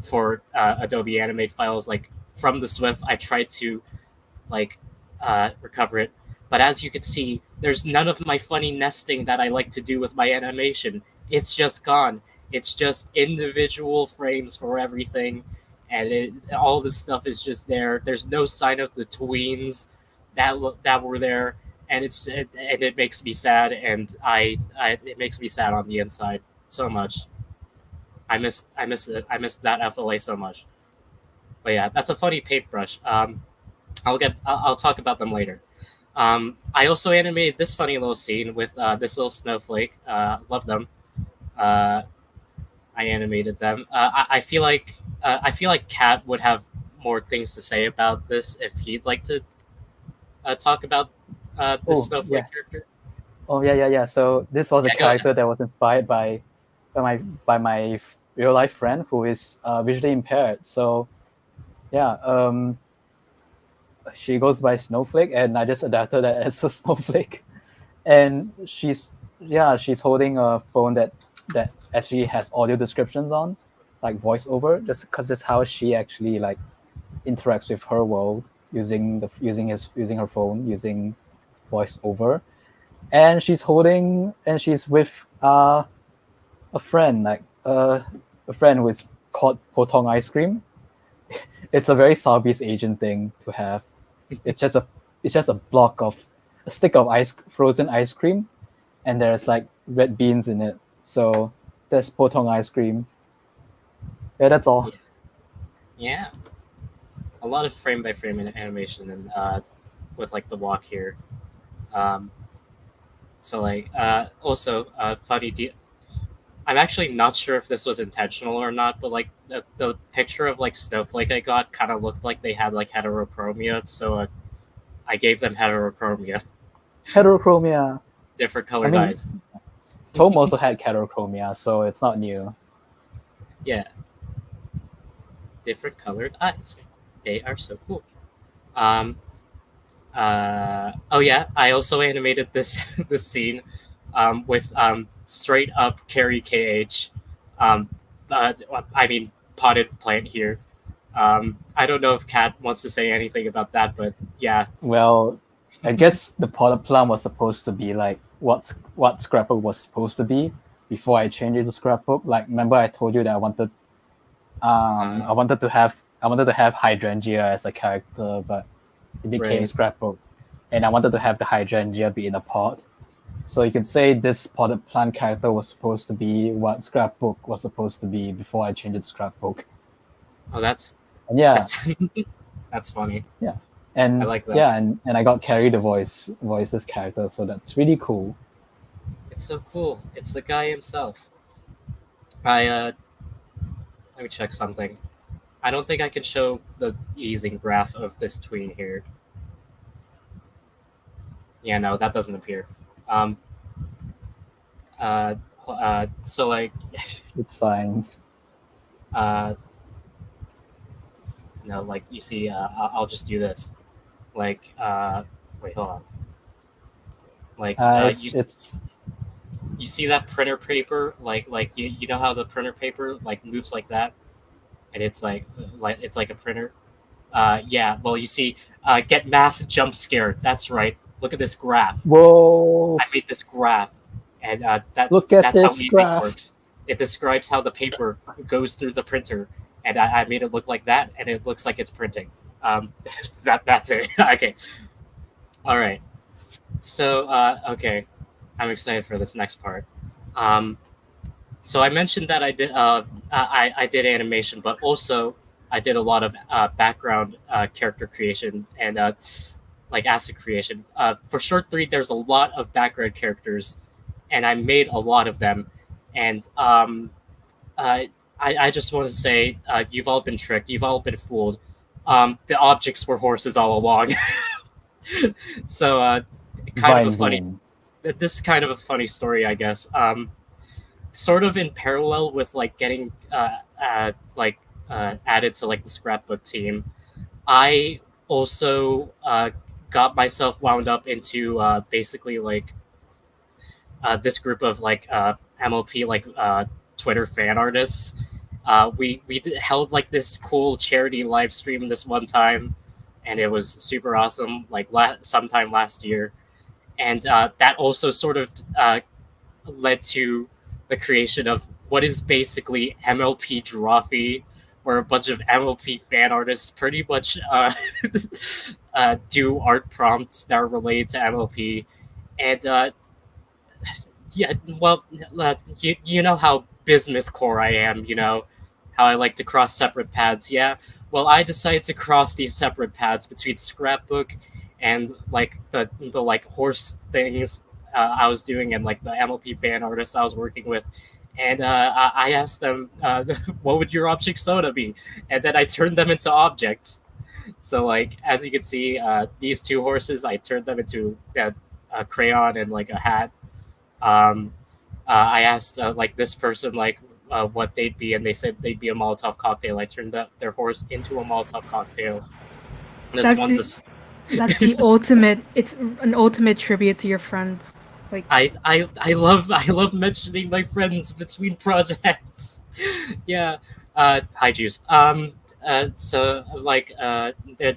for Adobe Animate files. Like from the Swift, I tried to like recover it, but as you can see, there's none of my funny nesting that I like to do with my animation. It's just gone. It's just individual frames for everything, and all this stuff is just there. There's no sign of the tweens that were there, and it makes me sad, and it makes me sad on the inside so much. I miss it. I miss that FLA so much. But yeah, that's a funny paintbrush. I'll talk about them later. I also animated this funny little scene with this little snowflake. Love them. I animated them. I feel like Kat would have more things to say about this if he'd like to talk about this snowflake character. Oh yeah. So this was a character that was inspired by my real life friend who is visually impaired. So yeah, she goes by Snowflake, and I just adapted that as a snowflake. And she's holding a phone that actually has audio descriptions on, like voiceover, just because that's how she actually like interacts with her world using her phone, using voiceover. And she's with a friend, like a friend who is called Potong Ice Cream. It's a very Southeast Asian thing to have. It's just a stick of frozen ice cream, and there's like red beans in it. So there's Potong Ice Cream. Yeah, that's all. Yeah, a lot of frame by frame animation, and with like the walk here. So like also funny. I'm actually not sure if this was intentional or not, but like the picture of like Snowflake I got kind of looked like they had like heterochromia, so I gave them heterochromia. Heterochromia. Different colored eyes. Tom also had heterochromia, so it's not new. Yeah. Different colored eyes. They are so cool. Oh yeah, I also animated this scene with straight up Carrie KH. I mean, potted plant here. I don't know if Kat wants to say anything about that, but yeah. Well, I guess the potted plant was supposed to be like what Scrapbook was supposed to be before I changed it to Scrapbook. Like, remember I told you that I wanted to have hydrangea as a character, but it became Right. Scrapbook, and I wanted to have the hydrangea be in a pot. So you can say this potted plant character was supposed to be what Scrapbook was supposed to be before I changed it to Scrapbook. Oh, that's that's funny. Yeah, and I like that. Yeah, and I got Carrie to voice this character, so that's really cool. It's so cool. It's the guy himself. Let me check something. I don't think I can show the easing graph of this tween here. Yeah, no, that doesn't appear. So like, it's fine. No, like you see, I'll just do this. Like, wait, hold on. Like, you see that printer paper? Like you know how the printer paper like moves like that, and it's like it's like a printer. Yeah. Well, you see, get mass jump scared. That's right. Look at this graph. Whoa! I made this graph, and that's how easy it works. It describes how the paper goes through the printer, and I made it look like that, and it looks like it's printing. That's it. Okay. All right. So okay, I'm excited for this next part. So I mentioned that I did I did animation, but also I did a lot of background character creation and like asset creation. For Short 3, there's a lot of background characters, and I made a lot of them. And I just want to say, you've all been tricked. You've all been fooled. The objects were horses all along. So kind of a funny. This is kind of a funny story, I guess. Sort of in parallel with like getting added to like the Scrapbook team, I also got myself wound up into basically like this group of like MLP like Twitter fan artists. We held like this cool charity live stream this one time, and it was super awesome. Like sometime last year, and that also sort of led to the creation of what is basically MLP Drawfee, where a bunch of MLP fan artists pretty much do art prompts that are related to MLP. And yeah, well, you know how bismuth core I am, you know, how I like to cross separate paths. Yeah, well, I decided to cross these separate paths between Scrapbook and like the like horse things I was doing, and like the MLP fan artists I was working with. And I asked them, what would your object soda be? And then I turned them into objects. So like, as you can see, these two horses, I turned them into a crayon and like a hat. I asked like this person like what they'd be, and they said they'd be a Molotov cocktail. I turned their horse into a Molotov cocktail. That's the ultimate. It's an ultimate tribute to your friends. Like I love mentioning my friends between projects. Yeah. Hi, Juice. So like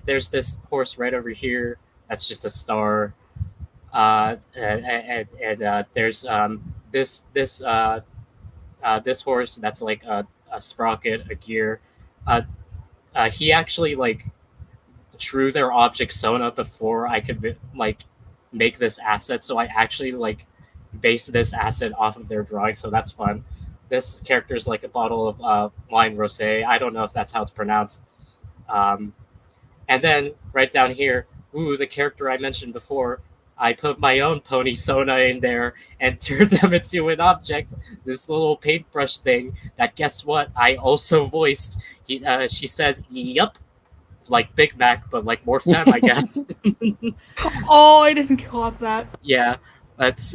there's this horse right over here. That's just a star. And there's this horse that's like a sprocket, a gear. He actually like drew their object Sona before I could like make this asset, so I actually like base this asset off of their drawing, so that's fun. This character is like a bottle of wine rosé. I don't know if that's how it's pronounced. And then right down here, the character I mentioned before, I put my own pony Sona in there and turned them into an object. This little paintbrush thing that, guess what, I also voiced. She says, "Yup," like Big Mac, but like more femme, I guess. Oh, I didn't clock that. Yeah, that's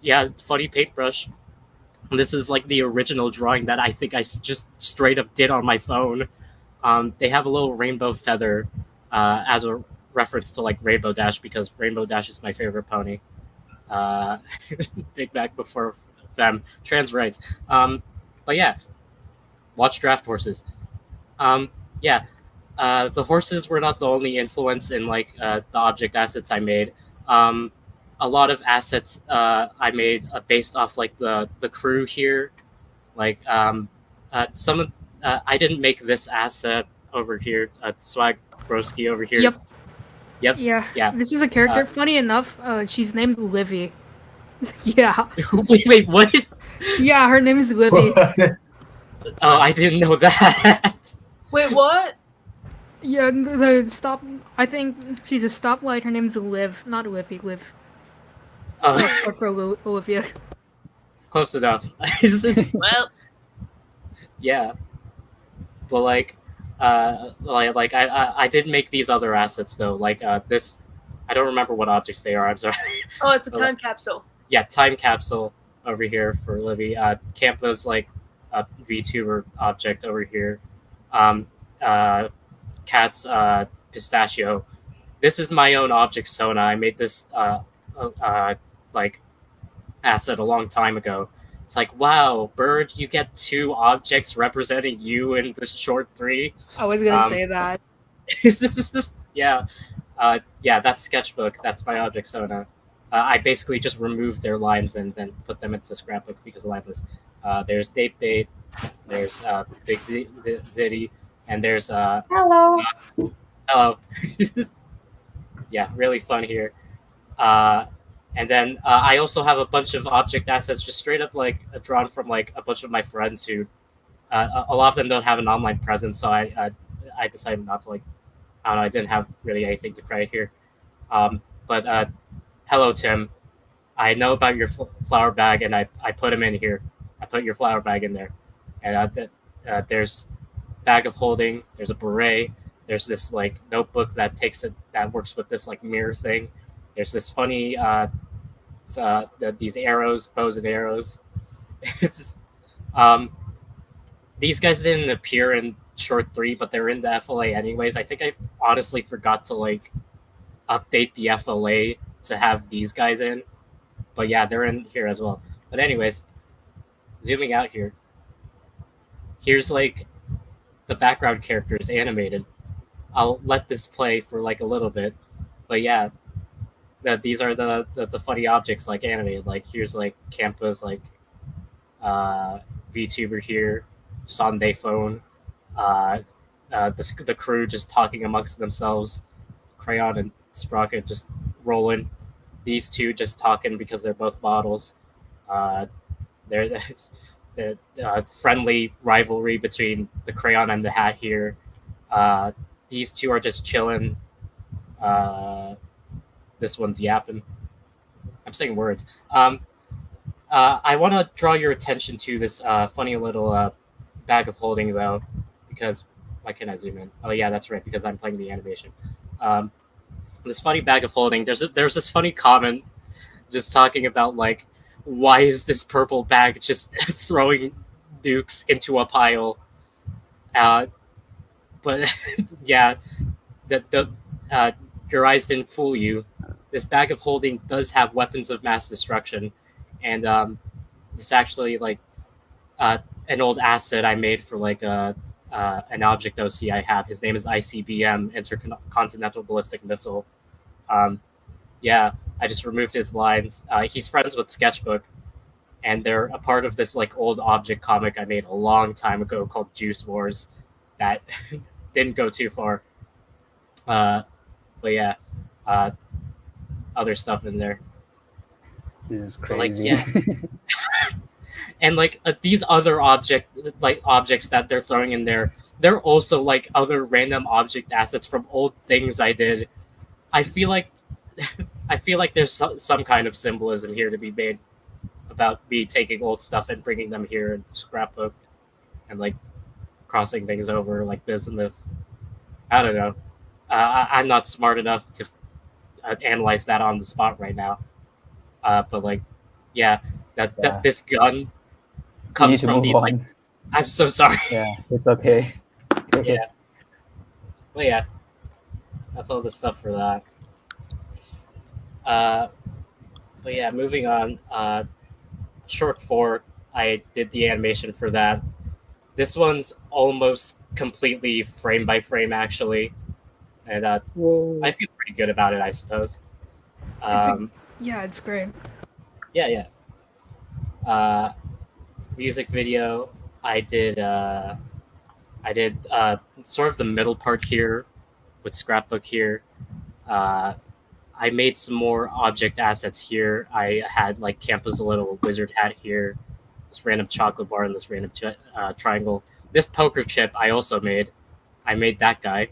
yeah, funny paintbrush. This is like the original drawing that I think I just straight up did on my phone. They have a little rainbow feather as a reference to like Rainbow Dash, because Rainbow Dash is my favorite pony. Big Mac before femme, trans rights. But yeah, watch Draft Horses. Yeah, the horses were not the only influence in like the object assets I made. A lot of assets I made based off like the crew here. Like some of I didn't make this asset over here. Swag Broski over here. Yep. Yep. Yeah. Yeah. This is a character. Funny enough, she's named Livy. Yeah. Wait, what? Yeah, her name is Livy. Oh, I didn't know that. Wait, what? Yeah, the stop. I think she's a stoplight. Her name's Liv, not Livy. Liv. Or for Olivia. Close enough. Well, Yeah, but like I did make these other assets though. Like this, I don't remember what objects they are. I'm sorry. oh, it's a time capsule. Yeah, time capsule over here for Livy. Campa's like a VTuber object over here. Cat's pistachio. This is my own object Sona. I made this like asset a long time ago. It's like, wow, Bird, you get 2 objects representing you in the short 3. I was gonna say that. Yeah, yeah, that's Sketchbook. That's my object Sona. I basically just removed their lines and then put them into Scrapbook because of likeness. There's Date Bait, there's Big Ziti, and there's Hello. Knox. Hello. Yeah, really fun here. And then I also have a bunch of object assets just straight up like drawn from like a bunch of my friends who a lot of them don't have an online presence, so I decided not to like, I don't know, I didn't have really anything to credit here. But hello Tim, I know about your flower bag and I put him in here. I put your flower bag in there, and there's bag of holding. There's a beret. There's this like notebook that works with this like mirror thing. There's this funny these arrows, bows and arrows. It's these guys didn't appear in short 3, but they're in the FLA anyways. I think I honestly forgot to like update the FLA to have these guys in, but yeah, they're in here as well. But anyways, zooming out here, here's like the background characters animated. I'll let this play for like a little bit, but yeah, these are the funny objects like animated. Like here's like Campa's like VTuber here, just on their phone. The crew just talking amongst themselves. Crayon and Sprocket just rolling. These 2 just talking because they're both models. There's the friendly rivalry between the Crayon and the Hat here. These 2 are just chilling. This one's yapping. I'm saying words. I want to draw your attention to this funny little bag of holding, though, because why can't I zoom in? Oh, yeah, that's right, because I'm playing the animation. This funny bag of holding, there's this funny comment just talking about, like, why is this purple bag just throwing nukes into a pile? But, yeah, your eyes didn't fool you. This bag of holding does have weapons of mass destruction, and this is actually like an old asset I made for like an object OC I have. His name is ICBM, Intercontinental Ballistic Missile. Yeah, I just removed his lines. He's friends with Sketchbook, and they're a part of this like old object comic I made a long time ago called Juice Wars that didn't go too far. But yeah. Other stuff in there. This is crazy. Like, yeah. And like these other objects that they're throwing in there, they're also like other random object assets from old things I did. I feel like there's some kind of symbolism here to be made about me taking old stuff and bringing them here in Scrapbook and like crossing things over like bismuth. I don't know. I'm not smart enough to analyze that on the spot right now. But like, yeah, that this gun comes from these. Like, I'm so sorry. Yeah, it's okay. Yeah, but yeah, that's all the stuff for that. But yeah, moving on. short 4. I did the animation for that. This one's almost completely frame by frame, actually, and I feel pretty good about it, I suppose. Yeah, it's great. Yeah. Music video. I did sort of the middle part here with Scrapbook here. I made some more object assets here. I had like Campa's little wizard hat here, this random chocolate bar, and this random triangle. This poker chip I also made. I made that guy.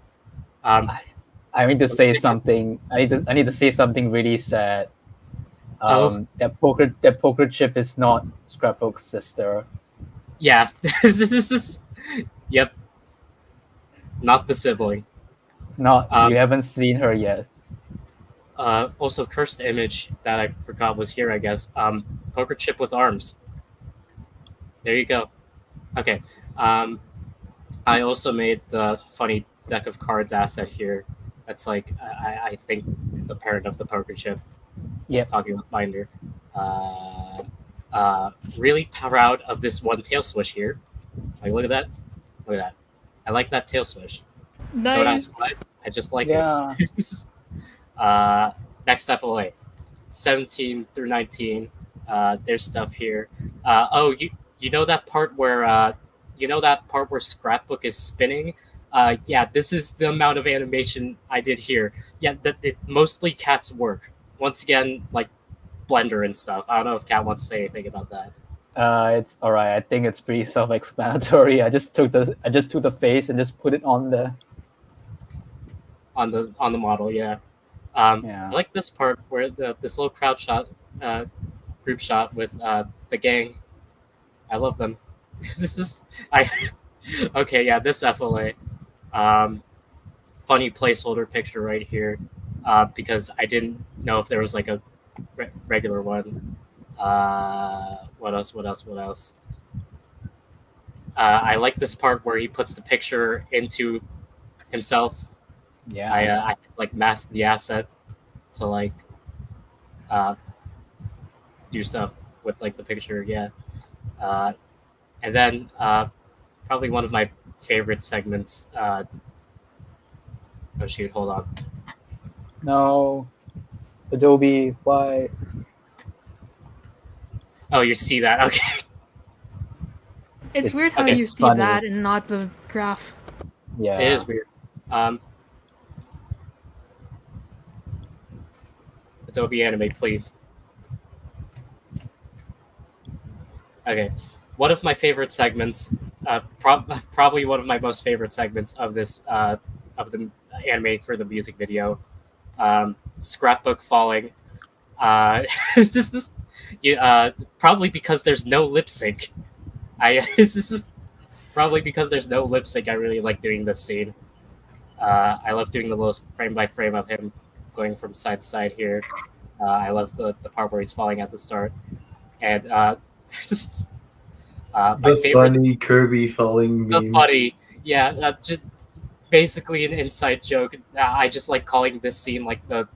I need to say something. I need to say something really sad. That poker chip is not Scrapbook's sister. Yeah, yep, not the sibling. Not you haven't seen her yet. Also, cursed image that I forgot was here, I guess. Poker chip with arms. There you go. Okay. I also made the funny deck of cards asset here. That's like I think the parent of the poker chip. Yeah. Talking with Binder. Really proud of this one tail swish here. Like, look at that. Look at that. I like that tail swish. Nice. Don't ask why. I just like it. Next FLA, 17 through 19. There's stuff here. You know that part where Scrapbook is spinning? Yeah, this is the amount of animation I did here. Yeah, it mostly Cat's work. Once again, like Blender and stuff. I don't know if Cat wants to say anything about that. It's all right. I think it's pretty self-explanatory. I just took the face and just put it on the model. Yeah. I like this part where this little crowd shot, group shot with the gang. I love them. Okay, yeah, this FLA. Funny placeholder picture right here, because I didn't know if there was like a regular one. What else? I like this part where he puts the picture into himself. Yeah. I like mask the asset to like do stuff with like the picture. Yeah. And then probably one of my favorite segments. Oh shoot! Hold on. No, Adobe. Why? Oh, you see that? Okay. It's weird how you see funny. that and not the graph. Yeah, It is weird. Adobe Animate, please. Okay. One of my favorite segments, probably one of my most favorite segments of this, of the anime for the music video, Scrapbook falling. This is, probably because there's no lip sync. This is probably because there's no lip sync. I really like doing this scene. I love doing the little frame by frame of him going from side to side here. I love the part where he's falling at the start, and my favorite, funny Kirby falling meme. the funny, yeah, just basically an inside joke. I just like calling this scene like the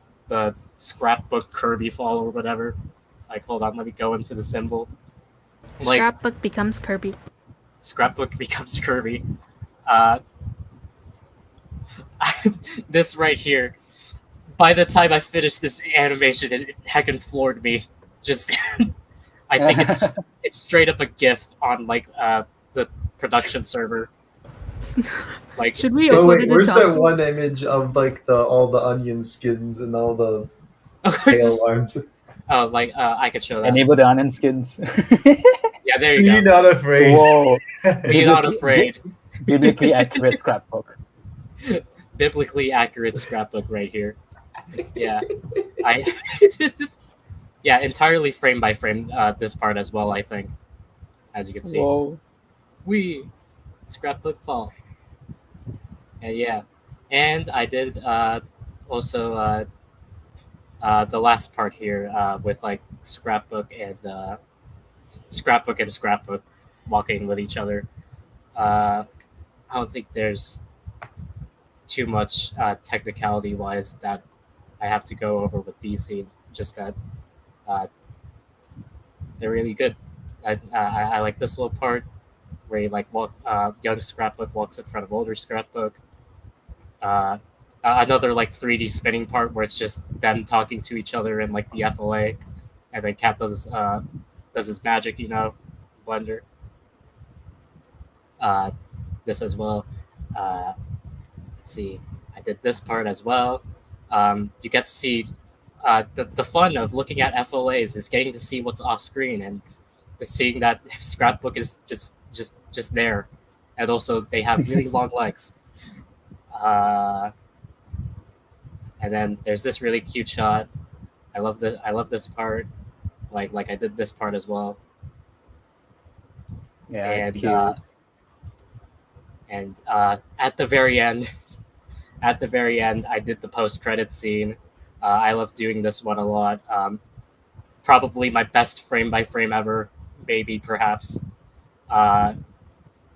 Scrapbook Kirby fall or whatever. Like, hold on, let me go into the symbol. Like, Scrapbook becomes Kirby. Scrapbook becomes Kirby. This right here. By the time I finished this animation, it heckin' floored me. Just, I think it's straight up a GIF on like the production server. Like, Should we? Oh wait, where's that one image of like all the onion skins and all the tail arms? Oh, like I could show that. enable the onion skins. Yeah, there you Be go. not afraid. Whoa, Be not afraid. biblically accurate Scrapbook. Biblically accurate Scrapbook right here. Yeah, yeah, entirely frame by frame. This part as well, I think, as you can see. Whoa. We Scrapbook fall. And yeah, and I did also the last part here with like Scrapbook and Scrapbook walking with each other. I don't think there's too much technicality wise that I have to go over with these scenes. Just that they're really good. I like this little part where young Scrapbook walks in front of older Scrapbook. Another like 3D spinning part where it's just them talking to each other in like the FLA, and then Cat does his magic, Blender. This as well. Let's see, I did this part as well. You get to see the fun of looking at FLAs is getting to see what's off screen and seeing that Scrapbook is just there, and also they have really long legs. And then there's this really cute shot. I love this part. Like I did this part as well. Yeah, And it's cute. At the very end, I did the post-credit scene. I love doing this one a lot. Probably my best frame-by-frame ever, maybe perhaps.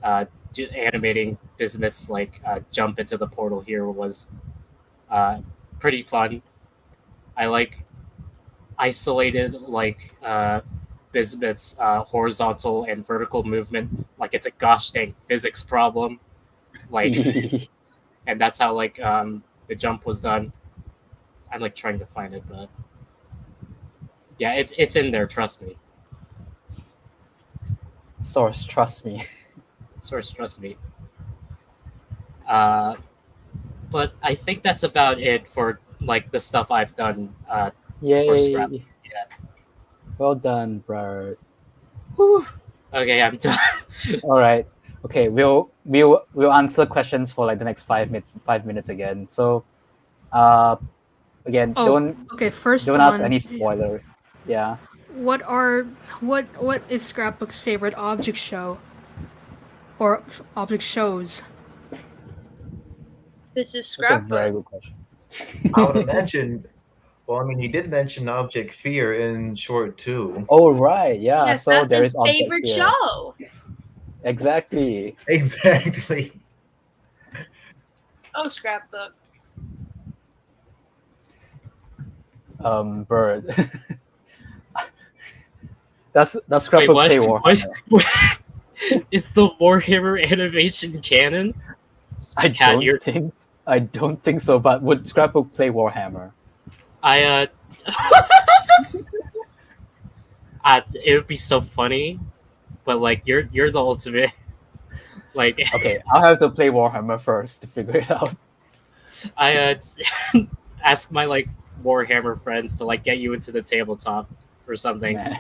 Animating Bismuth's jump into the portal here was pretty fun. I isolated Bismuth's horizontal and vertical movement like it's a gosh dang physics problem. And that's how the jump was done. I'm trying to find it, but yeah, it's in there, trust me. Source, trust me. Source, trust me. But I think that's about it for the stuff I've done for Scrap. Yay! Well done, bro. Whew. Okay, I'm done. All right. Okay, we'll answer questions for the next 5 minutes. 5 minutes again. So, again, First, don't ask any spoiler. Yeah. What is Scrapbook's favorite object show? Or object shows? This is That's a Scrapbook. very good question. I would imagine. Well, I mean, he did mention Object Fear in short 2. Oh right, yeah. Yes, so that's there his is Object favorite Fear. show. Exactly. Exactly. Oh, Scrapbook. Bird. Does Scrapbook play Warhammer? What? Is the Warhammer animation canon? I don't think so. But would Scrapbook play Warhammer? It would be so funny, but you're the ultimate. Okay, I'll have to play Warhammer first to figure it out. I ask my Warhammer friends to get you into the tabletop or something. Nah.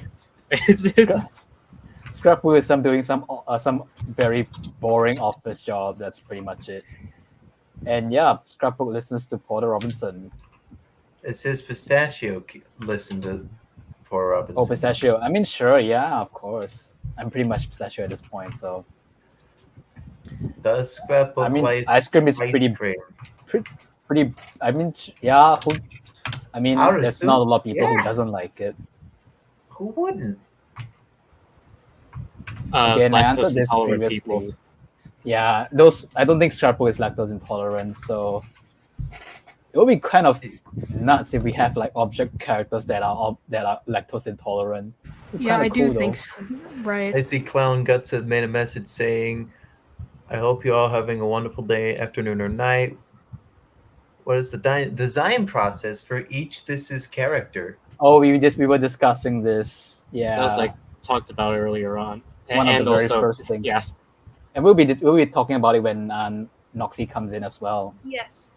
It's Scrapbook is doing some very boring office job. That's pretty much it. And yeah, Scrapbook listens to Porter Robinson. It says Pistachio listen to Porter Robinson. Oh, Pistachio. I mean, sure, yeah, of course. I'm pretty much Pistachio at this point, so. Does Scrapbook I mean, like ice cream is pretty. I mean, yeah. There's not a lot of people who doesn't like it. Who wouldn't? Again, I answered this previously. People. Yeah, I don't think Scrapbook is lactose intolerant, so it would be kind of nuts if we have object characters that are lactose intolerant. Yeah, I do think so. Right. I see Clown Guts had made a message saying, "I hope you all having a wonderful day, afternoon, or night. What is the design process for each This Is character?" Oh, we were discussing this. Yeah, That was talked about earlier on. One of the very also, first things. Yeah. And we'll be talking about it when Knoxie comes in as well. Yes.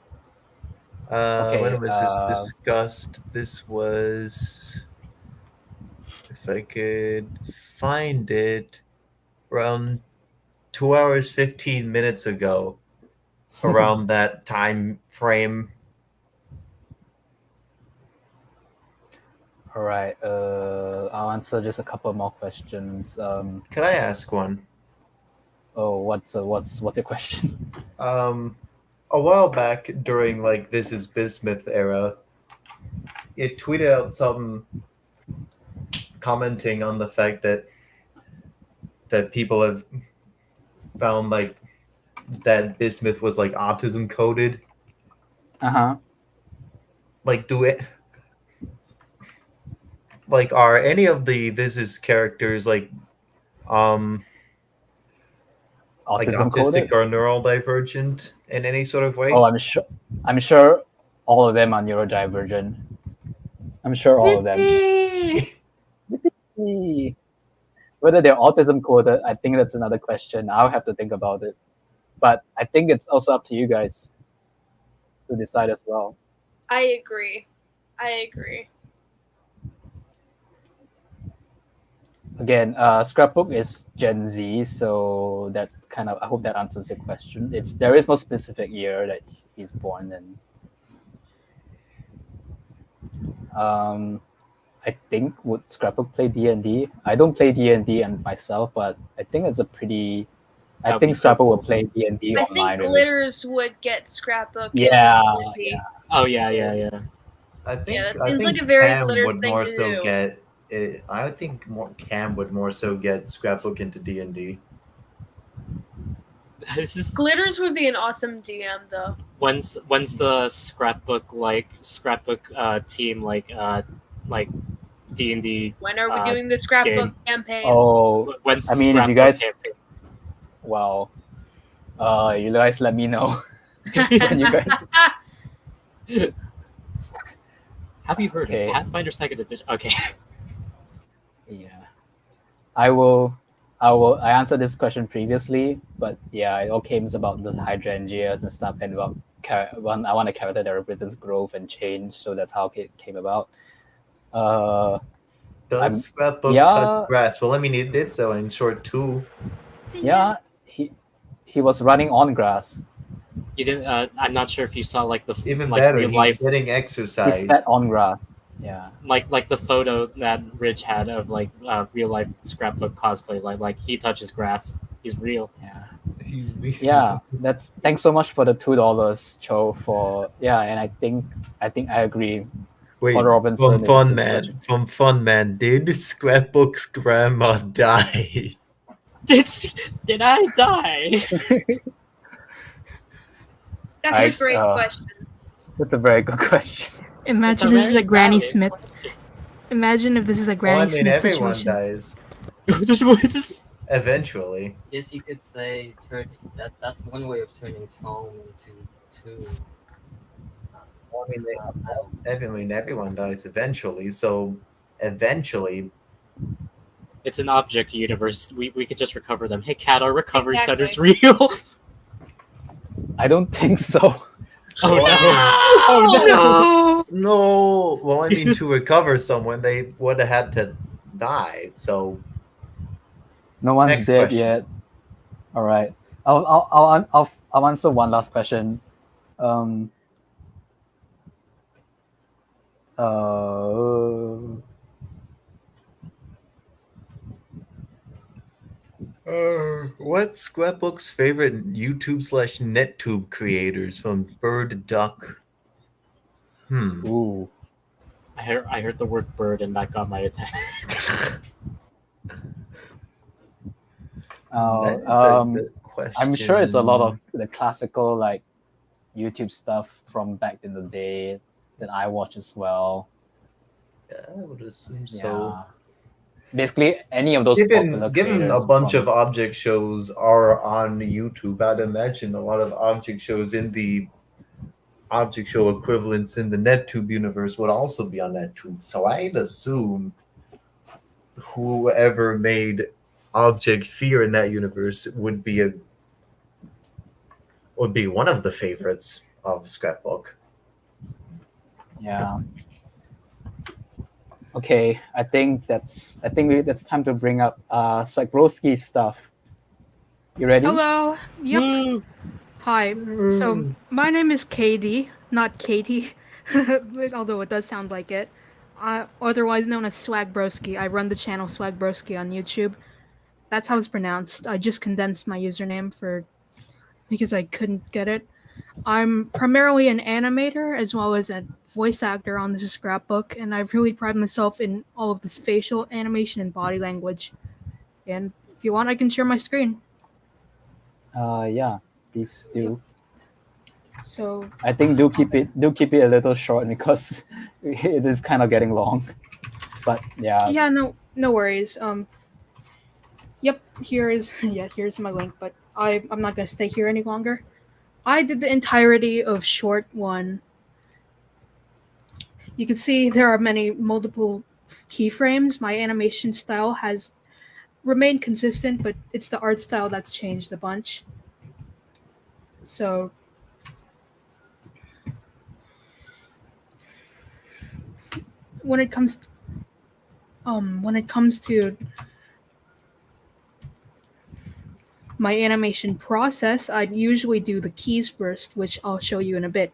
When was this discussed? This was, if I could find it, around 2 hours 15 minutes ago. Around that time frame. All right. I'll answer just a couple more questions. Can I ask one? Oh, what's your question? A while back during This Is Bismuth era, it tweeted out something commenting on the fact that people have found that Bismuth was autism coded. Uh-huh. Are any of the This Is characters like Autism autistic coded? or neurodivergent in any sort of way? Oh, I'm sure all of them are neurodivergent. I'm sure all of them. Whether they're autism coded, I think that's another question. I'll have to think about it. But I think it's also up to you guys to decide as well. I agree. Again, Scrapbook is Gen Z, so that kind of, I hope that answers your question. There is no specific year that he's born in. I think would Scrapbook play D&D? I don't play D&D and myself, but I think it's a pretty. I think Scrapbook will play D&D I online. think Glitters would get Scrapbook Yeah, into D&D. yeah. Oh yeah. I think Yeah, that I seems think like a very Cam Glitters would thing more to so do. get it. I think Cam would more so get Scrapbook into D&D. Glitters would be an awesome DM though. When's the scrapbook team like D&D? When are we doing the Scrapbook campaign? Oh, when's the I mean, if you Scrapbook guys, campaign? wow, you guys let me know. When you guys... Have you heard of Pathfinder 2nd Edition? Okay. Yeah, I answered this question previously, but yeah, it all came about the hydrangeas and stuff, and about I want a character that represents growth and change, so that's how it came about. Does Scrapbook touch grass? Well, I mean, he did so in short 2. Yeah, he was running on grass. You didn't. I'm not sure if you saw like the Even like better, real he's life. getting exercise. He sat on grass. Yeah. Like the photo that Rich had of like real life Scrapbook cosplay. Like he touches grass. He's real. Yeah. He's real. Yeah. Thanks so much for the $2, Cho. And I think I agree. Wait, Paul Robinson from Fun Man, did Scrapbook's grandma die? Did I die? That's a great question. That's a very good question. Imagine this is a Granny Smith. Imagine if this is a Granny Smith everyone situation. dies. Eventually. Yes, you could say that's one way of turning tone into 2. I mean, everyone dies eventually, so eventually. It's an object universe. We could just recover them. Hey, Cat, our recovery center's real. I don't think so. Oh no! Oh no! No! Well, I mean, to recover someone, they would have had to die. So no one's dead yet. All right. I'll answer one last question. What's Scrapbook's favorite YouTube/NetTube creators from Bird Duck? Ooh. I heard the word bird and that got my attention. I'm sure it's a lot of the classical like YouTube stuff from back in the day that I watch as well. Yeah, I would assume so. Basically, any of those popular given a bunch of object shows are on YouTube, I'd imagine a lot of object shows in the object show equivalents in the NetTube universe would also be on NetTube. So I'd assume whoever made Object Fear in that universe would be one of the favorites of Scrapbook. Yeah. Okay, I think that's time to bring up Swagbski stuff. You ready? Hello. Yep. Hi. So my name is KD, not Katie, although it does sound like it. Otherwise known as Swagbroski. I run the channel Swagbroski on YouTube. That's how it's pronounced. I just condensed my username because I couldn't get it. I'm primarily an animator as well as a voice actor on this Scrapbook, and I really pride myself in all of this facial animation and body language. And if you want, I can share my screen. Yeah, please do. So I think do keep it a little short because it is kind of getting long. But yeah. Yeah, no worries. Yep, here's my link, but I'm not gonna stay here any longer. I did the entirety of short 1. You can see there are multiple keyframes. My animation style has remained consistent, but it's the art style that's changed a bunch. So when it comes to my animation process, I'd usually do the keys first, which I'll show you in a bit.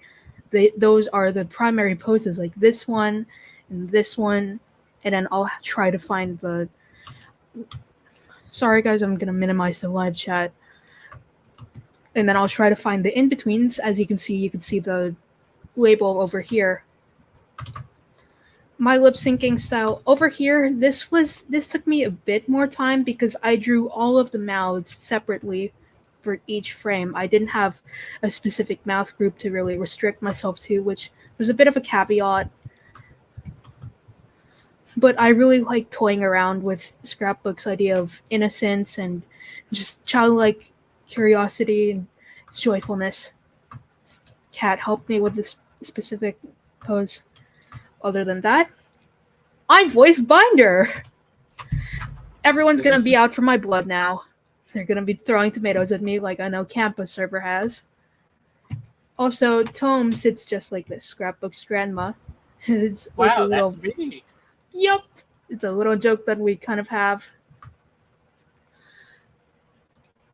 Those are the primary poses, like this one, and then I'll try to find the... Sorry guys, I'm gonna minimize the live chat. And then I'll try to find the in-betweens. As you can see the label over here. My lip syncing style over here, this took me a bit more time because I drew all of the mouths separately for each frame. I didn't have a specific mouth group to really restrict myself to, which was a bit of a caveat. But I really like toying around with Scrapbook's idea of innocence and just childlike curiosity and joyfulness. Cat helped me with this specific pose. Other than that, I voice Binder! Everyone's gonna be out for my blood now. They're gonna be throwing tomatoes at me like I know Campus server has. Also, Tome sits just like this, Scrapbook's grandma. It's Wow, like a little... that's me. Yup! It's a little joke that we kind of have.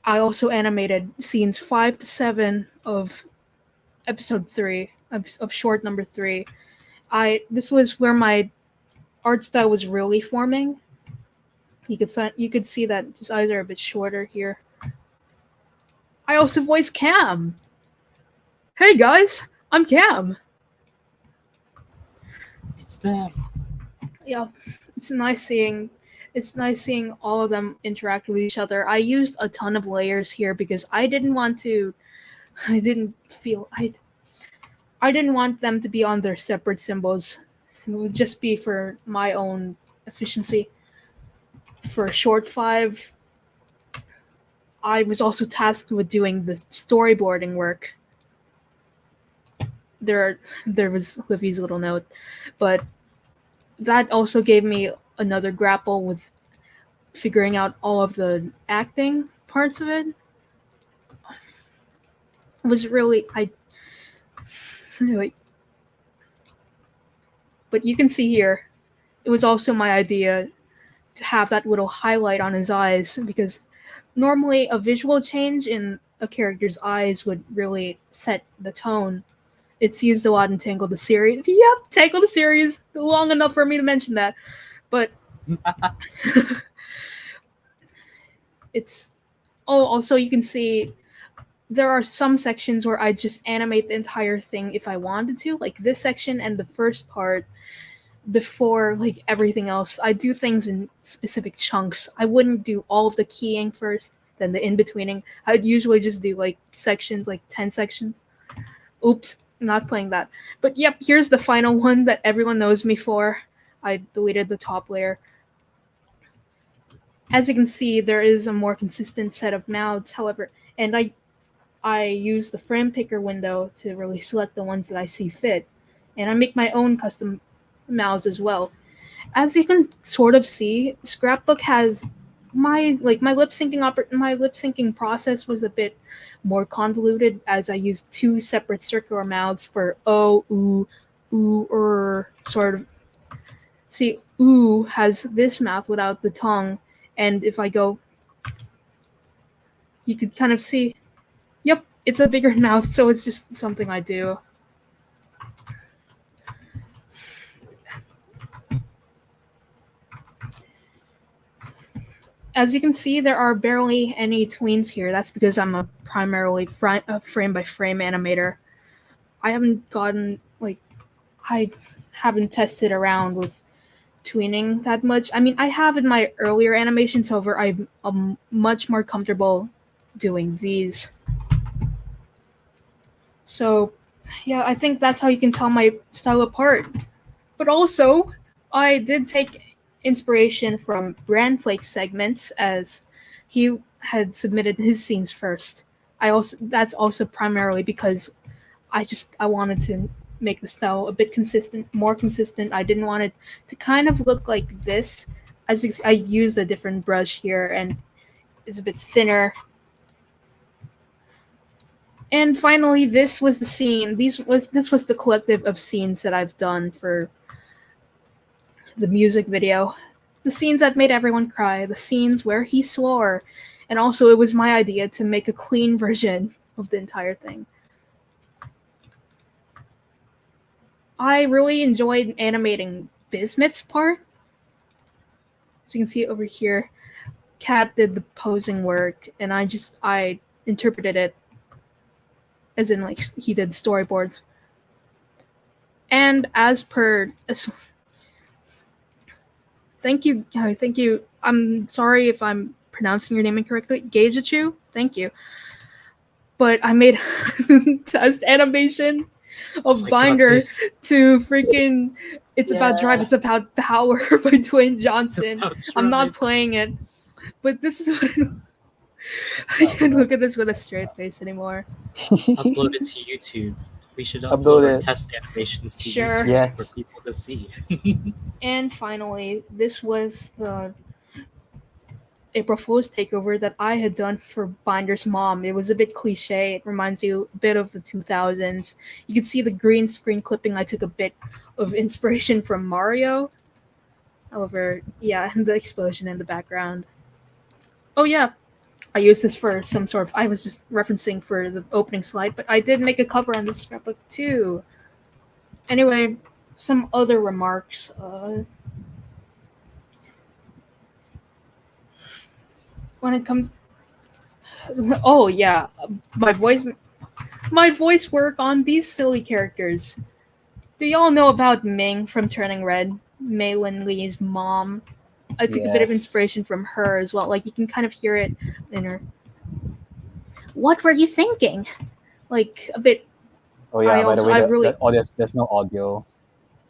I also animated scenes 5 to 7 of episode 3, of short number 3. This was where my art style was really forming. You could see that his eyes are a bit shorter here. I also voice Cam. Hey guys, I'm Cam. It's them. Yeah, it's nice seeing all of them interact with each other. I used a ton of layers here because I didn't want them to be on their separate symbols. It would just be for my own efficiency. For short 5, I was also tasked with doing the storyboarding work. There was Livy's little note, but that also gave me another grapple with figuring out all of the acting parts of it. It was really but you can see here, it was also my idea to have that little highlight on his eyes, because normally a visual change in a character's eyes would really set the tone. It's used a lot in Tangle the series. Yep, Tangle the series. Long enough for me to mention that. But it's... Oh, also you can see there are some sections where I just animate the entire thing if I wanted to, like this section and the first part before like everything else. I do things in specific chunks. I wouldn't do all of the keying first, then the in-betweening. I'd usually just do like sections, like 10 sections. Oops, I'm not playing that. But yep, here's the final one that everyone knows me for. I deleted the top layer. As you can see, there is a more consistent set of mouths, however, and I use the frame picker window to really select the ones that I see fit, and I make my own custom mouths as well. As you can sort of see, Scrapbook has my lip syncing process was a bit more convoluted, as I used 2 separate circular mouths for oh, ooh, sort of. See, ooh has this mouth without the tongue, and if I go, you could kind of see, yep, it's a bigger mouth, so it's just something I do. As you can see, there are barely any tweens here. That's because I'm a primarily frame-by-frame animator. I haven't tested around with tweening that much. I mean, I have in my earlier animations, however, I'm much more comfortable doing these. So, yeah, I think that's how you can tell my style apart. But also, I did take inspiration from BrannFlakes segments, as he had submitted his scenes first. That's also primarily because I wanted to make the style a bit more consistent. I didn't want it to kind of look like this. I used a different brush here and it's a bit thinner. And finally, this was the scene. This was the collective of scenes that I've done for the music video. The scenes that made everyone cry, the scenes where he swore, and also it was my idea to make a clean version of the entire thing. I really enjoyed animating Bismuth's part. As you can see over here, Kat did the posing work, and I interpreted it as in like he did storyboards. And thank you. I'm sorry if I'm pronouncing your name incorrectly. Geijichu, thank you. But I made test animation of Binder to freaking It's About Drive, It's About Power by Dwayne Johnson. I'm not playing it, but this is what I can't look at this with a straight face anymore. Upload it to YouTube. We should upload our test animations to YouTube for people to see. And finally, this was the April Fool's takeover that I had done for Binder's mom. It was a bit cliche. It reminds you a bit of the 2000s. You can see the green screen clipping. I took a bit of inspiration from Mario. However, yeah, and the explosion in the background. Oh yeah, I used this for some sort of... I was just referencing for the opening slide, but I did make a cover on this scrapbook too. Anyway, some other remarks. When it comes... Oh yeah, my voice work on these silly characters. Do y'all know about Ming from Turning Red? Mei Lin Lee's mom. I took a bit of inspiration from her as well. Like, you can kind of hear it in her. What were you thinking? Like, a bit... Oh yeah, by the way, there's no audio.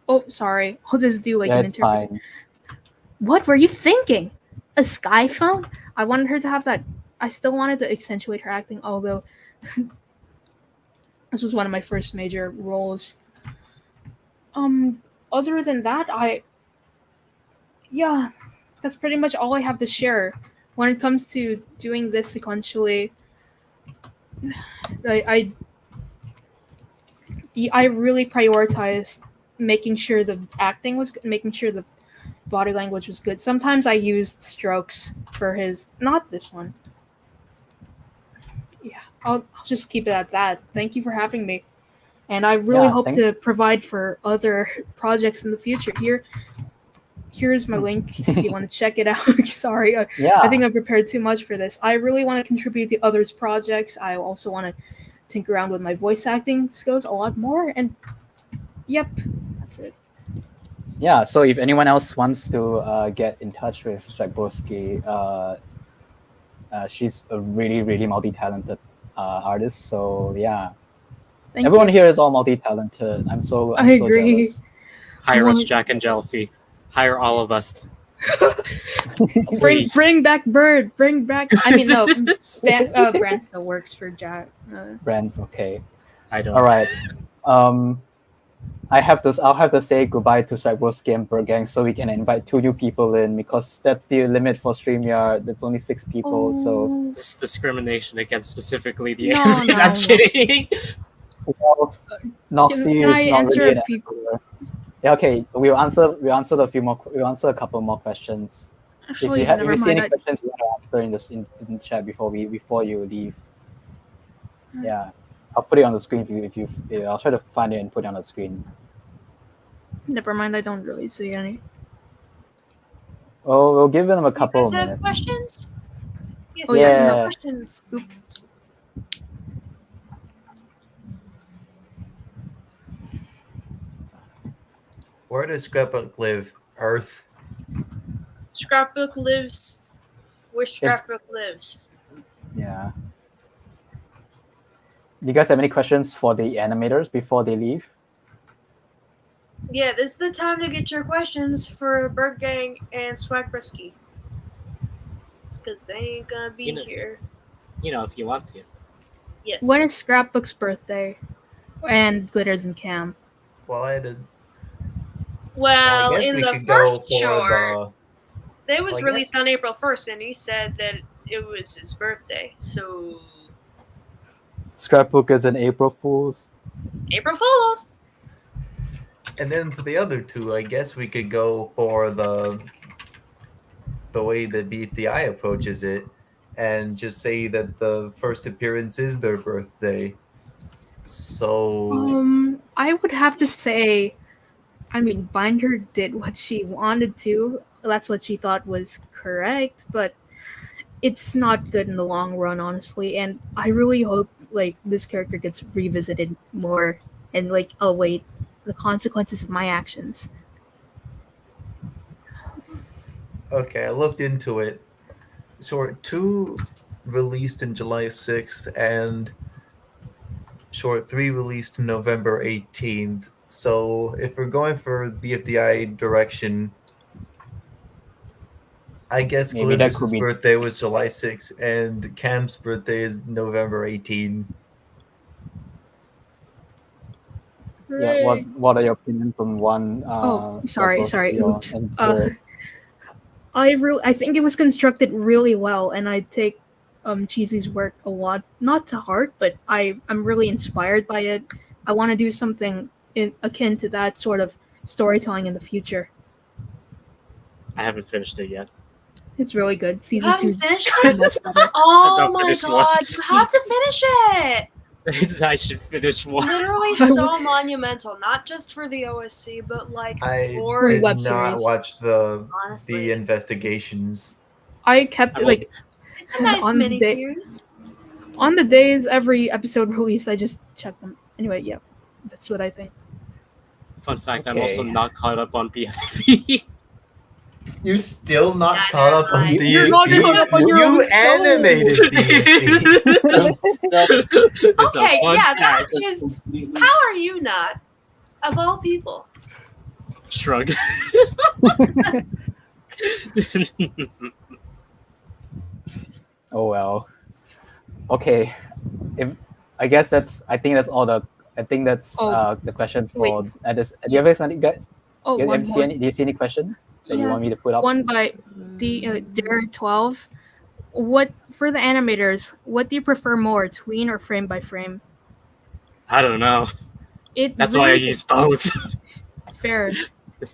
Oh, sorry. I'll just do like an interview. Fine. What were you thinking? A sky phone? I wanted her to have that... I still wanted to accentuate her acting, although... this was one of my first major roles. Other than that, yeah, that's pretty much all I have to share. When it comes to doing this sequentially, I really prioritized making sure the acting was good, making sure the body language was good. Sometimes I used strokes for his... Not this one. Yeah, I'll just keep it at that. Thank you for having me. And I really hope to provide for other projects in the future. Here's my link if you want to check it out. Sorry, I think I prepared too much for this. I really want to contribute to others' projects. I also want to tinker around with my voice acting skills a lot more. And yep, that's it. Yeah, so if anyone else wants to get in touch with Swagbski, she's a really, really multi-talented artist. So yeah. Everyone here is all multi-talented. I'm so jealous. Hire us, Jack and Jelfie. Hire all of us. Bring back Bird. Bring back... I mean, no. Brann still works for Jack. Brann, okay. I don't. All right. I'll have to say goodbye to Swagbski and Bird Gang so we can invite 2 new people in, because that's the limit for StreamYard. That's only 6 people. So this is discrimination against specifically the animated. I'm kidding. Well, Knoxie is not really an animator. Yeah, okay. We'll answer a couple more questions. Actually, if you see any questions you want to answer in the chat before you leave. Yeah. I'll put it on the screen if you I'll try to find it and put it on the screen. Never mind, I don't really see any. Oh, we'll give them a couple of minutes. Have questions? Yes, no questions. Oops. Where does Scrapbook live? Earth? Scrapbook lives where Scrapbook lives. Yeah. Do you guys have any questions for the animators before they leave? Yeah, this is the time to get your questions for Bird Gang and Swagbski. because they ain't gonna be here. If you want to. Yes. When is Scrapbook's birthday? And Glitters and Cam. Well, I had Well, I guess in we the could go first for short, it was I guess- released on April 1st, and he said that it was his birthday. So, Scrapbook is an April Fool's. April Fools! And then for the other two, I guess we could go for the way that BFDI approaches it, and just say that the first appearance is their birthday. So I would have to say, I mean, Binder did what she wanted to. That's what she thought was correct, but it's not good in the long run, honestly. And I really hope like this character gets revisited more, and like, oh wait, the consequences of my actions. okay, I looked into it. Short 2 released in July 6th, and Short 3 released November 18th. So if we're going for BFDI direction, I guess Maybe that Glitters' could be- birthday was July 6th, and Cam's birthday is November 18th. Yeah. What are your opinions on one? Sorry. Scrapbook Oops. and the- I think it was constructed really well, and I take Cheesy's work a lot, not to heart, but I'm really inspired by it. I want to do something akin to that sort of storytelling in the future. I haven't finished it yet. It's really good. You Season haven't 2's finished much it? better. Oh I've not my finished one. god, you have to finish it! I should finish one. Literally so monumental, not just for the OSC, but like I for did web not series. watch the honestly. investigations. I kept I will- like It's a nice on the day- miniseries. on the days every episode released, I just checked them. Anyway, yeah, that's what I think. Fun fact, I'm also Okay. not caught up on BFB. You're still not Yeah, caught up on you're BFB. You're not caught up on your You own show. animated BFB. It's a Okay, fun yeah, that fact. is. How are you not? Of all people. Shrug. Oh well. Okay. I think that's all the. I think that's Oh, the questions wait. for. Do you have any? Oh, Do one more. do you see any question that you Yeah, want me to put up? one by Dare12. What for the animators? What do you prefer more, tween or frame by frame? I don't know. That's why I really use both. fair.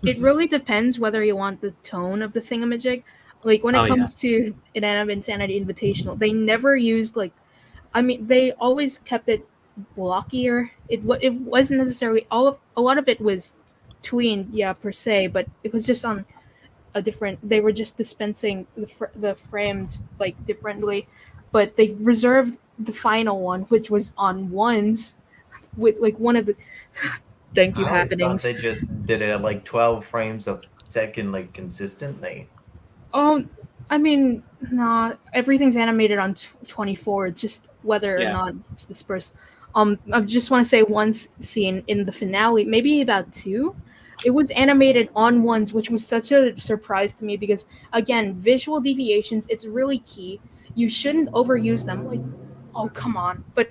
It really depends whether you want the tone of the thingamajig. Like when it Oh, yeah. comes to Inanimate Insanity Invitational, they never used like, I mean, they always kept it blockier. It wasn't necessarily a lot of it was tween, yeah, per se, but it was just on a different. They were just dispensing the frames like differently, but they reserved the final one, which was on ones, with like one of the. Thank you, I always thought happenings. they just did it at like 12 frames a second, like consistently. I mean, nah, everything's animated on 24. It's just whether Yeah. or not it's dispersed. I just want to say one scene in the finale, maybe about 2, it was animated on ones, which was such a surprise to me because, again, visual deviations, it's really key. You shouldn't overuse them. Like, oh, come on. But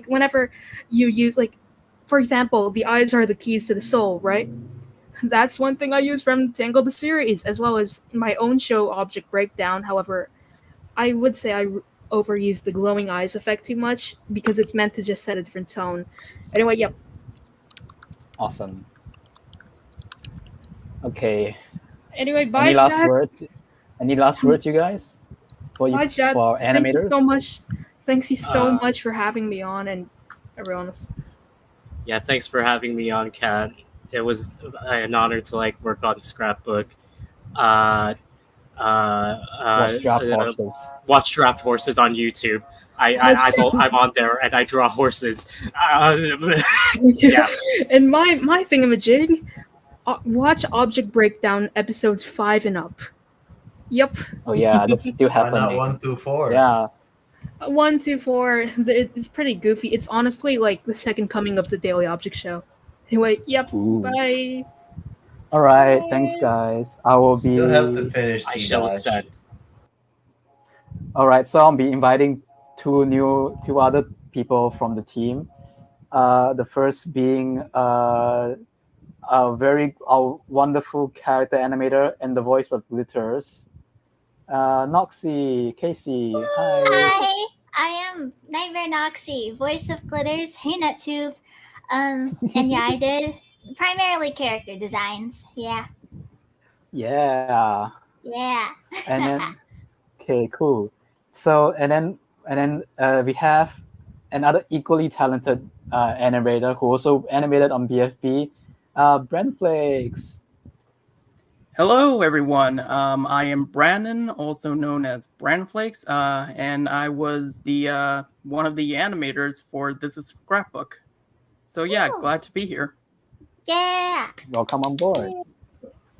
whenever you use, like, for example, the eyes are the keys to the soul, right? That's one thing I use from Tangled the series, as well as my own show, Object Breakdown. However, I would say I overuse the glowing eyes effect too much because it's meant to just set a different tone. Anyway, yep. Awesome. Okay. Anyway, bye, Any last Jack. words? Any last words, you guys? For Bye, Jack. for our Thank you animators? so much. Thanks you so Uh, much for having me on and everyone else. Yeah, thanks for having me on, Kat. It was an honor to like work on Scrapbook. Watch Draft Horses. Watch Draft Horses on YouTube. I'm on there and I draw horses. Yeah. And my thingamajig, watch Object Breakdown episodes 5 and up. Yep. Oh yeah, that's still Why not happening. 1 through 4? Yeah. 1, 2, 4. It's pretty goofy. It's honestly like the second coming of the Daily Object Show. Anyway, yep. Ooh. Bye. All right. Thanks, guys. I will be. Still have to finish I T shall Dash. ascend. All right, so I'll be inviting two other people from the team. The first being a wonderful character animator and the voice of Glitters, Noxie, Casey. Hi. Hi, I am NightmareKnoxie, voice of Glitters. Hey, NetTube. And yeah, I did primarily character designs. Yeah. Yeah. Yeah. And then okay, cool. So and then we have another equally talented animator who also animated on BFB, BrannFlakes. Hello, everyone. I am Brandon, also known as BrannFlakes, and I was the one of the animators for This is Scrapbook. So yeah, Ooh. glad to be here. Yeah. Welcome on board.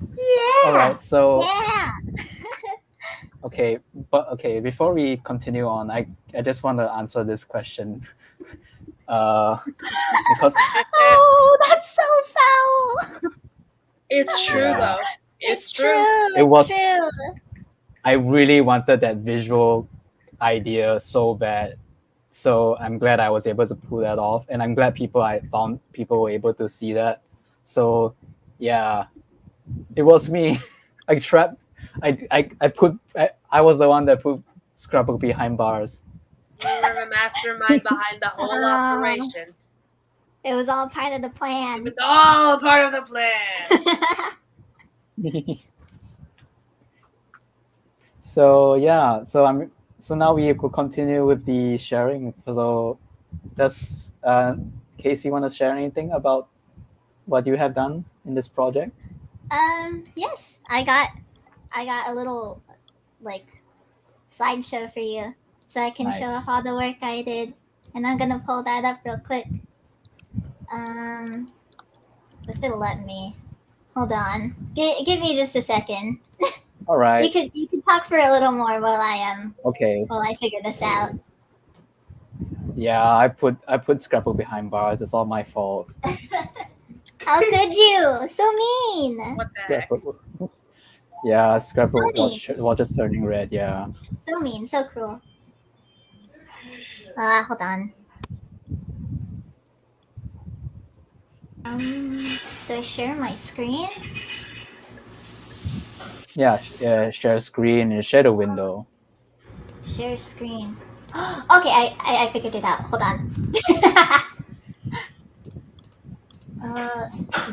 Yeah. All right, so Yeah. okay, before we continue on, I just want to answer this question. Because Oh, that's so foul. It's true Yeah. though. It's true. It It's was- true. I really wanted that visual idea so bad. So I'm glad I was able to pull that off, and I'm glad people were able to see that. So yeah, it was me. I was the one that put Scrapbook behind bars. You were the mastermind behind the whole operation. It was all part of the plan. It was all a part of the plan. So yeah, so now we could continue with the sharing. So does Casey want to share anything about what you have done in this project? Yes, I got a little like slideshow for you, so I can show Nice. off all the work I did, and I'm gonna pull that up real quick. If it'll let me. Hold on. Give me just a second. All right. You can talk for a little more while I figure this out. Yeah, I put Scrapbook behind bars. It's all my fault. How could you? So mean. What the heck? Yeah, Scrapbook So was just turning red. Yeah. So mean. So cruel. Hold on. Do I share my screen? Yeah, share screen and share the window. Share screen. Okay, I figured it out. Hold on.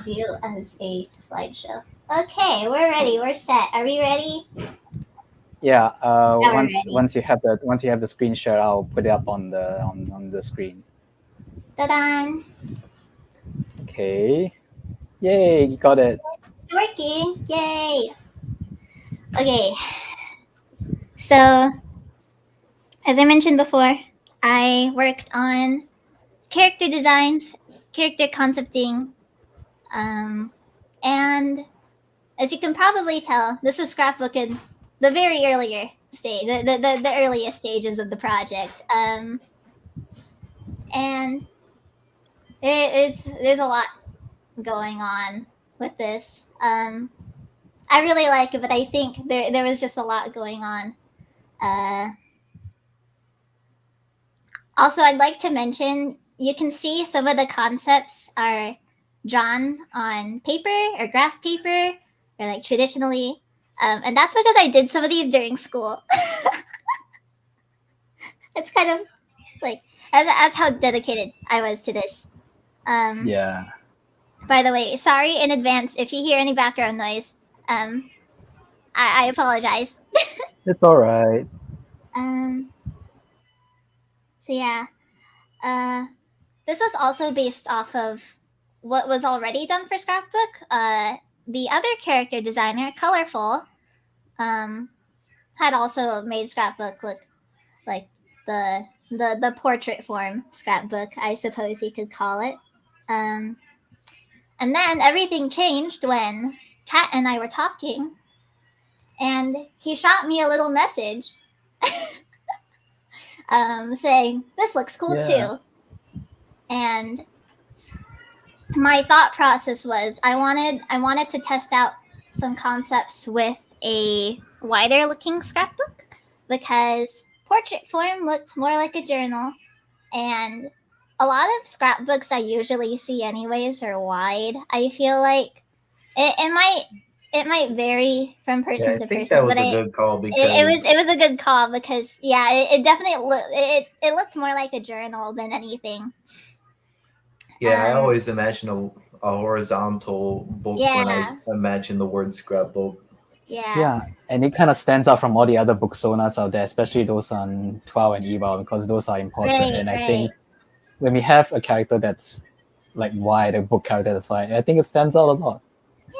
View as a slideshow. Okay, we're ready. We're set. Are we ready? Yeah. we're Once ready. once you have the screen share, I'll put it up on the screen. Ta-da! Okay. Yay! You got it. Working! Yay! Okay. So, as I mentioned before, I worked on character designs, character concepting, and as you can probably tell, this was Scrapbook in the very earlier stage, the earliest stages of the project. And there's a lot going on with this. I really like it, but I think there was just a lot going on. Also, I'd like to mention you can see some of the concepts are drawn on paper or graph paper or like traditionally. And that's because I did some of these during school. It's kind of like that's how dedicated I was to this. Yeah. By the way, sorry in advance if you hear any background noise. I apologize. It's all right. So yeah, this was also based off of what was already done for Scrapbook. The other character designer, Colorful, had also made Scrapbook look like the portrait form Scrapbook, I suppose you could call it. And then everything changed when Kat and I were talking, and he shot me a little message saying, "This looks cool too." And my thought process was I wanted to test out some concepts with a wider looking scrapbook because portrait form looked more like a journal, and a lot of scrapbooks I usually see anyways are wide. I feel like it might vary from person Yeah, I to think person, that was but a good call it because was a good call because yeah, it definitely it looked more like a journal than anything. I always imagine a horizontal book when I Yeah. imagine the word scrapbook. Yeah, and it kind of stands out from all the other booksonas out there, especially those on 12 and Eval, because those are in portrait. Right, and I right. think when we have a character that's like wide, a book character that's wide, I think it stands out a lot.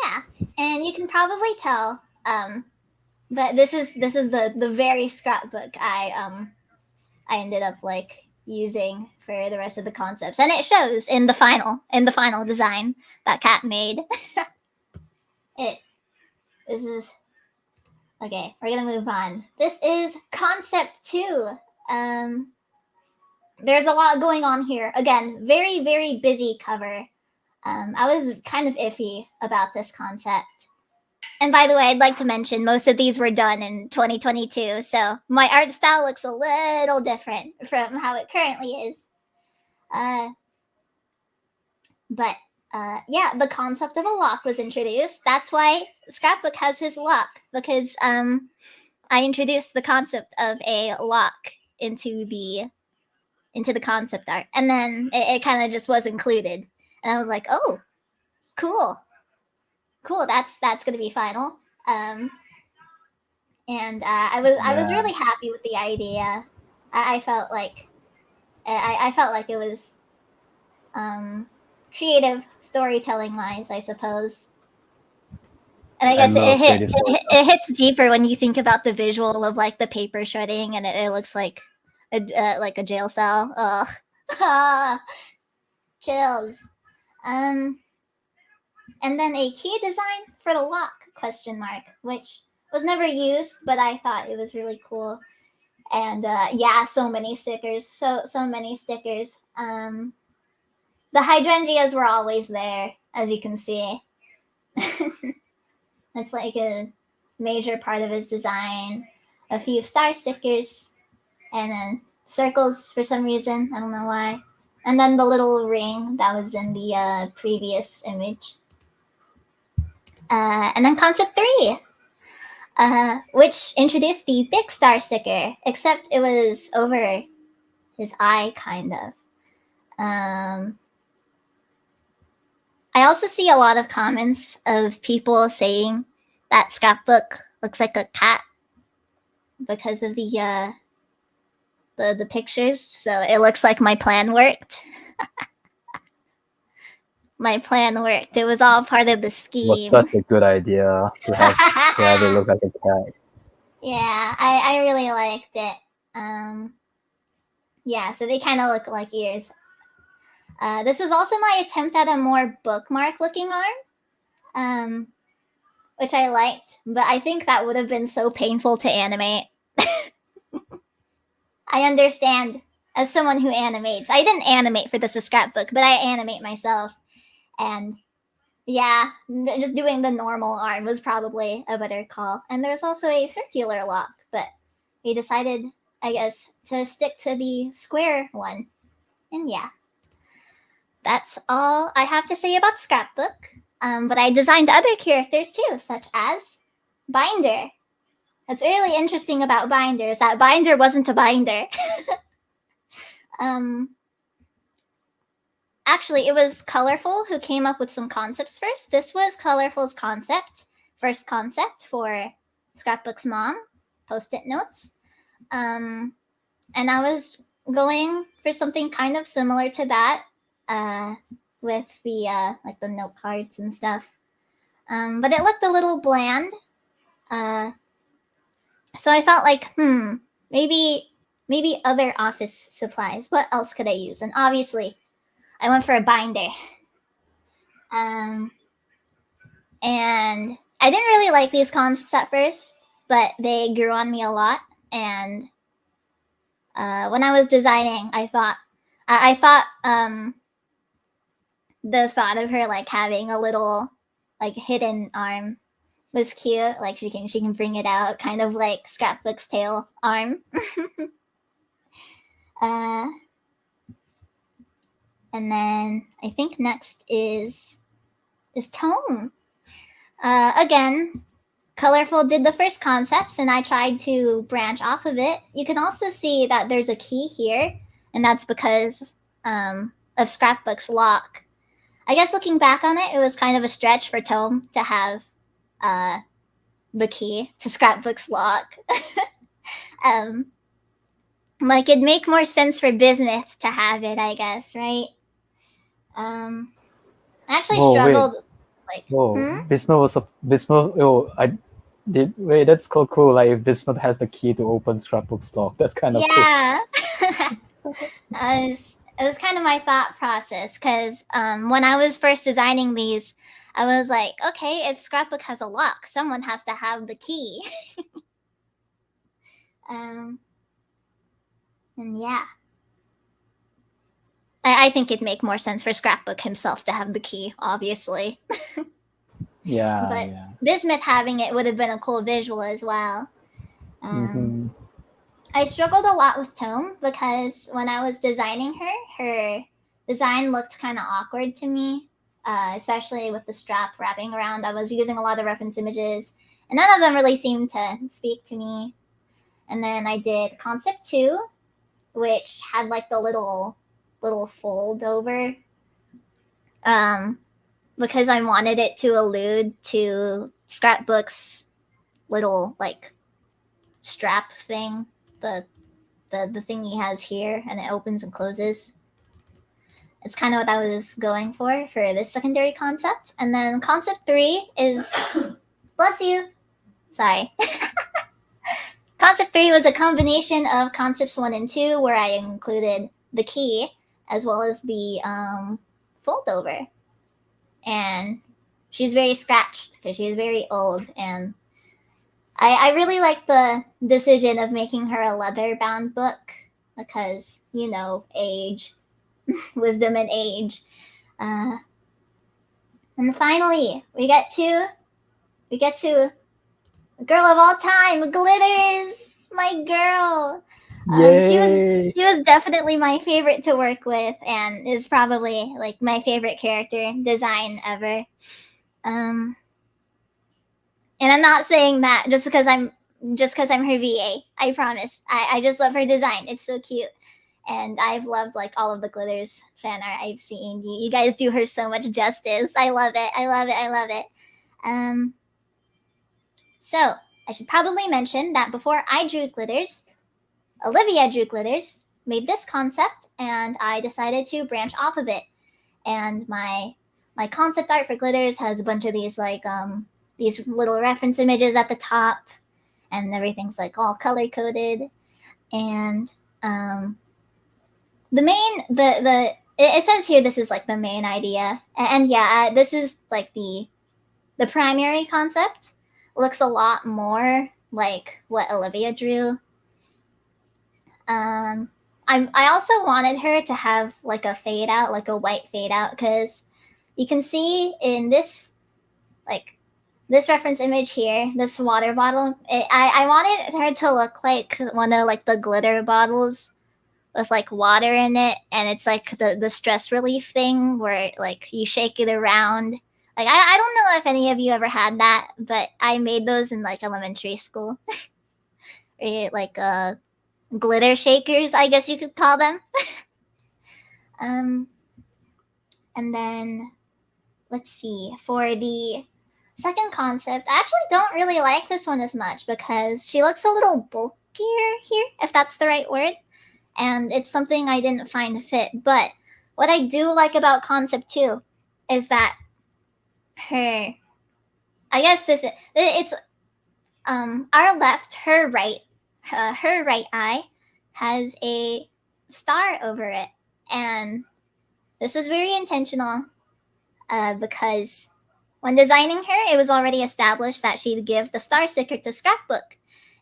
Yeah, and you can probably tell. But this is the very scrapbook I ended up like using for the rest of the concepts, and it shows in the final design that Kat made. This is okay. We're gonna move on. This is concept 2. There's a lot going on here. Again, very very busy cover. I was kind of iffy about this concept. And by the way, I'd like to mention most of these were done in 2022, so my art style looks a little different from how it currently is. But yeah, the concept of a lock was introduced. That's why Scrapbook has his lock, because I introduced the concept of a lock into the concept art, and then it kind of just was included, and I was like, oh, cool, that's gonna be final. And I was really happy with the idea. I felt like I felt like it was creative storytelling wise, I suppose. And I guess it hits deeper when you think about the visual of like the paper shredding, and it looks like a jail cell. Ugh. Chills. And then a key design for the lock ? Which was never used, but I thought it was really cool. And yeah, so many stickers, so many stickers. The hydrangeas were always there, as you can see. That's like a major part of his design. A few star stickers, and then circles for some reason. I don't know why. And then the little ring that was in the previous image. And then concept 3, which introduced the big star sticker, except it was over his eye, kind of. I also see a lot of comments of people saying that Scrapbook looks like a cat because of the pictures. So it looks like my plan worked. My plan worked. It was all part of the scheme. It was such a good idea to have it look like a cat. Yeah, I really liked it. Yeah, so they kind of look like ears. This was also my attempt at a more bookmark-looking arm, which I liked, but I think that would have been so painful to animate. I understand, as someone who animates. I didn't animate for this Scrapbook, but I animate myself. And yeah, just doing the normal arm was probably a better call. And there's also a circular lock, but we decided, I guess, to stick to the square one. And yeah, that's all I have to say about Scrapbook. But I designed other characters too, such as Binder. What's really interesting about Binder is that Binder wasn't a binder. Actually, it was Colorful who came up with some concepts first. This was Colorful's first concept for Scrapbook's mom, Post-it notes. And I was going for something kind of similar to that, with the like the note cards and stuff. But it looked a little bland. So I felt like, maybe other office supplies. What else could I use? And obviously, I went for a binder. And I didn't really like these concepts at first, but they grew on me a lot. And when I was designing, I thought the thought of her like having a little like hidden arm was cute. Like she can bring it out, kind of like Scrapbook's tail arm. And then I think next is Tome. Again, Colorful did the first concepts, and I tried to branch off of it. You can also see that there's a key here, and that's because of Scrapbook's lock. I guess looking back on it, it was kind of a stretch for Tome to have the key to Scrapbook's lock. Like, it'd make more sense for Bismuth to have it, I guess, right? I actually struggled. Like, Bismuth was Bismuth. Oh, I did. Wait, that's cool. Like, if Bismuth has the key to open Scrapbook's lock, that's kind of yeah. Cool. It was kind of my thought process, because when I was first designing these, I was like, okay, if Scrapbook has a lock, someone has to have the key. And yeah. I think it'd make more sense for Scrapbook himself to have the key, obviously. Yeah. But Bismuth having it would have been a cool visual as well. I struggled a lot with Tome because when I was designing her design looked kind of awkward to me, especially with the strap wrapping around. I was using a lot of reference images, and none of them really seemed to speak to me. And then I did Concept 2, which had like the little fold over, because I wanted it to allude to Scrapbook's little like strap thing, the thing he has here, and it opens and closes. It's kind of what I was going for this secondary concept. And then Concept 3 is bless you, sorry. Concept 3 was a combination of Concepts 1 and 2, where I included the key as well as the fold over. And she's very scratched because she's very old, and I really like the decision of making her a leather bound book because, you know, age, wisdom and age. And finally, we get to girl of all time, Glitters, my girl. She was definitely my favorite to work with, and is probably like my favorite character design ever. And I'm not saying that just because I'm her VA. I promise. I just love her design. It's so cute, and I've loved like all of the Glitters fan art I've seen. You guys do her so much justice. I love it. I love it. I love it. So I should probably mention that before I drew Glitters, Olivia drew Glitters, made this concept, and I decided to branch off of it. And my concept art for Glitters has a bunch of these like these little reference images at the top, and everything's like all color coded. And it says here this is like the main idea, and yeah, this is like the primary concept. Looks a lot more like what Olivia drew. I also wanted her to have like a fade out, like a white fade out, because you can see in this reference image here, this water bottle. I wanted her to look like one of like the glitter bottles with like water in it, and it's like the stress relief thing where like you shake it around. Like I don't know if any of you ever had that, but I made those in like elementary school. Like glitter shakers, I guess you could call them. And then let's see, for the second concept, I actually don't really like this one as much because she looks a little bulkier here, if that's the right word, and it's something I didn't find fit. But what I do like about concept 2 is that her right eye has a star over it, and this was very intentional because when designing her, it was already established that she'd give the star sticker to Scrapbook,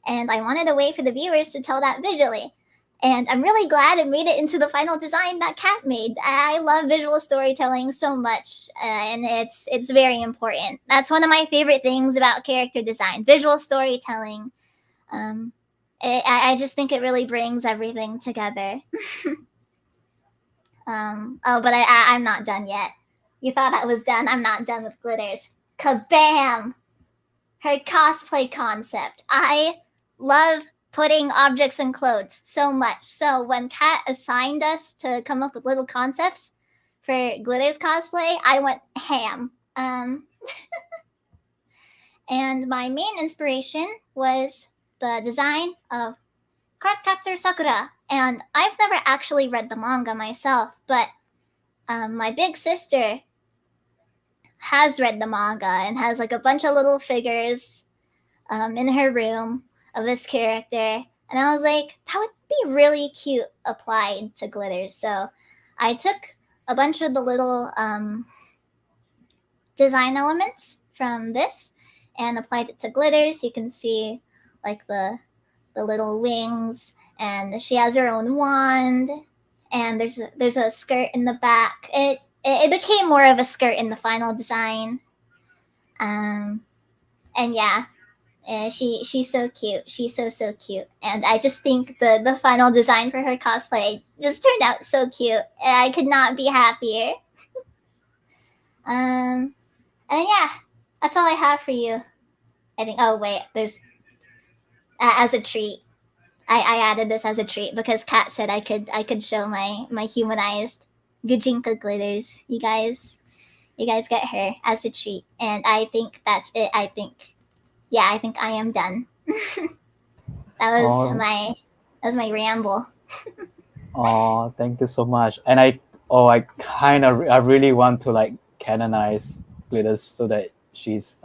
and I wanted a way for the viewers to tell that visually. And I'm really glad it made it into the final design that Kat made. I love visual storytelling so much, and it's very important. That's one of my favorite things about character design, visual storytelling. I just think it really brings everything together. But I'm not done yet. You thought I was done? I'm not done with glitters. Kabam! Her cosplay concept. I love putting objects in clothes so much. So when Kat assigned us to come up with little concepts for Glitters cosplay, I went ham. And my main inspiration was the design of Cardcaptor Sakura. And I've never actually read the manga myself, but my big sister has read the manga and has like a bunch of little figures in her room of this character. And I was like, that would be really cute applied to glitters. So I took a bunch of the little design elements from this and applied it to glitters. You can see like the little wings, and she has her own wand, and there's a skirt in the back. It became more of a skirt in the final design. And yeah, she's so cute. She's so cute. And I just think the final design for her cosplay just turned out so cute. I could not be happier. And yeah, that's all I have for you. I think. Oh wait, there's as a treat. I added this as a treat because Kat said I could show my humanized Gujinka glitters. You guys get her as a treat, and I think that's it. I think I am done. That was my ramble. Oh, thank you so much. And I really want to like canonize glitters so that she's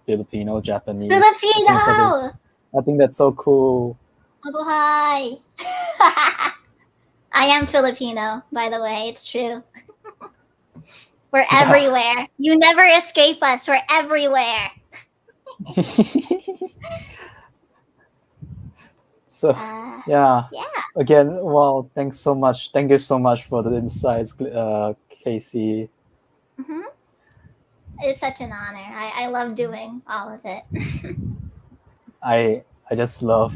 Filipino, Japanese. Filipino. I think that's so cool. Mabuhay. I am Filipino, by the way. It's true. We're everywhere. You never escape us. We're everywhere. So yeah. Again, well, thanks so much. Thank you so much for the insights, Casey. Mm-hmm. It's such an honor. I love doing all of it. I just love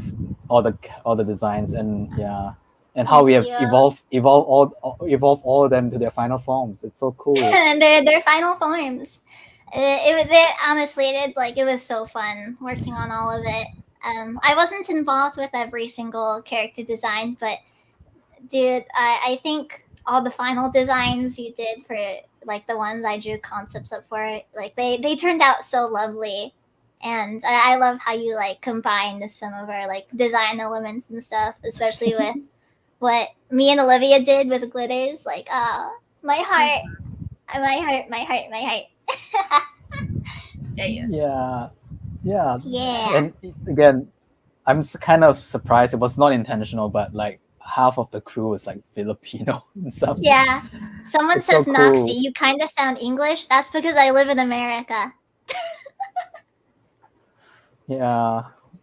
all the designs and how we have evolved all of them to their final forms. It's so cool. And their final forms. Honestly, it was so fun working on all of it. I wasn't involved with every single character design, but dude, I think all the final designs you did for like the ones I drew concepts up for, like they turned out so lovely. And I love how you like combined some of our like design elements and stuff, especially with what me and Olivia did with glitters. Like, my heart. Yeah. And again, I'm kind of surprised. It was not intentional, but like half of the crew is like Filipino and stuff. Yeah. Someone says so Knoxie, cool. you kind of sound English. That's because I live in America.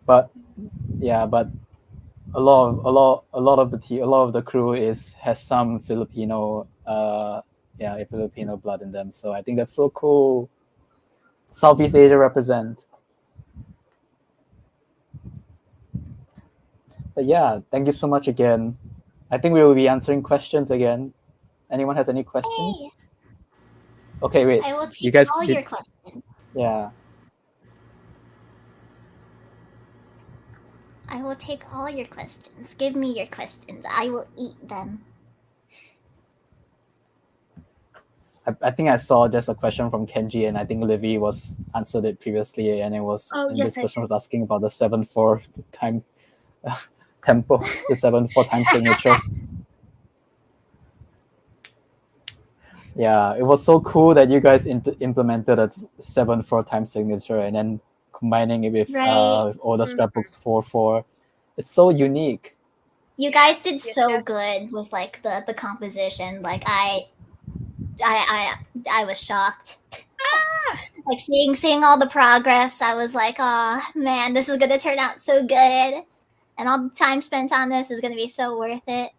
But a lot of the crew has some Filipino Filipino blood in them. So I think that's so cool. Southeast Asia represent. But yeah, thank you so much again. I think we will be answering questions again. Anyone has any questions? Hey. Okay, wait. I will take you guys all your questions. Yeah. I will take all your questions. Give me your questions. I will eat them. I think I saw just a question from Kenji, and I think Livy was answered it previously, and it was this person was asking about the 7/4 time tempo, the 7/4 time signature. Yeah, it was so cool that you guys implemented a 7/4 time signature and then combining it with all the scrapbooks 4/4. It's so unique. You guys did so good with like the composition. Like I was shocked. Like seeing all the progress, I was like, oh man, this is gonna turn out so good, and all the time spent on this is gonna be so worth it.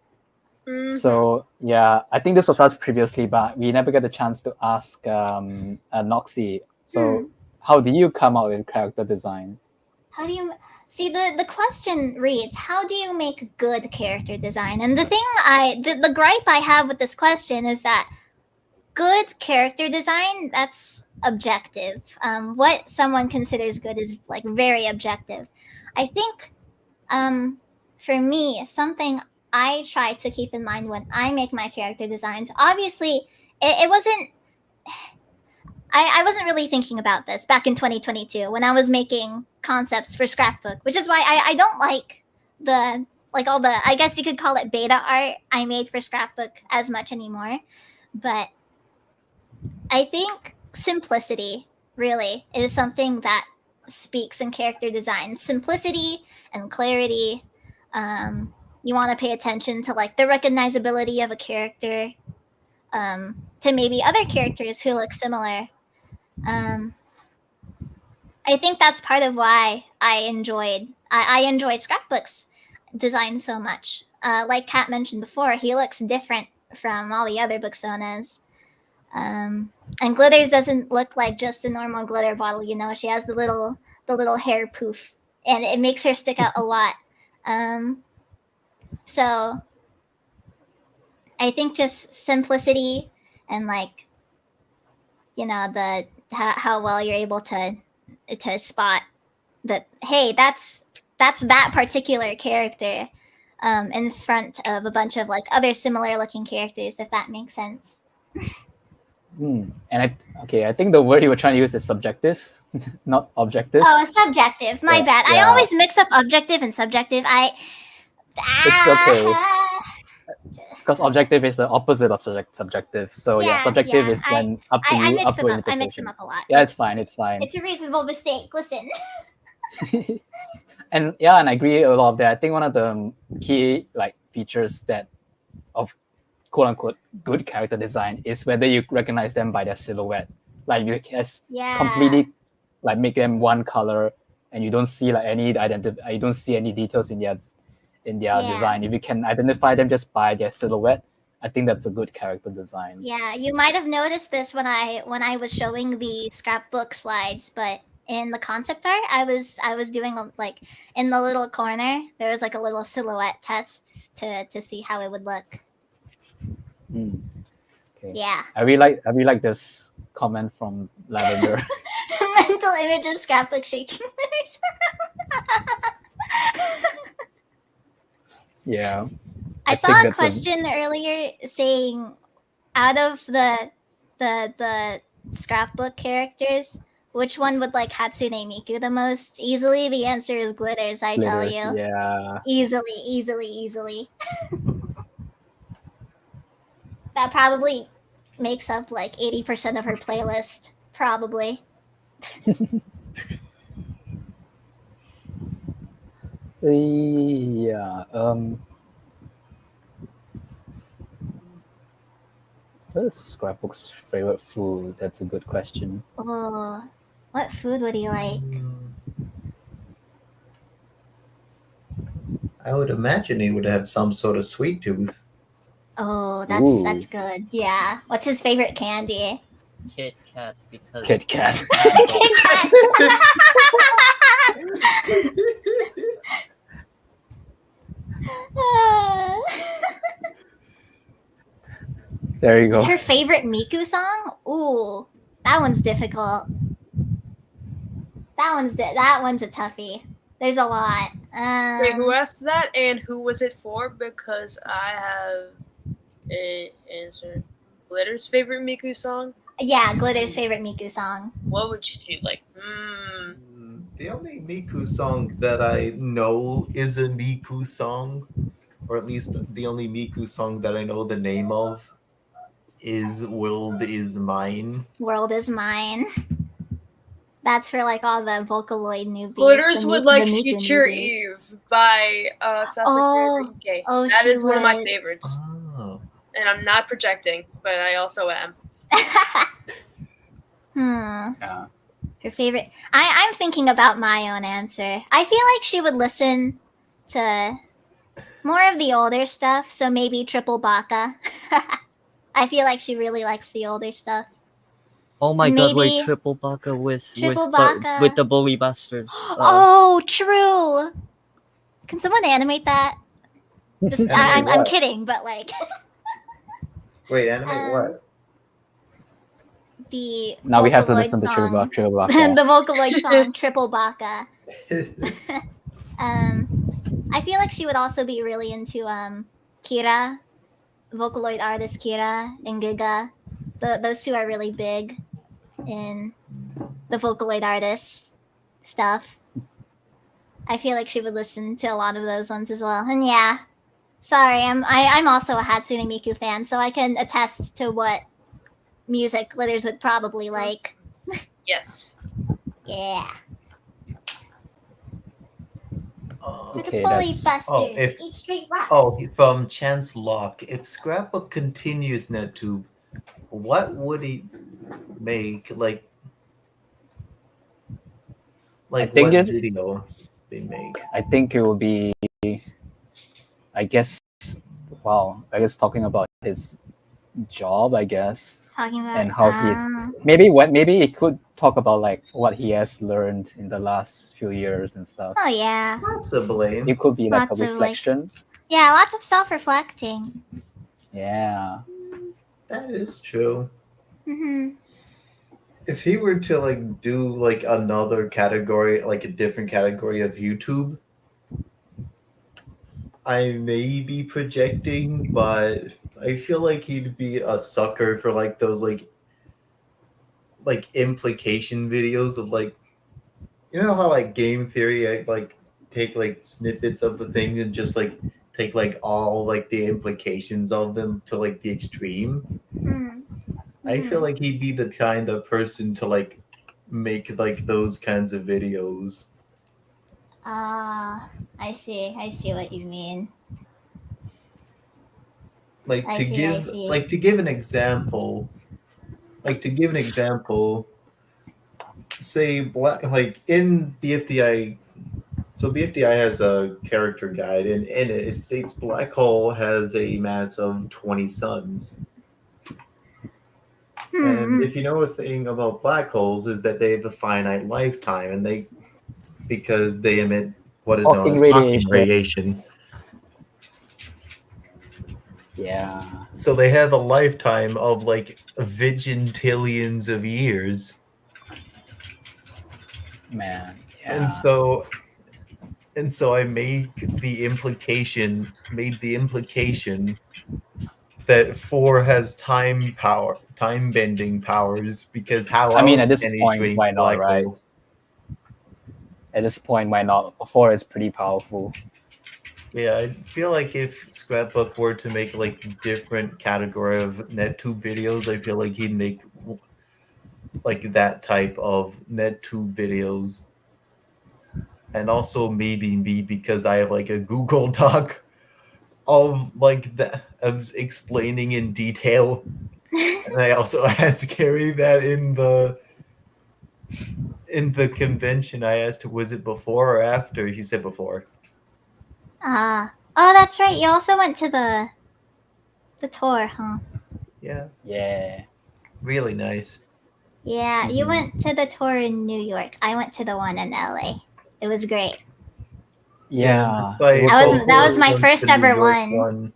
Mm-hmm. So yeah, I think this was asked previously, but we never got a chance to ask Knoxie. So how do you come out with character design? How do you? See, the question reads, how do you make good character design? And the gripe I have with this question is that good character design, that's objective. What someone considers good is like very objective. I think for me, something I try to keep in mind when I make my character designs, obviously it wasn't I wasn't really thinking about this back in 2022 when I was making concepts for Scrapbook, which is why I don't like all the, I guess you could call it beta art I made for Scrapbook as much anymore. But I think simplicity really is something that speaks in character design. Simplicity and clarity. You want to pay attention to like the recognizability of a character to maybe other characters who look similar. I think that's part of why I enjoy Scrapbook's design so much. Like Kat mentioned before, he looks different from all the other books owners. And Glitters doesn't look like just a normal glitter bottle, you know. She has the little hair poof, and it makes her stick out a lot. So I think just simplicity and like, you know, the how well you're able to spot that, hey, that's that particular character in front of a bunch of like other similar looking characters, if that makes sense. And I think the word you were trying to use is subjective, not objective. Oh, subjective. My bad. I always mix up objective and subjective. It's okay. Because objective is the opposite of subjective. So subjective is when up to you, I interpretation. mix them up a lot. Yeah, it's fine. It's fine. It's a reasonable mistake. Listen. And I agree a lot of that. I think one of the key like features that of quote unquote good character design is whether you recognize them by their silhouette. Like you just completely like make them one color, and you don't see like any you don't see any details in their design. If you can identify them just by their silhouette, I think that's a good character design. Yeah, you might have noticed this when I was showing the scrapbook slides, but in the concept art, I was doing like in the little corner, there was like a little silhouette test to see how it would look. Okay. Yeah. I really like this comment from Lavender. Mental image of scrapbook shaking. Yeah. I saw a question earlier saying, out of the scrapbook characters, which one would like Hatsune Miku the most? Easily, the answer is Glitters. I tell you. Yeah. Easily. That probably makes up like 80% of her playlist. Probably. Yeah. What is Scrapbook's favorite food? That's a good question. Oh, what food would he like? I would imagine he would have some sort of sweet tooth. Oh, that's good. Yeah. What's his favorite candy? Kit Kat, because Kit Kat. Kit Kat. There you go. What's her favorite Miku song? Ooh, that one's difficult. That one's a toughie. There's a lot. Wait, who asked that and who was it for? Because I have an answer. Glitter's favorite Miku song? Yeah, Glitter's favorite Miku song. What would she like? The only Miku song that I know is a Miku song, or at least the only Miku song that I know the name of is World Is Mine. World Is Mine. That's for like all the Vocaloid newbies. Glitters would like Future Eve by Sasuke Ike. That is one of my favorites. Oh. And I'm not projecting, but I also am. Yeah. Her favorite. I'm thinking about my own answer. I feel like she would listen to more of the older stuff, so maybe Triple Baka. I feel like she really likes the older stuff. Oh my god! Wait, Maybe- triple baka Triple baka. with the bully busters. Oh, true. Can someone animate that? Just, Animate I'm what? kidding, but like Wait, animate what? the Now we have to Vocaloid listen to song. Triple Baka. The Vocaloid song Triple Baka. I feel like she would also be really into Kira, Vocaloid artist Kira and Giga. Those two are really big in the Vocaloid artist stuff. I feel like she would listen to a lot of those ones as well. And yeah, sorry, I'm also a Hatsune Miku fan, so I can attest to what music Glitters would probably like. Yes. Yeah. Okay, the bully that's- busters. Eat straight rocks. From Chance Locke. If Scrapbook continues NetTube, what would he make? Like I think what it- videos they make? I think it will be, I guess, talking about his job, I guess, Talking about and how maybe it could talk about like what he has learned in the last few years and stuff. Oh yeah. Possibly. It could be like Lots a of, like- reflection. Yeah, lots of self-reflecting. Yeah. That is true. Mm-hmm. If he were to like do like another category, like a different category of YouTube, I may be projecting, but I feel like he'd be a sucker for like those like implication videos of like, you know how like game theory I like take like snippets of the thing and just like take like all like the implications of them to like the extreme. I feel like he'd be the kind of person to like make like those kinds of videos. I see what you mean. Like I to see, I give see. like to give an example, say black like in BFDI. So BFDI has a character guide, and in it states black hole has a mass of 20 suns. And if you know a thing about black holes is that they have a finite lifetime, and because they emit what is known Hawking as Hawking radiation. Yeah. So they have a lifetime of like vigintillions of years. Man. Yeah. And so I made the implication that 4 has time bending powers, because how I mean, else at this can he point, shrink why not, black right? hole? At this point, why not? 4 is pretty powerful. Yeah, I feel like if Scrapbook were to make like different category of NetTube videos, I feel like he'd make like that type of NetTube videos. And also maybe me, because I have like a Google Doc of like that of explaining in detail. And I also asked Gary that in the convention. I asked, was it before or after? He said before. Oh, that's right. You also went to the tour, huh? Yeah. Yeah. Really nice. Yeah, you went to the tour in New York. I went to the one in LA. It was great. Yeah. That was my first ever one.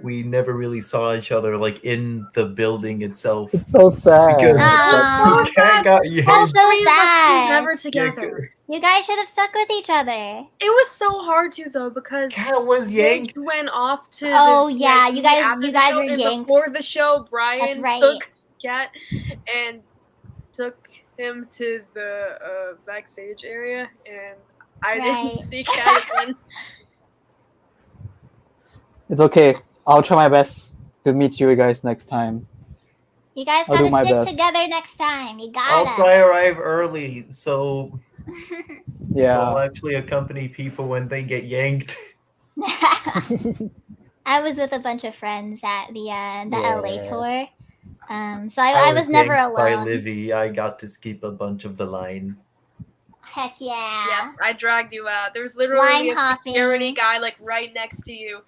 We never really saw each other like in the building itself. It's so sad. Because Aw. this cat got yanked. That's so Three of us sad. never together. You guys should have stuck with each other. It was so hard to though because Cat was yanked. Jake went off to. Oh, the yeah, VIP you guys- after you the guys show, were and yanked. Before the show, Brian That's right. took Cat and took him to the backstage area, and I Right. didn't see Cat again. It's okay. I'll try my best to meet you guys next time. You guys I'll do gotta my stick best. together next time. You I'll gotta. try arrive early, so Yeah. I'll actually accompany people when they get yanked. I was with a bunch of friends at the LA Yeah. tour. So I was never yanked by alone. Livy. I got to skip a bunch of the line. Heck yeah. Yes, I dragged you out. There was literally Line a hopping. security guy like right next to you,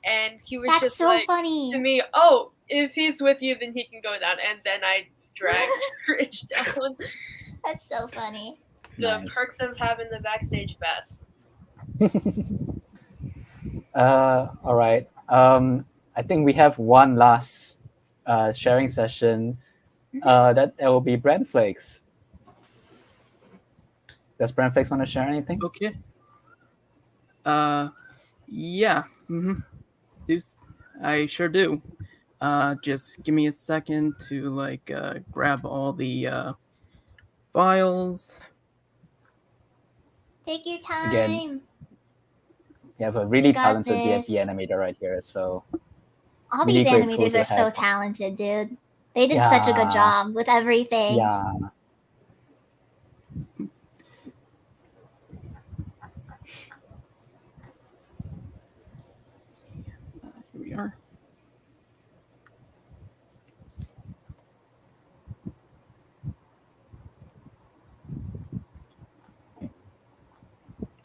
and he was That's just so like funny. to me, "Oh, if he's with you, then he can go down." And then I drag Rich down. That's so funny. The Nice. perks of having the backstage pass. All right. I think we have one last sharing session. That will be BrannFlakes. Does BrannFlakes want to share anything? Okay. Yeah. I sure do. Just give me a second to like grab all the files. Take your time. Again, you have a really You got talented this. BFB animator right here. So All really these grateful animators to are so have- talented, dude. They did such a good Yeah. job with everything. Yeah. Here we are.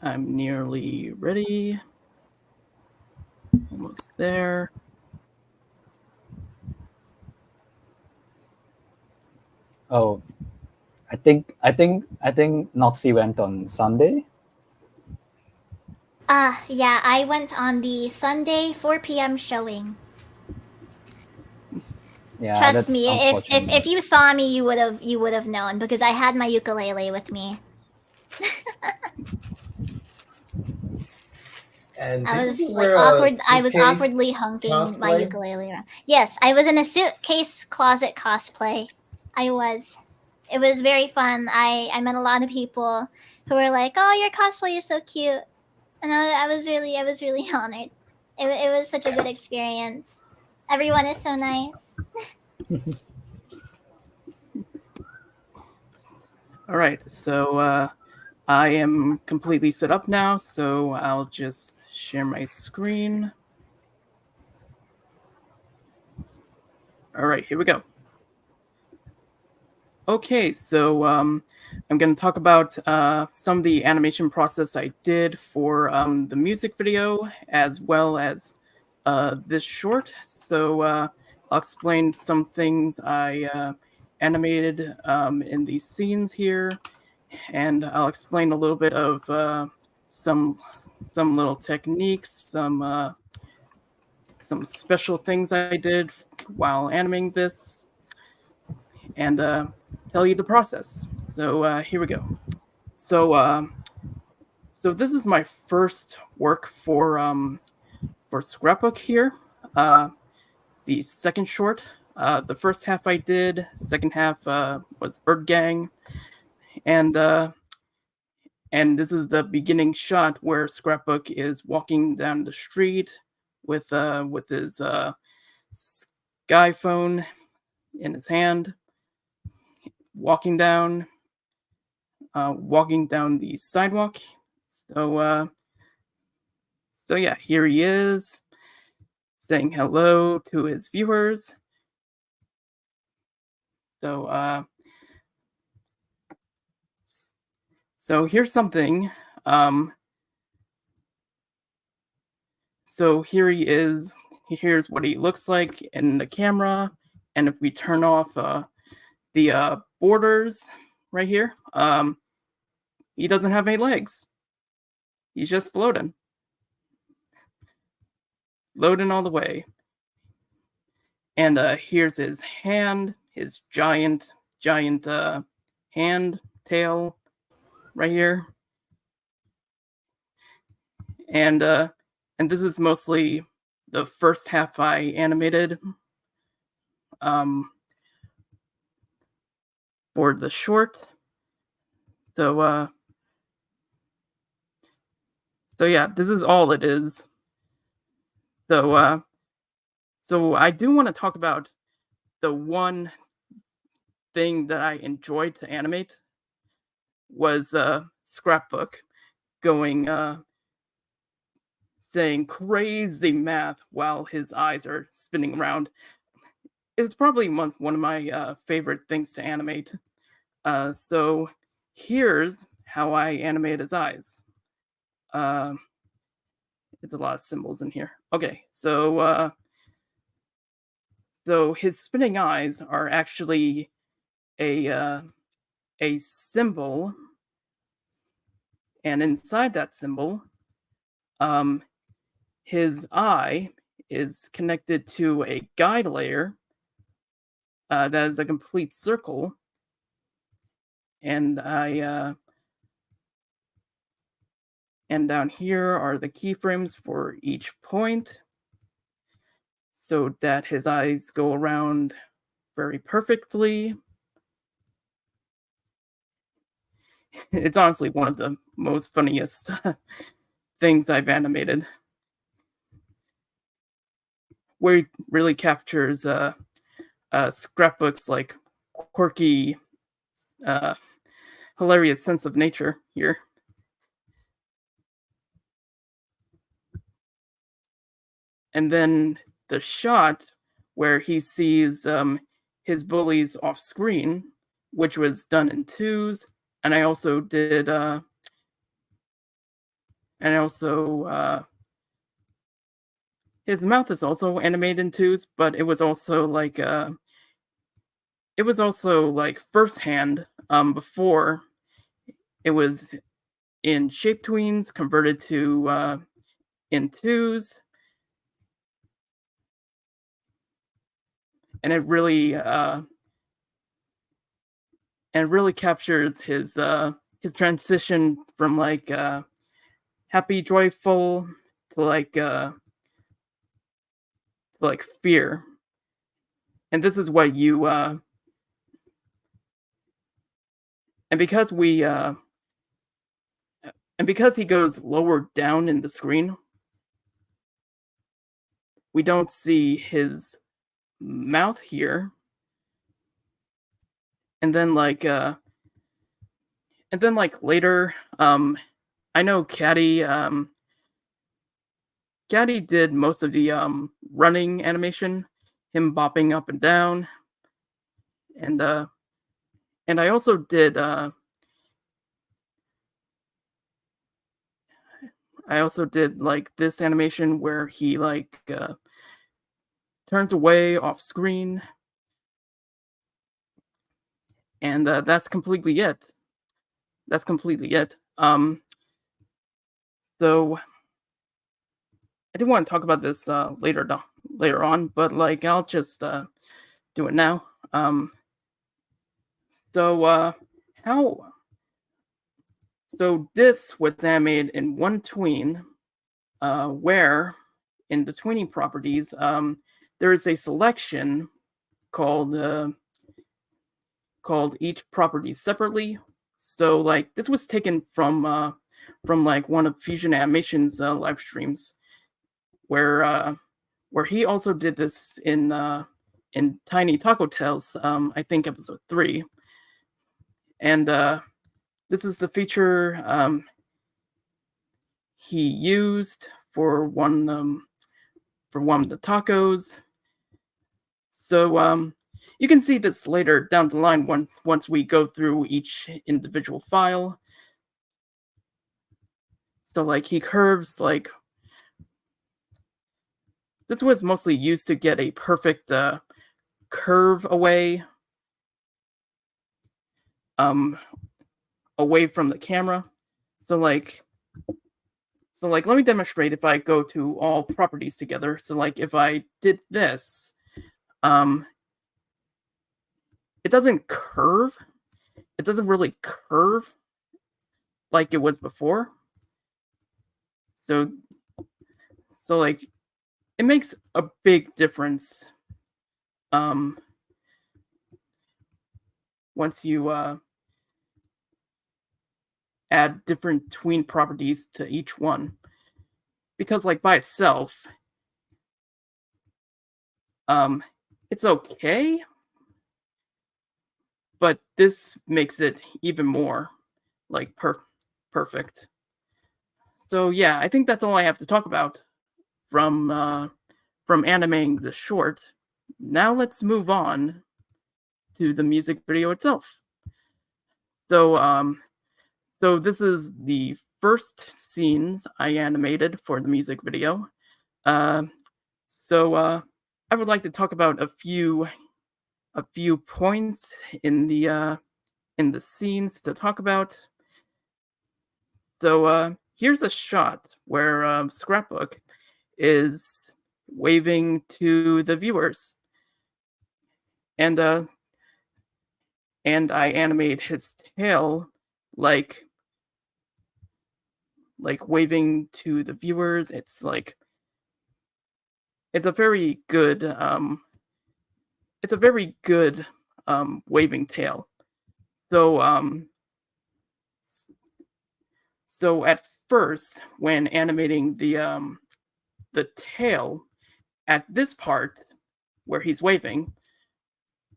I'm nearly ready. Almost there. Oh, I think Noxie went on Sunday. Yeah, I went on the Sunday 4 p.m. showing. Yeah, Trust that's me, unfortunate. if you saw me, you would have known because I had my ukulele with me. And I did was you like wear a awkward. I was suitcase awkwardly hunking my cosplay? ukulele around. Yes, I was in a suitcase closet cosplay. I was. It was very fun. I met a lot of people who were like, "Oh, your cosplay is so cute," and I was really honored. It was such a good experience. Everyone is so nice. All right, so I am completely set up now, so I'll just share my screen. All right, here we go. Okay, so I'm going to talk about some of the animation process I did for the music video as well as this short. So I'll explain some things I animated in these scenes here, and I'll explain a little bit of some little techniques, some special things I did while animating this, and tell you the process. So here we go. So this is my first work for Scrapbook here. The second short. The first half I did. Second half was Bird Gang, and this is the beginning shot where Scrapbook is walking down the street with his sky phone in his hand, walking down the sidewalk. So yeah, here he is saying hello to his viewers. So here's something. So here he is. Here's what he looks like in the camera. And if we turn off the borders right here, he doesn't have any legs. He's just floating all the way. And here's his hand, his giant hand tail right here. And this is mostly the first half I animated for the short. So yeah, this is all it is. So I do want to talk about the one thing that I enjoyed to animate was Scrapbook going saying crazy math while his eyes are spinning around. It's probably one of my favorite things to animate. So here's how I animate his eyes. It's a lot of symbols in here. Okay, so his spinning eyes are actually a symbol, and inside that symbol, his eye is connected to a guide layer that is a complete circle, and and down here are the keyframes for each point, so that his eyes go around very perfectly. It's honestly one of the most funniest things I've animated, where it really captures Scrapbook's like quirky, hilarious sense of nature here. And then the shot where he sees his bullies off screen, which was done in twos, and I also did his mouth is also animated in twos, but it was also like firsthand before it was in shape tweens converted to in twos, and it really captures his transition from like happy, joyful to like fear. And this is what you and because we and because he goes lower down in the screen, we don't see his mouth here. And then later, I know Caddy did most of the running animation, him bopping up and down, and I also did like this animation where he like turns away off screen, and that's completely it. So I do want to talk about this later on, but like I'll just do it now. So this was animated in one tween, where in the tweening properties there is a selection called each property separately. So like this was taken from like one of Fusion Animation's live streams, where he also did this in Tiny Taco Tales, I think episode 3, and this is the feature he used for one of the tacos. So you can see this later down the line once we go through each individual file. So like he curves like this was mostly used to get a perfect curve away from the camera. So like let me demonstrate if I go to all properties together. So like if I did this, it doesn't curve. It doesn't really curve like it was before. So like it makes a big difference once you add different tween properties to each one, because like by itself it's okay, but this makes it even more like perfect. So yeah, I think that's all I have to talk about from animating the short. Now let's move on to the music video itself. So this is the first scenes I animated for the music video. I would like to talk about a few a few points in the scenes to talk about. So here's a shot where Scrapbook is waving to the viewers, and I animate his tail like waving to the viewers. It's a very good waving tail. So at first, when animating the tail at this part where he's waving,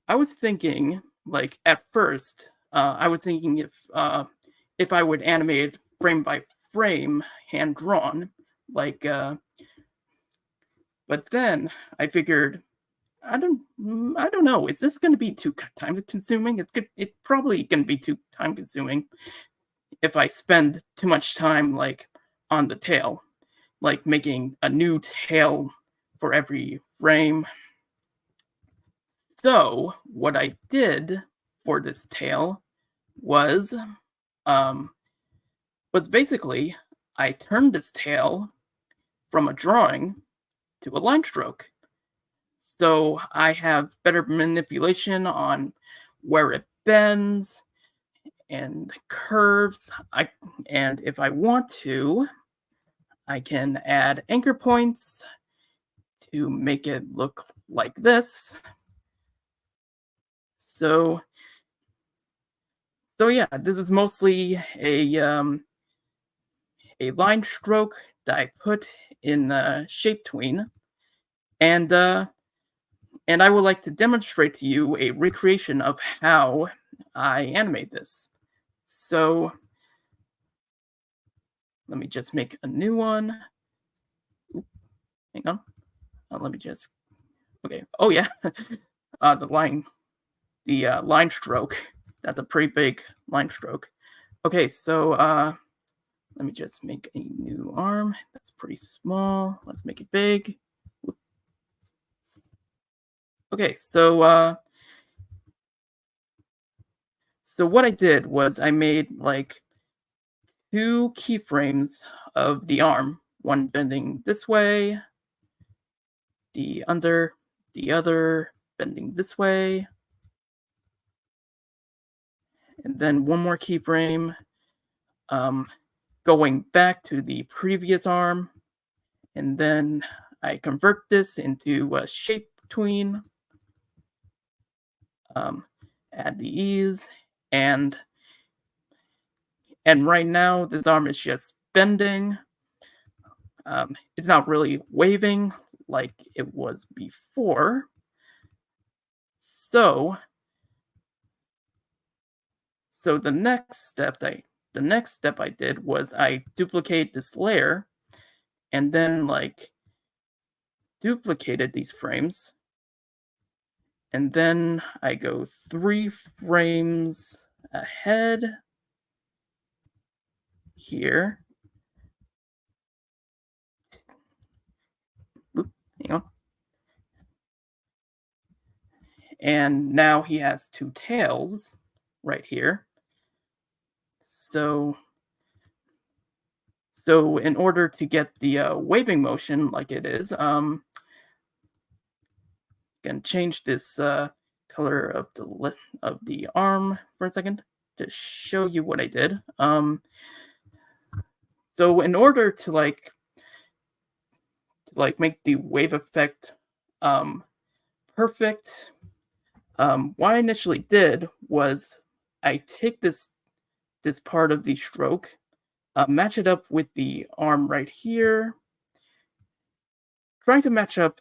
I was thinking, like, at first, I was thinking if I would animate frame by frame, hand drawn, like, but then I figured, I don't know, is this going to be too time consuming? It's probably going to be too time consuming if I spend too much time like on the tail, like making a new tail for every frame. So what I did for this tail was basically I turned this tail from a drawing to a line stroke. So I have better manipulation on where it bends and curves. And if I want to, I can add anchor points to make it look like this. So yeah, this is mostly a line stroke that I put in Shape Tween, and I would like to demonstrate to you a recreation of how I animate this. So let me just make a new one. Oop, hang on. Let me just. Okay. Oh yeah, the line stroke. That's a pretty big line stroke. Okay, so let me just make a new arm. That's pretty small. Let's make it big. Okay, so what I did was I made like 2 keyframes of the arm, one bending this way, the other bending this way, and then one more keyframe going back to the previous arm, and then I convert this into a Shape Tween, add the ease, and right now this arm is just bending. It's not really waving like it was before. So the next step I did was I duplicate this layer, and then like duplicated these frames, and then I go 3 frames ahead here. Oop, hang on. And now he has 2 tails right here. So in order to get the waving motion like it is, can change this color of the arm for a second to show you what I did. So in order to like make the wave effect perfect, what I initially did was I take this part of the stroke, match it up with the arm right here, trying to match up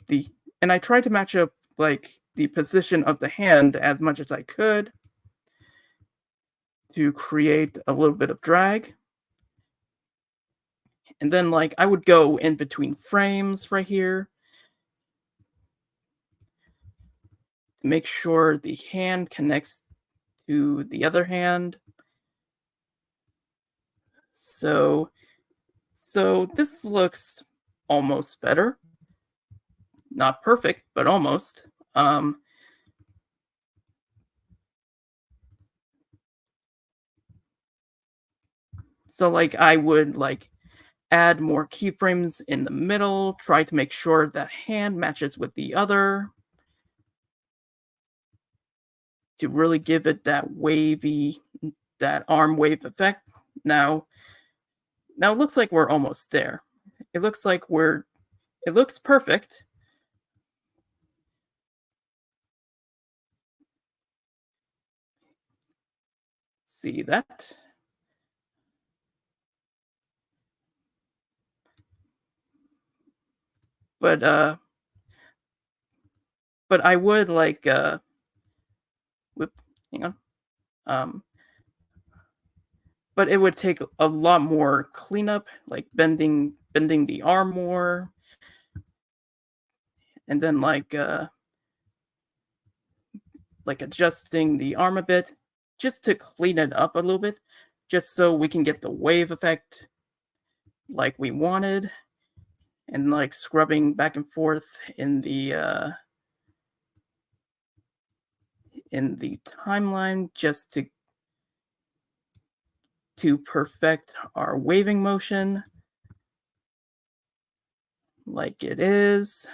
I tried to match up like the position of the hand as much as I could to create a little bit of drag. And then like I would go in between frames right here to make sure the hand connects to the other hand. So this looks almost better. Not perfect, but almost. So like I would like add more keyframes in the middle, try to make sure that hand matches with the other to really give it that wavy, that arm wave effect. Now it looks like we're almost there. It looks like it looks perfect. See that? But I would like whoop, hang on. But it would take a lot more cleanup, like bending the arm more, and then like adjusting the arm a bit, just to clean it up a little bit, just so we can get the wave effect like we wanted, and like scrubbing back and forth in the timeline just to perfect our waving motion like it is.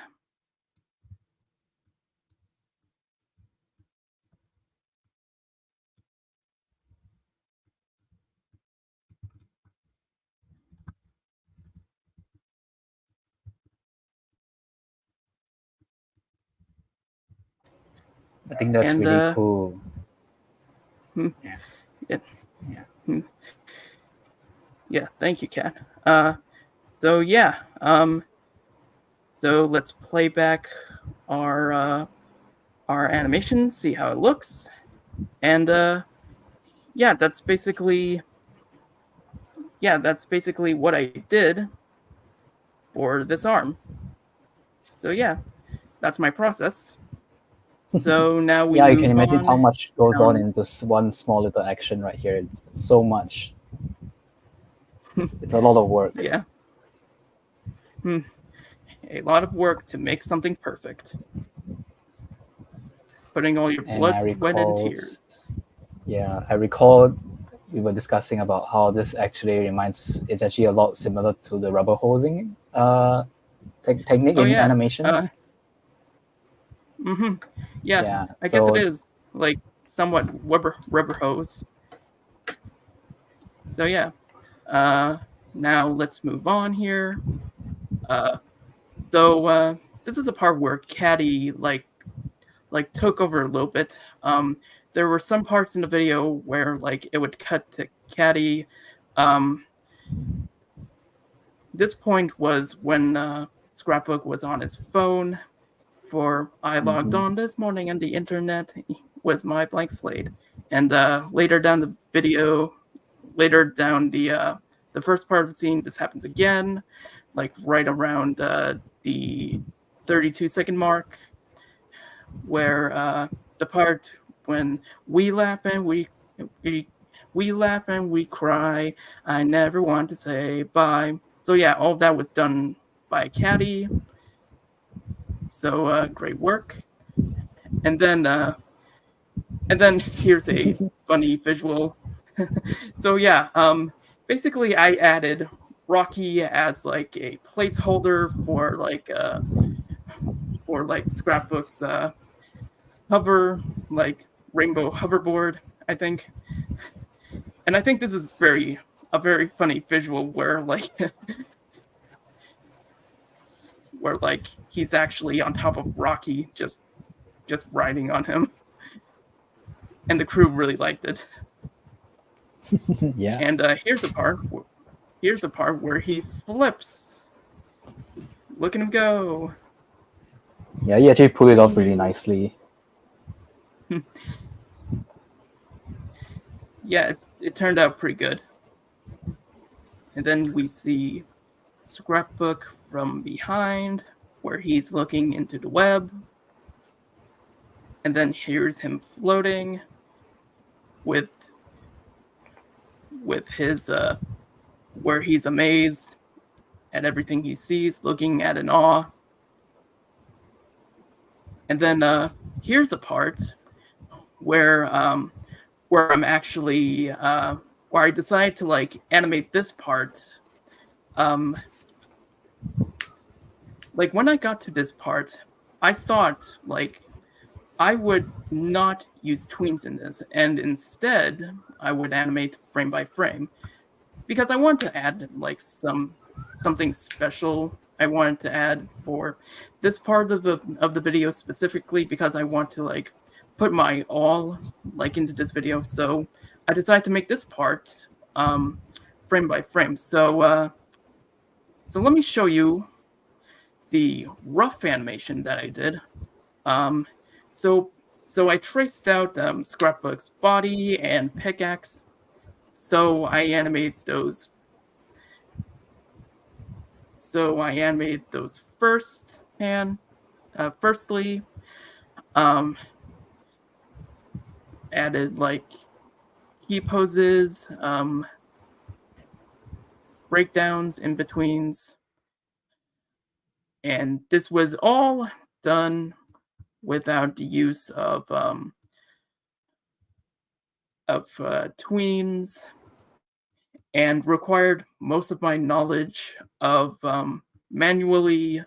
I think that's really cool. Yeah, thank you, Kat. So yeah, so let's play back our animation, see how it looks, and yeah, that's basically what I did for this arm. So yeah, that's my process. So now we you can imagine how much goes on in this one small little action right here. It's so much. It's a lot of work. Yeah. A lot of work to make something perfect. Putting all your blood, sweat, and tears. Yeah, I recall we were discussing about how this actually it's actually a lot similar to the rubber hosing technique in animation. Yeah, I guess it is like somewhat rubber hose. So yeah, now let's move on here. So this is a part where Caddy like took over a little bit. There were some parts in the video where like it would cut to Caddy. This point was when Scrapbook was on his phone. For I logged on this morning and the internet was my blank slate. And later down the video, the first part of the scene, this happens again, like right around the 32-second mark, where the part when we laugh and we laugh and we cry, I never want to say bye. So yeah, all of that was done by Caddy. So great work. And then here's a funny visual. So yeah, basically I added Rocky as like a placeholder for Scrapbook's rainbow hoverboard, I think. And I think this is a very funny visual where he's actually on top of Rocky, just riding on him. And the crew really liked it. Yeah. And here's the part where he flips. Look at him go. Yeah, he actually pulled it off really nicely. Yeah, it turned out pretty good. And then we see Scrapbook from behind, where he's looking into the web. And then here's him floating with his where he's amazed at everything he sees, looking at in awe. And then here's a part where I'm actually where I decided to like animate this part. Like when I got to this part, I thought like I would not use tweens in this, and instead I would animate frame by frame because I want to add like something special. I wanted to add for this part of the video specifically because I want to like put my all like into this video. So I decided to make this part frame by frame. So so let me show you the rough animation that I did. So I traced out Scrapbook's body and pickaxe. So I animated those. So I animated those first, and firstly, added like key poses, breakdowns, in betweens, and this was all done without the use of tweens, and required most of my knowledge of manually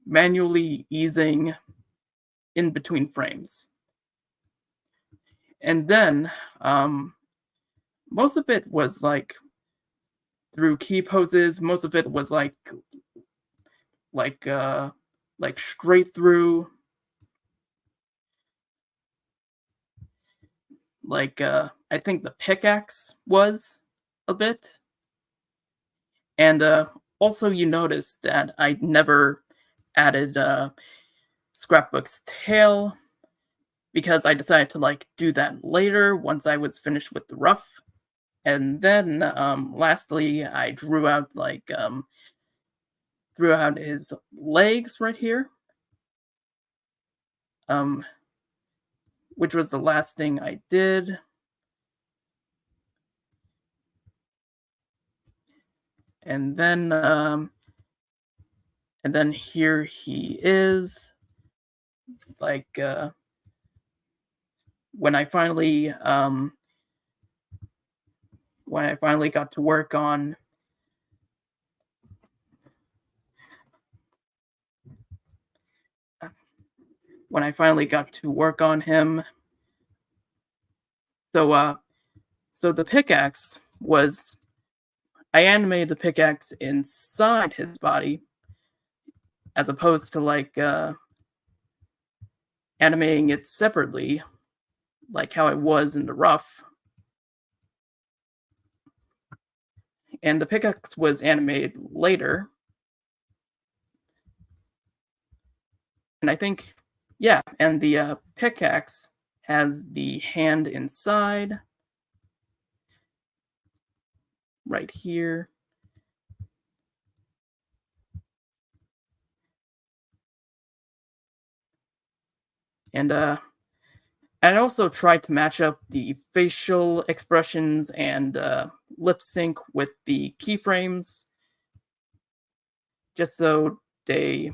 manually easing in between frames. And then most of it was like through key poses. Most of it was like straight through, I think the pickaxe was a bit. And also you notice that I never added Scrapbook's tail because I decided to like do that later once I was finished with the rough. And then lastly, I drew out his legs right here, which was the last thing I did. And then here he is, like when I finally got to work on him. So the pickaxe was, I animated the pickaxe inside his body as opposed to like animating it separately like how it was in the rough. And the pickaxe was animated later. And I think, yeah, and the pickaxe has the hand inside right here. And I also tried to match up the facial expressions and lip sync with the keyframes, just so they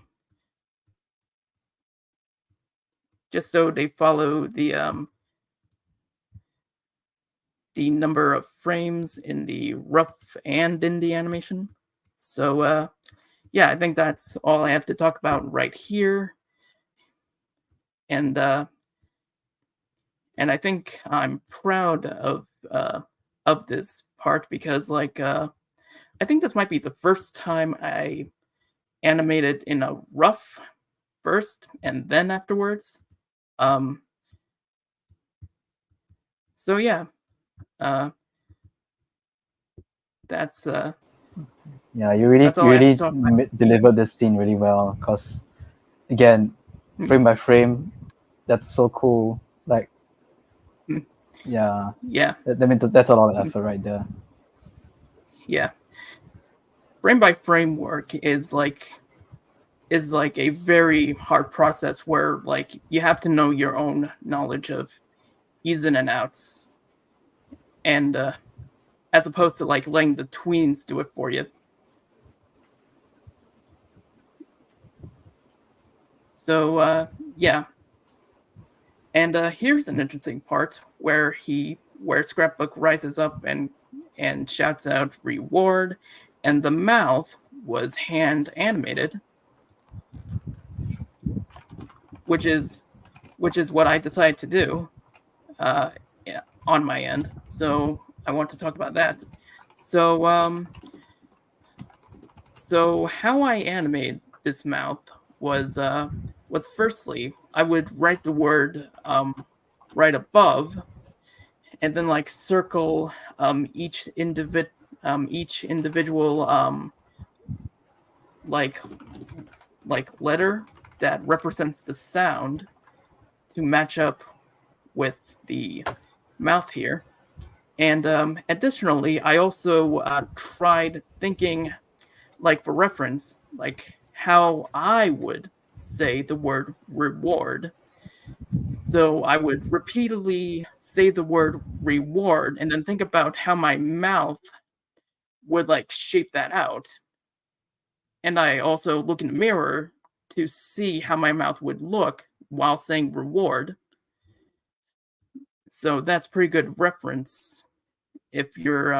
follow the number of frames in the rough and in the animation. So yeah, I think that's all I have to talk about right here. And I think I'm proud of this part because like I think this might be the first time I animated in a rough first and then afterwards. So yeah, that's yeah, you really delivered this scene really well, because again, frame by frame, that's so cool. Like, yeah, I mean, that's a lot of effort right there. Yeah, frame by frame work is like a very hard process where like you have to know your own knowledge of ease in and outs, and as opposed to like letting the tweens do it for you. So yeah, And here's an interesting part where Scrapbook rises up and shouts out reward, and the mouth was hand animated, which is what I decided to do on my end. So I want to talk about that. So how I animate this mouth was firstly I would write the word right above, and then like circle each individual like letter that represents the sound to match up with the mouth here. And additionally, I also tried thinking, like for reference, like how I would say the word reward. So I would repeatedly say the word reward and then think about how my mouth would like shape that out. And I also look in the mirror to see how my mouth would look while saying reward. So that's pretty good reference if you're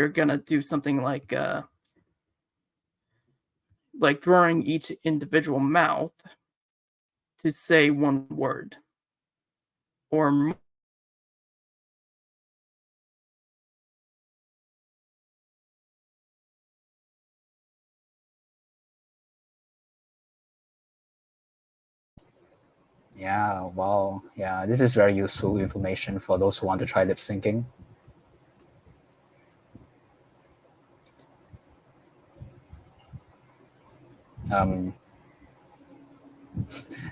gonna do something like drawing each individual mouth to say one word or more. Yeah, wow. Yeah, this is very useful information for those who want to try lip syncing.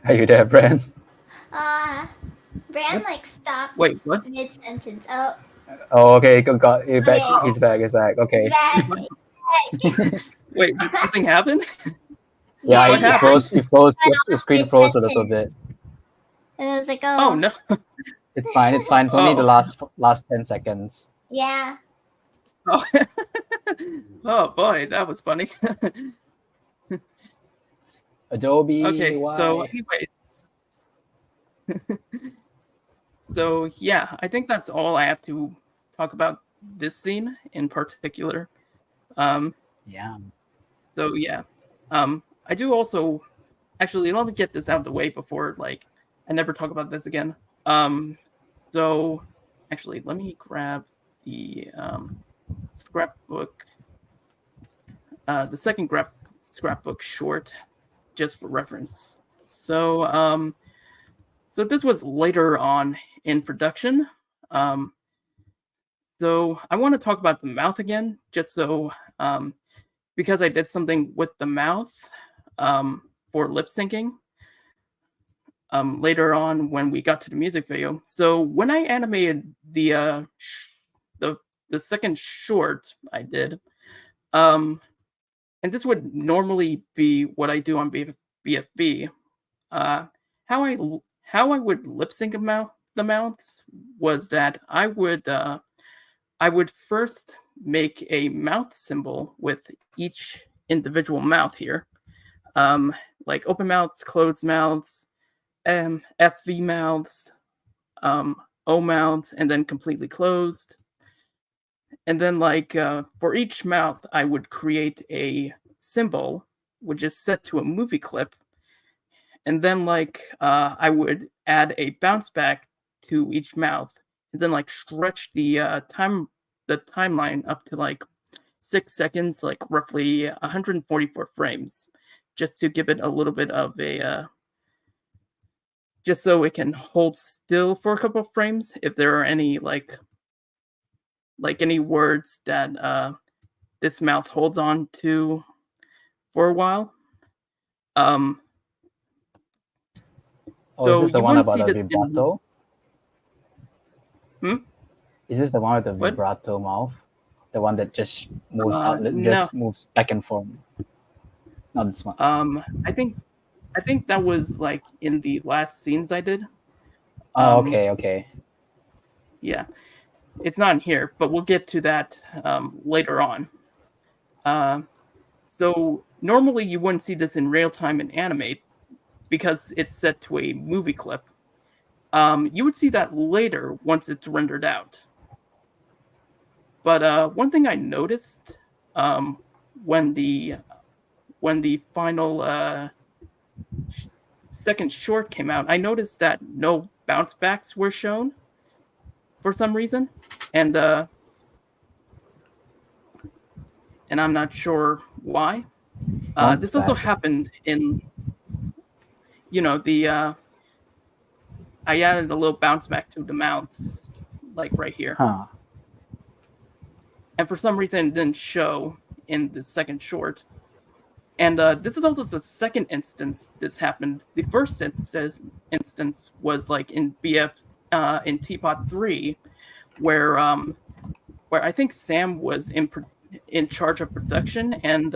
Are you there, Bran? Bran like stopped Wait, what? mid sentence. Oh. Oh, okay. Got it back. Okay. He's back. He's back. Okay. He's back. Wait, did something happen? Yeah, What happened? it froze. The screen froze a little bit. And I was like, Oh no. It's fine. It's fine. It's only the last 10 seconds. Yeah. Oh. Oh boy, that was funny. Adobe. Okay, why? so anyway. So yeah, I think that's all I have to talk about this scene in particular. Yeah. So yeah, I do also actually let me get this out of the way before like I never talk about this again. So actually, let me grab the scrapbook, the second scrapbook short, just for reference. So so this was later on in production. So I want to talk about the mouth again, just so because I did something with the mouth for lip syncing later on when we got to the music video. So when I animated the second short I did, and this would normally be what I do on BFB. How I would lip sync the mouths was that I would first make a mouth symbol with each individual mouth here, like open mouths, closed mouths, FV mouths, O mouths, and then completely closed. And then like for each mouth, I would create a symbol which is set to a movie clip. And then like I would add a bounce back to each mouth, and then like stretch the timeline up to like 6 seconds, like roughly 144 frames, just to give it a little bit of a just so it can hold still for a couple of frames if there are any like any words that this mouth holds on to for a while. So is this the you one wouldn't about see the this vibrato? Is this the one with the What? vibrato mouth? The one that just moves just moves back and forth. Not this one. I think that was like in the last scenes I did. Oh, okay. Yeah, it's not in here, but we'll get to that later on. So normally you wouldn't see this in real time in Animate because it's set to a movie clip. you would see that later once it's rendered out. But one thing I noticed when the final second short came out, I noticed that no bounce backs were shown for some reason, and I'm not sure why. This also happened in, the I added a little bounce back to the mouths, like right here. Huh. And for some reason, it didn't show in the second short. And this is also the second instance this happened. The first instance was like in in Teapot 3, where I think Sam was in charge of production, and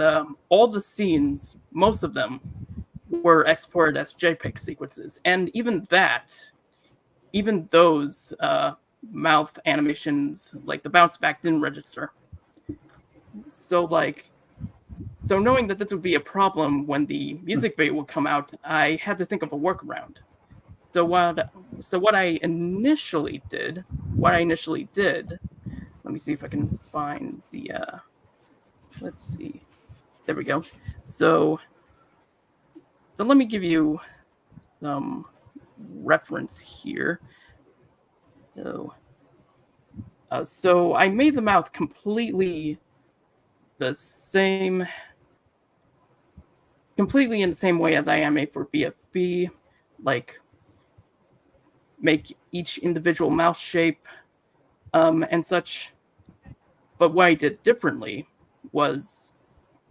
all the scenes, most of them, were exported as JPEG sequences. And even those mouth animations, like the bounce back, didn't register. So knowing that this would be a problem when the music video would come out, I had to think of a workaround. So what I initially did, let me see if I can find the, let's see, there we go. So let me give you some reference here. So I made the mouth completely in the same way as I animate for BFB, like make each individual mouth shape and such. But what I did differently was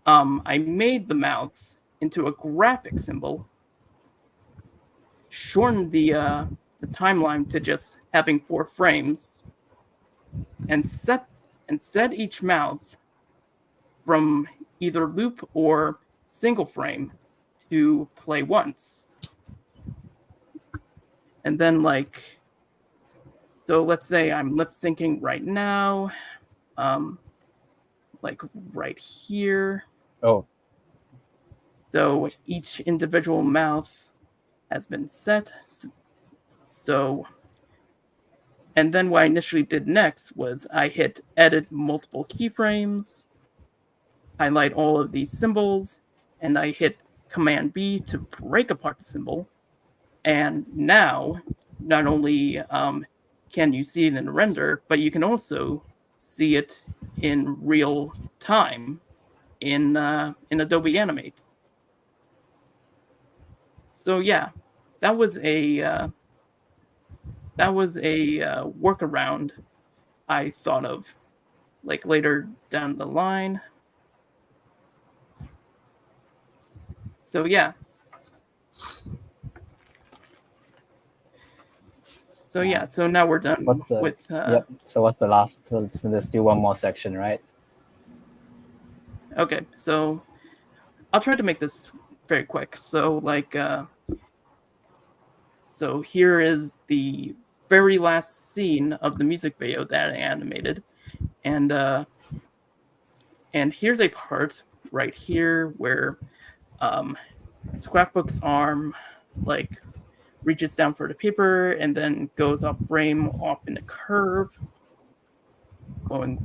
I made the mouths into a graphic symbol, shortened the timeline to just having 4 frames, and set each mouth from either loop or single frame to play once. And then so let's say I'm lip syncing right now, like right here. Oh. So each individual mouth has been set. So, and then what I initially did next was I hit edit multiple keyframes, highlight all of these symbols, and I hit Command B to break apart the symbol. And now, not only can you see it in the render, but you can also see it in real time in Adobe Animate. So yeah, that was a workaround I thought of, like later down the line. So yeah. So now we're done with. Yep. So what's the last? So there's still one more section, right? Okay, so I'll try to make this very quick. So so here is the very last scene of the music video that I animated, and here's a part right here where Scrapbook's arm reaches down for the paper and then goes off frame off in a curve, going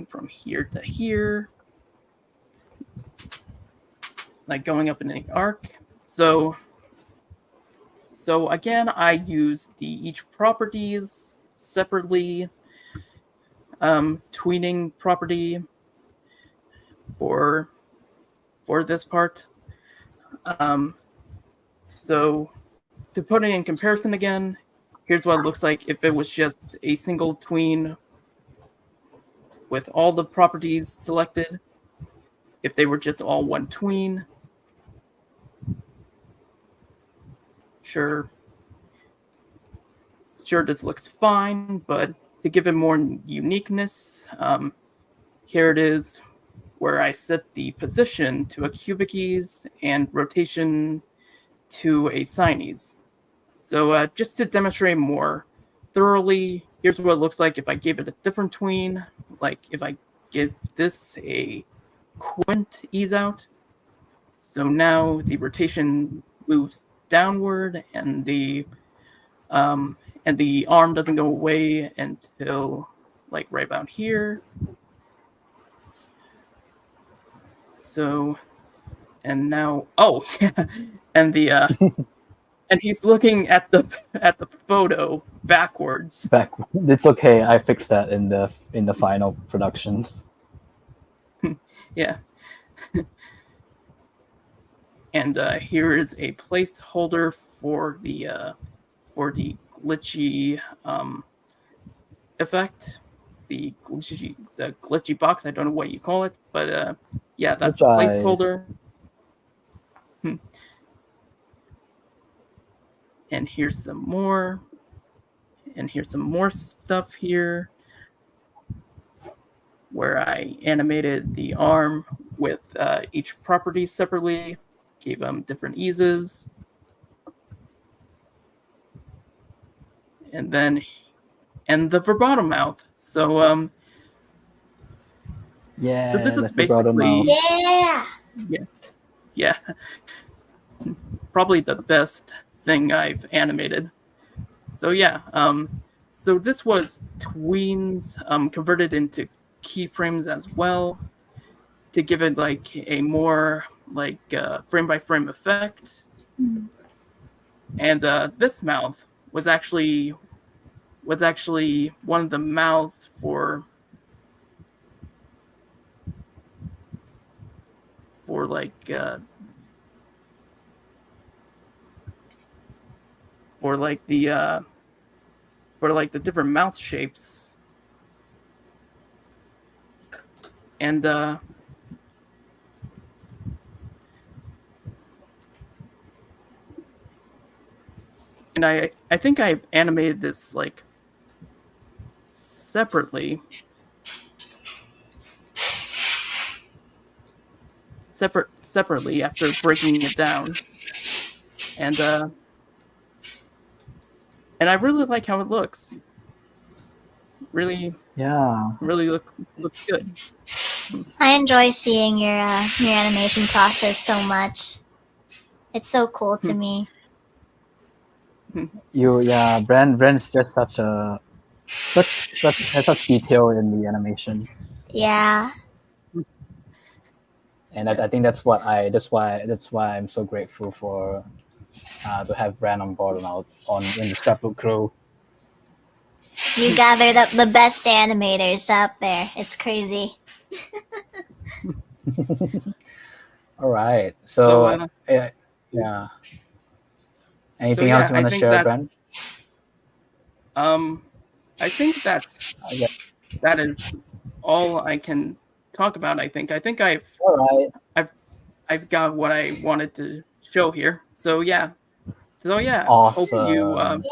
from here to here, like going up in an arc. So again, I use each properties separately. Tweening property for this part. So to put it in comparison again, here's what it looks like if it was just a single tween with all the properties selected. If they were just all one tween. Sure, this looks fine, but to give it more uniqueness, here it is where I set the position to a cubic ease and rotation to a sine ease. So just to demonstrate more thoroughly, here's what it looks like if I gave it a different tween, like if I give this a quint ease out. So now the rotation moves downward, and the arm doesn't go away until like right about here. So, and now, oh yeah, and the and he's looking at the photo backwards. It's okay. I fixed that in the final production. Yeah. And here is a placeholder for the glitchy effect, the glitchy box. I don't know what you call it, but yeah, that's a placeholder. And here's some more. And here's some more stuff here where I animated the arm with each property separately, gave them different eases. And then, and the vibrato mouth. So, yeah. So this is basically, yeah, probably the best thing I've animated. So yeah, so this was tweens converted into keyframes as well to give it like a more like frame by frame effect. And this mouth was actually one of the mouths for like for like the different mouth shapes. And I think I've animated this like separately after breaking it down. And I really like how it looks. Really, yeah, really looks good. I enjoy seeing your animation process so much. It's so cool to me. Brand's just such detail in the animation. Yeah. And I think that's why I'm so grateful for to have Brann on board in the Scrapbook Crew. You gathered up the best animators out there. It's crazy. All right. So yeah. Anything else you want to share, Brann? I think that is all I can talk about. I think I've got what I wanted to show here. So yeah. Awesome.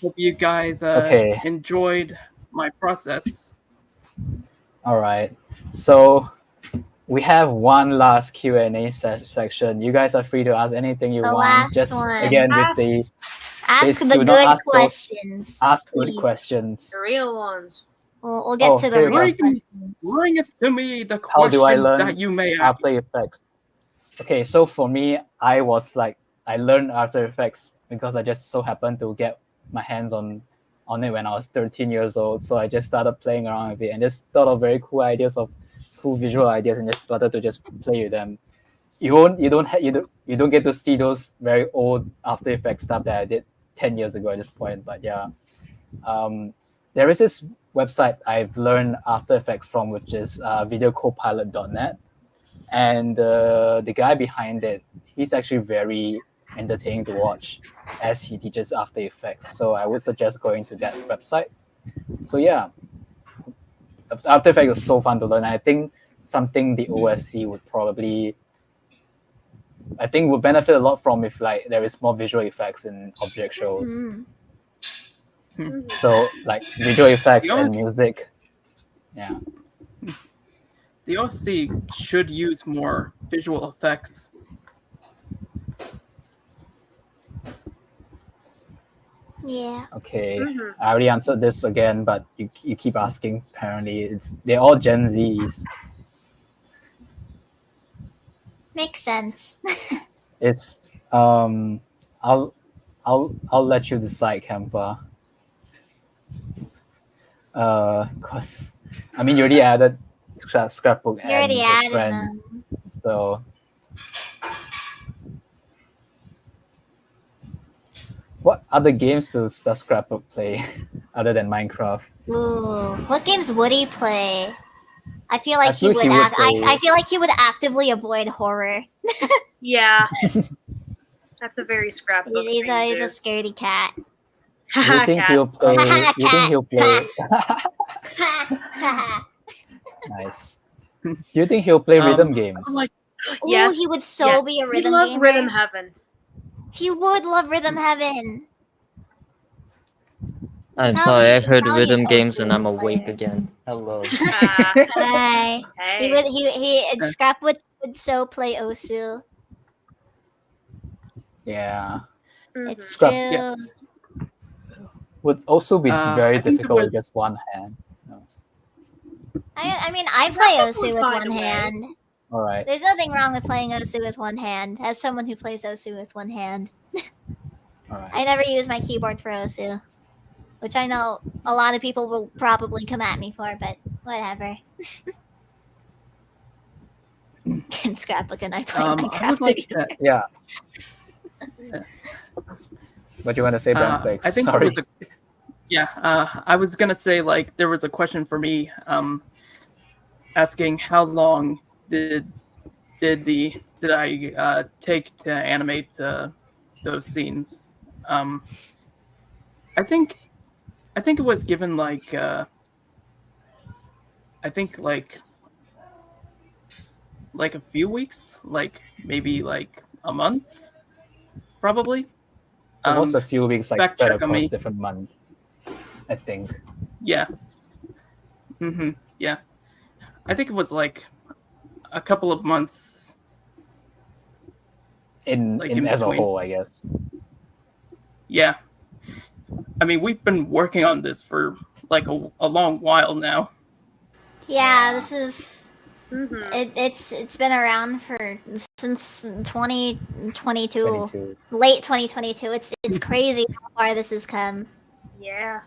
Hope you guys enjoyed my process. All right. So we have one last Q&A section. You guys are free to ask anything you want. Just again with the ask the good questions. Ask good questions. The real ones. We'll get to the real questions. Bring it to me. The How questions do I learn that you may have. After Effects? Okay, so for me, I learned After Effects because I just so happened to get my hands on it when I was 13 years old. So I just started playing around with it and just thought of very cool visual ideas and just started to just play with them. You don't get to see those very old After Effects stuff that I did 10 years ago at this point. But yeah, there is this website I've learned After Effects from, which is videocopilot.net. And the guy behind it, he's actually very entertaining to watch as he teaches After Effects. So I would suggest going to that website. So yeah, After Effects is so fun to learn. I think something the OSC would benefit a lot from if like there is more visual effects in object shows. So like visual effects and music. Yeah. The OSC should use more visual effects. Yeah. Okay. I already answered this again, but you keep asking. Apparently, they're all Gen Zs. Makes sense. It's I'll let you decide, Kempa. Cause I mean you already added Scrapbook You already and added friends, them. so what other games does Scrapbook play other than Minecraft? Ooh, what games would he play? I feel like feel he would. he would play- I feel like he would actively avoid horror. Yeah. That's a very scrapbook. He's a scaredy cat. You think Cat. he'll play? Cat. You think he'll play? Nice. Do you think he'll play rhythm games? Like, Ooh, Yes. he would so Yes. be a He'd rhythm love gamer. Rhythm Heaven. He would love Rhythm Heaven. I'm Probably- sorry, I heard probably rhythm most games and I'm rhythm awake player. again. Hello. Hi. Hey. He Scrap would so play Osu. Yeah, It's Scrap- true. yeah. would also be very I think it difficult was- with just one hand. I mean, I play Scrapbook Osu would with find one a way. hand. All right. There's nothing wrong with playing Osu with one hand. As someone who plays Osu with one hand, All right. I never use my keyboard for Osu, which I know a lot of people will probably come at me for, but whatever. Can Scrapbook and I play I Minecraft would like together? Yeah. What do you want to say, BrannFlakes? I think Sorry. it was I was gonna say like there was a question for me, asking how long did I take to animate those scenes? I think it was given like I think like a few weeks, like maybe like a month, probably. Almost a few weeks, like fact spread check on across me. different months, I think. Yeah. Yeah. I think it was like a couple of months In Like in in as a between. whole, I guess. Yeah. I mean, we've been working on this for like a long while now. Yeah, this is. Mm-hmm. It's been around for since 2022, 22. late 2022. It's crazy how far this has come. Yeah.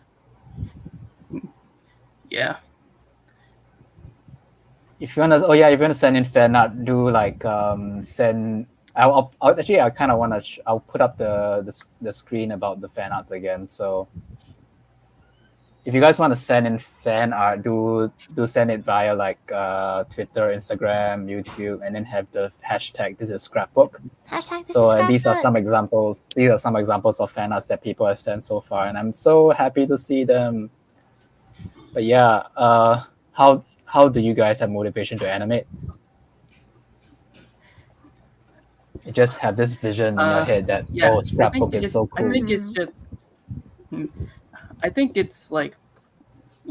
Yeah. If you wanna, if you wanna send in fan art, do like send. I'll actually I kind of wanna. I'll put up the screen about the fan arts again. So if you guys want to send in fan art, do send it via like Twitter, Instagram, YouTube, and then have the hashtag. This is Scrapbook. Hashtag this So is these are Scrapbook. some examples. These are some examples of fan arts that people have sent so far, and I'm so happy to see them. But yeah, how do you guys have motivation to animate? You just have this vision in your head that Scrapbook is so cool. I think it's just. I think it's like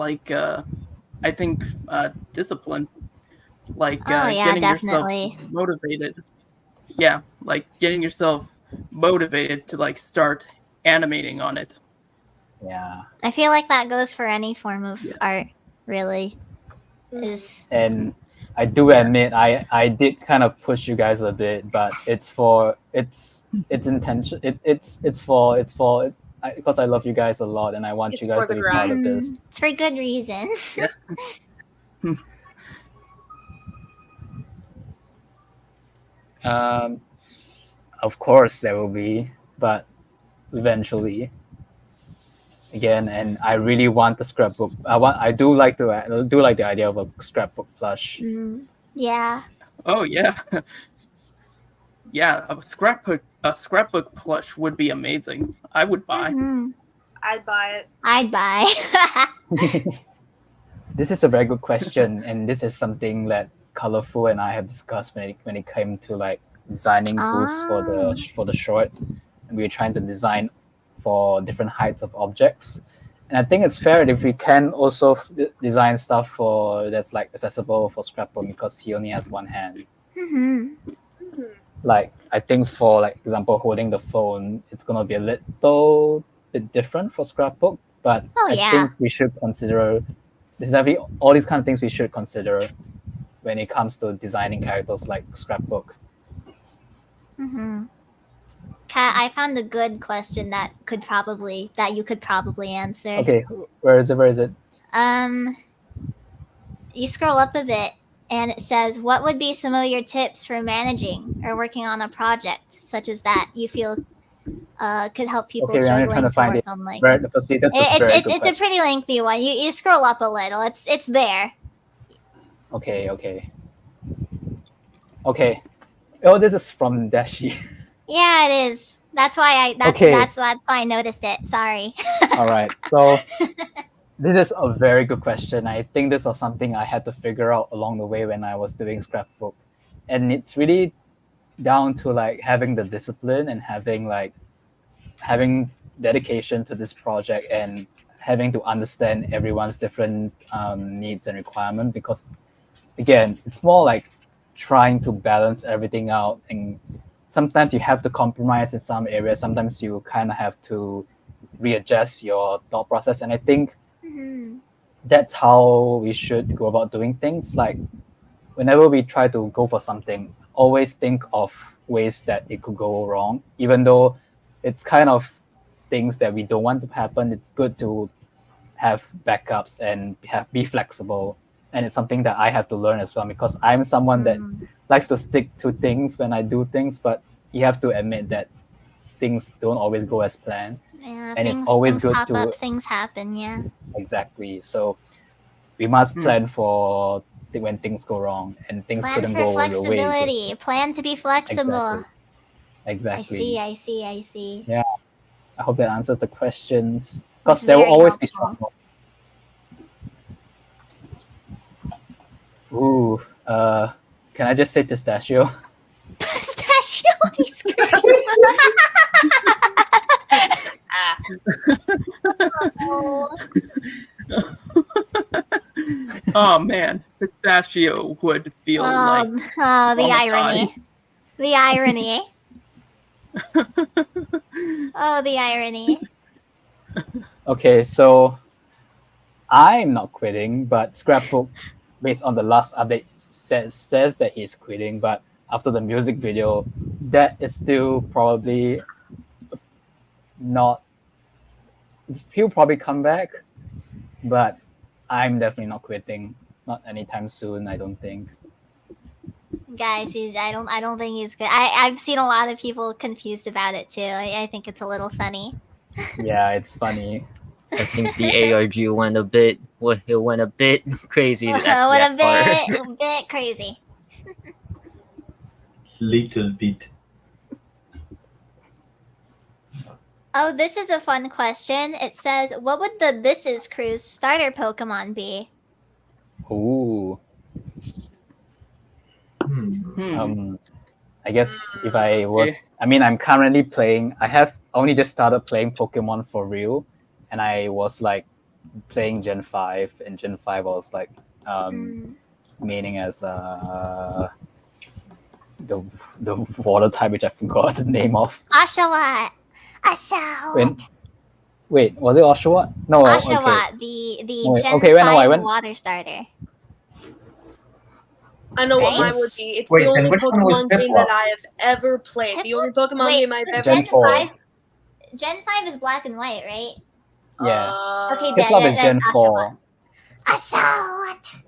I think discipline, like getting definitely. yourself motivated. Yeah, like getting yourself motivated to like start animating on it. Yeah. I feel like that goes for any form of art, really. Is And I do admit I did kind of push you guys a bit, but it's intention. It's for because I love you guys a lot and I want It's you guys for to the be part of grind. this. it's for good reason. Of course there will be, but eventually. Again, and I really want the scrapbook. I do like the idea of a scrapbook plush. Yeah. Oh yeah, yeah. A scrapbook plush would be amazing. I would buy. I'd buy it. I'd buy. This is a very good question, and this is something that Colorful and I have discussed when it came to like designing booths for the short, and we were trying to design for different heights of objects. And I think it's fair if we can also design stuff that's like accessible for Scrapbook because he only has one hand. Like I think for like example holding the phone, it's gonna be a little bit different for Scrapbook, but I think we should consider all these kind of things we should consider when it comes to designing characters like Scrapbook. Kat, I found a good question that you could probably answer. Okay, where is it? Where is it? You scroll up a bit, and it says, "What would be some of your tips for managing or working on a project such as that you feel could help people Okay, I'm trying struggling to to find work it. on like?" That's a very good It's a pretty lengthy one. You scroll up a little. It's there. Okay. Oh, this is from Dashi. Yeah, it is. That's why I noticed it. Sorry. All right. So this is a very good question. I think this was something I had to figure out along the way when I was doing Scrapbook, and it's really down to like having the discipline and having dedication to this project and having to understand everyone's different needs and requirements, because again, it's more like trying to balance everything out, and sometimes you have to compromise in some areas, sometimes you kind of have to readjust your thought process. And I think that's how we should go about doing things. Like whenever we try to go for something, always think of ways that it could go wrong. Even though it's kind of things that we don't want to happen, it's good to have backups and be flexible. And it's something that I have to learn as well, because I'm someone that likes to stick to things when I do things, but you have to admit that things don't always go as planned. Yeah, and it's always good pop to up, things happen. Yeah. Exactly. So we must plan for when things go wrong, and things Plan couldn't for go your way. flexibility. Plan to be flexible. Exactly. I see. Yeah. I hope that answers the questions, because there will always be struggle. Ooh, can I just say pistachio? Pistachio ice cream. Oh man, pistachio would feel like the irony. The irony. Oh, the irony. Okay, so I'm not quitting, but Scrapbook, based on the last update, says that he's quitting. But after the music video, that is still probably not. He'll probably come back, but I'm definitely not quitting. Not anytime soon, I don't think. Guys, I don't think he's good. I've seen a lot of people confused about it too. I think it's a little funny. Yeah, it's funny. I think the ARG went a bit crazy. A bit crazy. Little bit. Oh, this is a fun question. It says, "What would the This Is Crew's starter Pokemon be?" Ooh. I guess if I were, I mean, I'm currently playing. I have only just started playing Pokemon for real, and I was like playing Gen 5, and Gen 5 was like meaning as the water type, which I forgot the name of. Oshawott. Wait, was it Oshawott? No, Oshawott, okay. the Gen 5 water starter. I know what mine would be. It's the only Pokemon game that I have ever played. The only Pokemon game I've ever played. Gen 5 is black and white, right? Yeah. Okay, Piplup is Gen 4. Oshawott.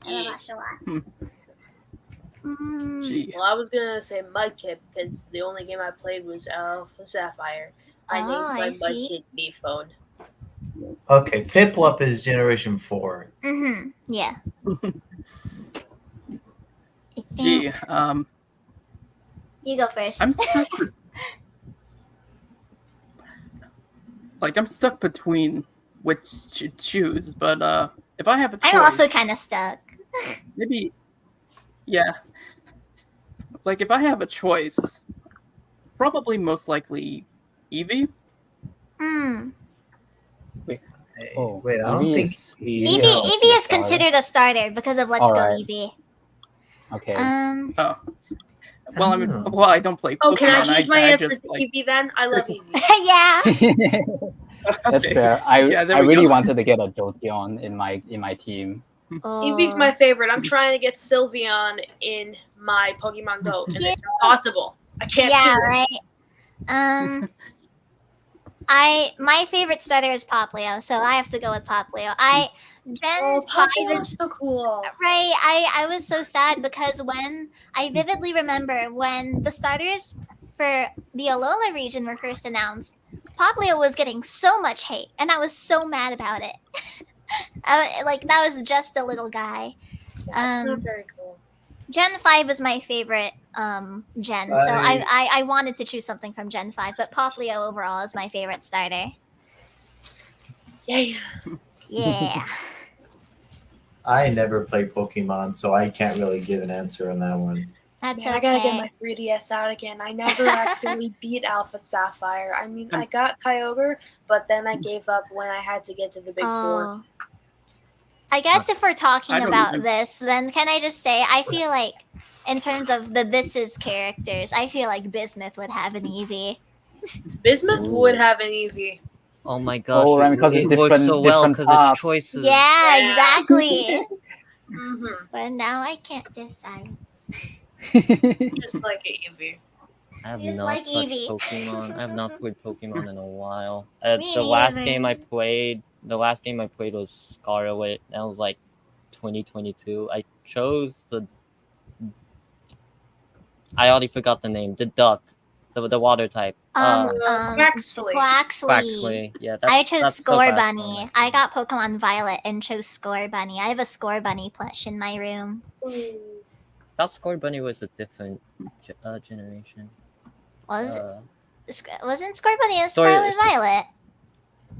I love Oshawott. Well, I was gonna say Mudkip because the only game I played was Alpha Sapphire. I named my Mudkip B phone. Okay, Piplup is Generation 4. Yeah. Gee, you go first. I'm stuck between which to choose, but if I have a choice, I'm also kind of stuck. Maybe, yeah. Like if I have a choice, probably most likely Eevee. Wait, I don't think Eevee is considered a starter because of Let's Go Eevee. Okay. Oh. Well, I mean, I don't play Pokemon. Oh, can I change my answer just, to Eevee then? I love Eevee. Yeah. That's fair. I really wanted to get a Jolteon in my team. Eevee's my favorite. I'm trying to get Sylveon in my Pokemon Go, and it's impossible. I can't do it. Right. My favorite starter is Poplio, so I have to go with Poplio. Gen 5 Poplio is is so cool. right. I was so sad because when I vividly remember when the starters for the Alola region were first announced, Poplio was getting so much hate, and I was so mad about it. Like that was just a little guy. That's not very cool. Gen 5 was my favorite gen, so I wanted to choose something from Gen 5, but Poplio overall is my favorite starter. Yeah. Yeah. I never played Pokemon, so I can't really give an answer on that one. That's Man, I gotta get my 3DS out again. I never actually beat Alpha Sapphire. I mean, I got Kyogre, but then I gave up when I had to get to the big four. I guess if we're talking I don't about even- this, then can I just say I feel like in terms of the This Is characters, I feel like Bismuth would have an Eevee. Bismuth would have an Eevee. Oh my gosh! Oh, right, because it it's works so well different because paths. it's choices. Yeah, exactly. Mm-hmm. But now I can't decide. Just like Eevee. I have Just not like touched Eevee. Pokemon. I have not played Pokemon in a while. Me The last neither. game I played was Scarlet. That was like 2022. I chose the. I already forgot the name. The duck, the water type. Quaxley. Quaxley. Yeah, I chose that's the Score last Bunny. one. I got Pokemon Violet and chose Score Bunny. I have a Score Bunny plush in my room. I thought Score Bunny was a different generation. Wasn't Score Bunny a Sword- Scarlet Violet?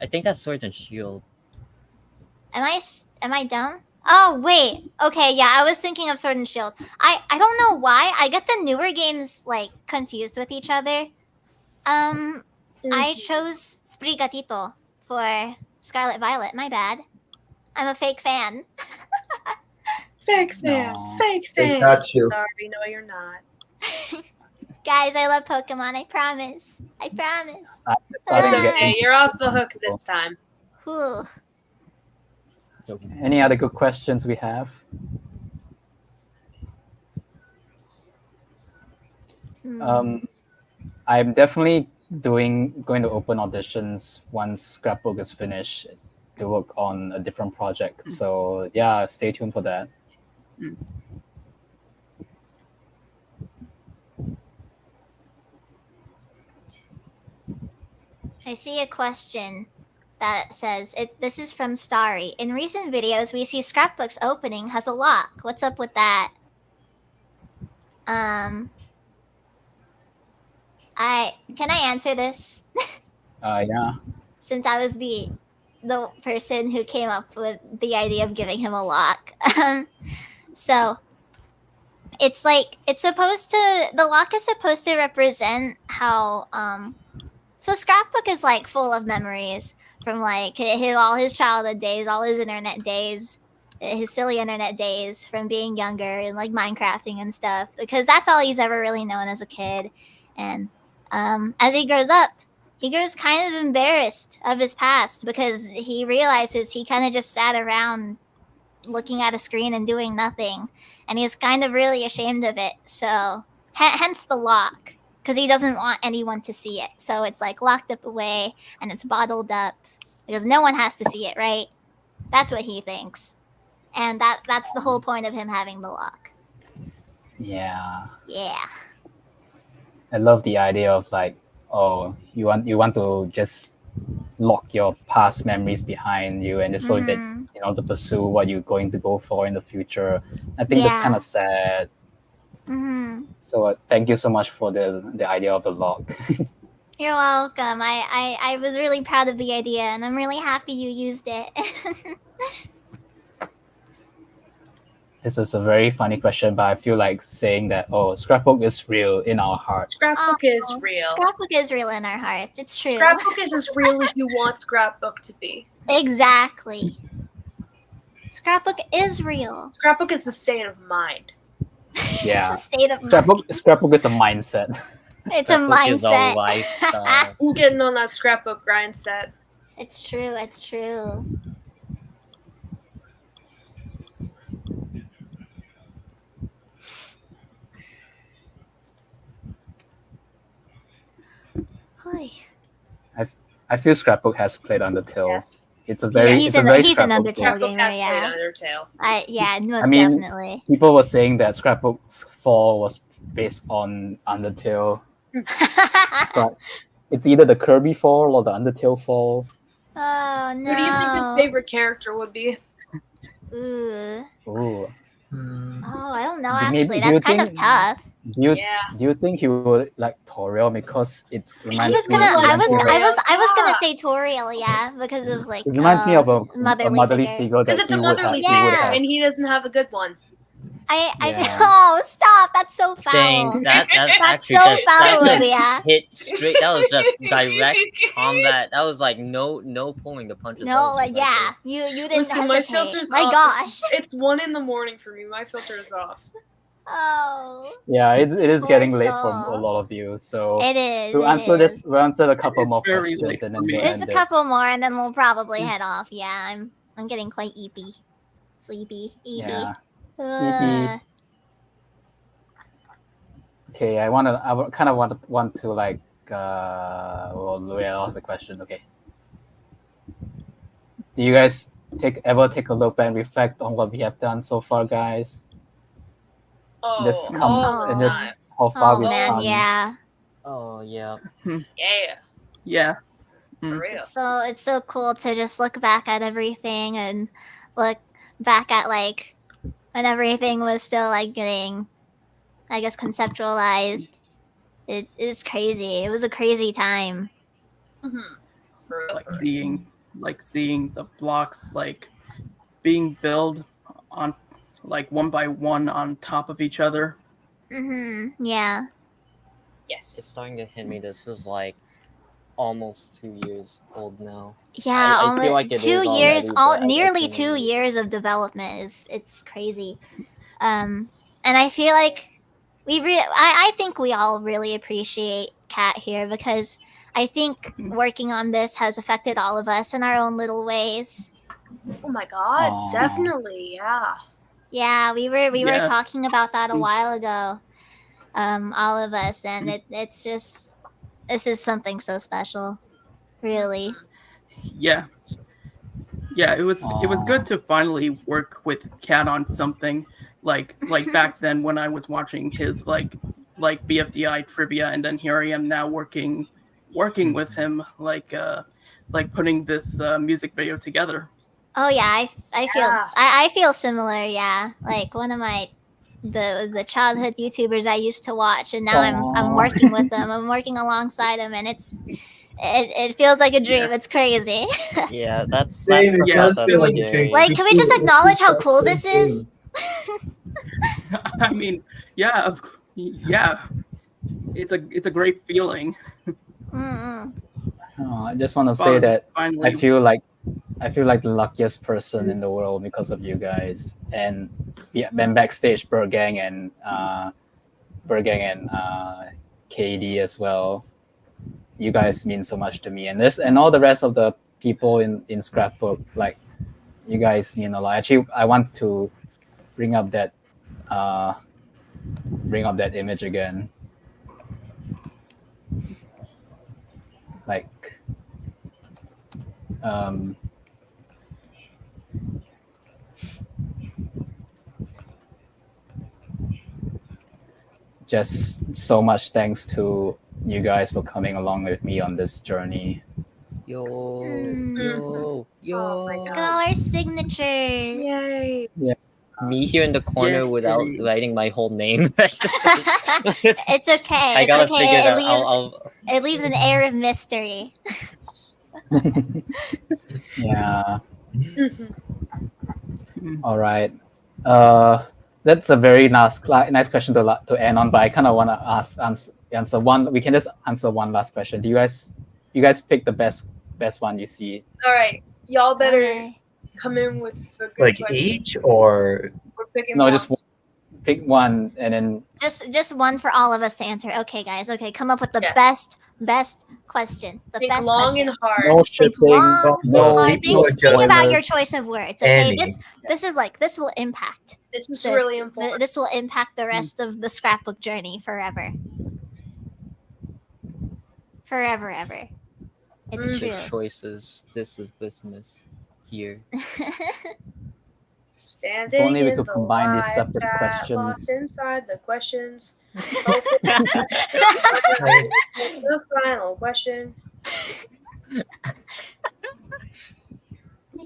I think that's Sword and Shield. Am I dumb? Oh wait. Okay, yeah, I was thinking of Sword and Shield. I don't know why. I get the newer games like confused with each other. I chose Sprigatito for Scarlet Violet. My bad. I'm a fake fan. Fake fan. No. Fake They fan. got you. Sorry, no, you're not. Guys, I love Pokemon. I promise. I promise. It's okay. You're off the hook this time. Whew. Any other good questions we have? I'm definitely going to open auditions once Scrapbook is finished to work on a different project. So yeah, stay tuned for that. I see a question that says, this is from Starry. In recent videos, we see Scrapbook's opening has a lock. What's up with that? Can I answer this? Yeah. Since I was the person who came up with the idea of giving him a lock. So it's like the lock is supposed to represent how so Scrapbook is like full of memories from like all his childhood days, all his internet days, his silly internet days from being younger and like Minecrafting and stuff, because that's all he's ever really known as a kid. And as he grows up, he grows kind of embarrassed of his past because he realizes he kind of just sat around looking at a screen and doing nothing, and he's kind of really ashamed of it. So hence the lock, because he doesn't want anyone to see it. So it's like locked up away and it's bottled up because no one has to see it, right? That's what he thinks, and that's the whole point of him having the lock. Yeah. Yeah. I love the idea of like, oh, you want to just lock your past memories behind you and just so that to pursue what you're going to go for in the future. I think that's kind of sad. So thank you so much for the idea of the lock. You're welcome. I was really proud of the idea, and I'm really happy you used it. This is a very funny question, but I feel like saying that, oh, Scrapbook is real in our hearts. Scrapbook is real. Scrapbook is real in our hearts. It's true. Scrapbook is as real as you want Scrapbook to be. Exactly. Scrapbook is real. Scrapbook is a state of mind. Yeah. It's a state of Scrapbook is a mindset. It's a mindset. I'm getting on that Scrapbook grind set. It's true. It's true. Oy. I feel Scrapbook has played Undertale. Yes. It's a very he's it's a very an Scrapbook Undertale game. Scrapbook gamer, has yeah. played Undertale. Most I mean, definitely. people were saying that Scrapbook's fall was based on Undertale, but it's either the Kirby fall or the Undertale fall. Oh no. Who do you think his favorite character would be? Ooh. Ooh. Oh, I don't know. Maybe- Actually, do you that's kind of think- tough. Do you think he would like Toriel because it I reminds was me? gonna, I was Toriel. gonna say Toriel, yeah, because of like. It reminds me of a motherly figure. figure that Because it's a he would have. motherly He would figure, have. and he doesn't have a good one. I Yeah. oh stop! That's so foul. Dang, that's That's actually so just, foul, that just Olivia. hit straight. That was just direct combat. That was like no pulling the punches. That No, was like just right yeah, you didn't Listen, my hesitate. filter's My off. gosh. It's 1 in the morning for me. My filter is off. Oh. Yeah, it is Poor getting late for soul. a lot of you. So It is. we'll it answer this. is. We'll answer a couple more very questions late and for then me. we'll There's end a it. couple more, and then we'll probably head off. Yeah, I'm getting quite sleepy. Yeah. Uh, Okay, I kind of want to like. Well, where was the question? Okay. Do you guys ever take a look and reflect on what we have done so far, guys? Oh, This comes all and the just time. how far oh we've man, come. yeah. Oh yeah. Yeah, Yeah. for real. So it's so cool to just look back at everything and look back at like when everything was still like getting, I guess, conceptualized. It is crazy. It was a crazy time. Mm-hmm. For real. Like seeing the blocks like being built on like one by one on top of each other. Yeah. It's Yes. starting to hit me. This is like almost 2 years old now. Yeah, I only feel like it 2 is years, already, but I nearly can't 2 believe it. years of development it's crazy. And I feel like I think we all really appreciate Kat here because I think working on this has affected all of us in our own little ways. Oh my god, Aw. definitely, yeah. Yeah, we were Yeah. talking about that a while ago. All of us, and it's just this is something so special. Really. Yeah. Yeah, it was good to finally work with Kat on something like back then when I was watching his like BFDI trivia, and then here I am now working with him like putting this music video together. Oh yeah, I feel Yeah. I feel similar. Yeah, like one of my the childhood YouTubers I used to watch, and now I'm Aw. working with them. I'm working alongside them, and it feels like a dream. Yeah. It's crazy. Yeah, that's Same, the it stuff does that's feel like a scary. dream. Like, can we just acknowledge how cool this is? I mean, yeah, it's a great feeling. Mm-mm. Oh, I just want to say that Finally, I feel like the luckiest person in the world because of you guys, and then backstage Bergang and KD as well. You guys mean so much to me, and all the rest of the people in Scrapbook. Like, you guys mean a lot. Actually, I want to bring up that image again. Like, just so much thanks to you guys for coming along with me on this journey. Yo, Mm. yo, yo. Oh my Look at god. all our signatures. Yay. Me here in the corner Yeah. without writing my whole name. It's okay. I It's gotta okay. figure It that leaves out. it leaves an air of mystery. Yeah. All right. That's a very nice question to end on, but I kind of want to answer one. We can just answer one last question. Do you guys pick the best one you see? All right, y'all better Okay. come in with a good Like question. each or We're picking No, one. just pick one and then Just one for all of us to answer. Okay, guys. Okay, come up with the Yes. best question. The Think best long question. and hard. no Think shipping, long, no hard. people Think, are just about your choice of words. Okay, any. this is like this will impact. This is the- really important. This will impact the rest of the scrapbook journey forever. forever ever. It's Big true. choices. This is business here. Standing If only we in could the combine these live separate chat, questions. lost inside the questions. Like, The final question. You're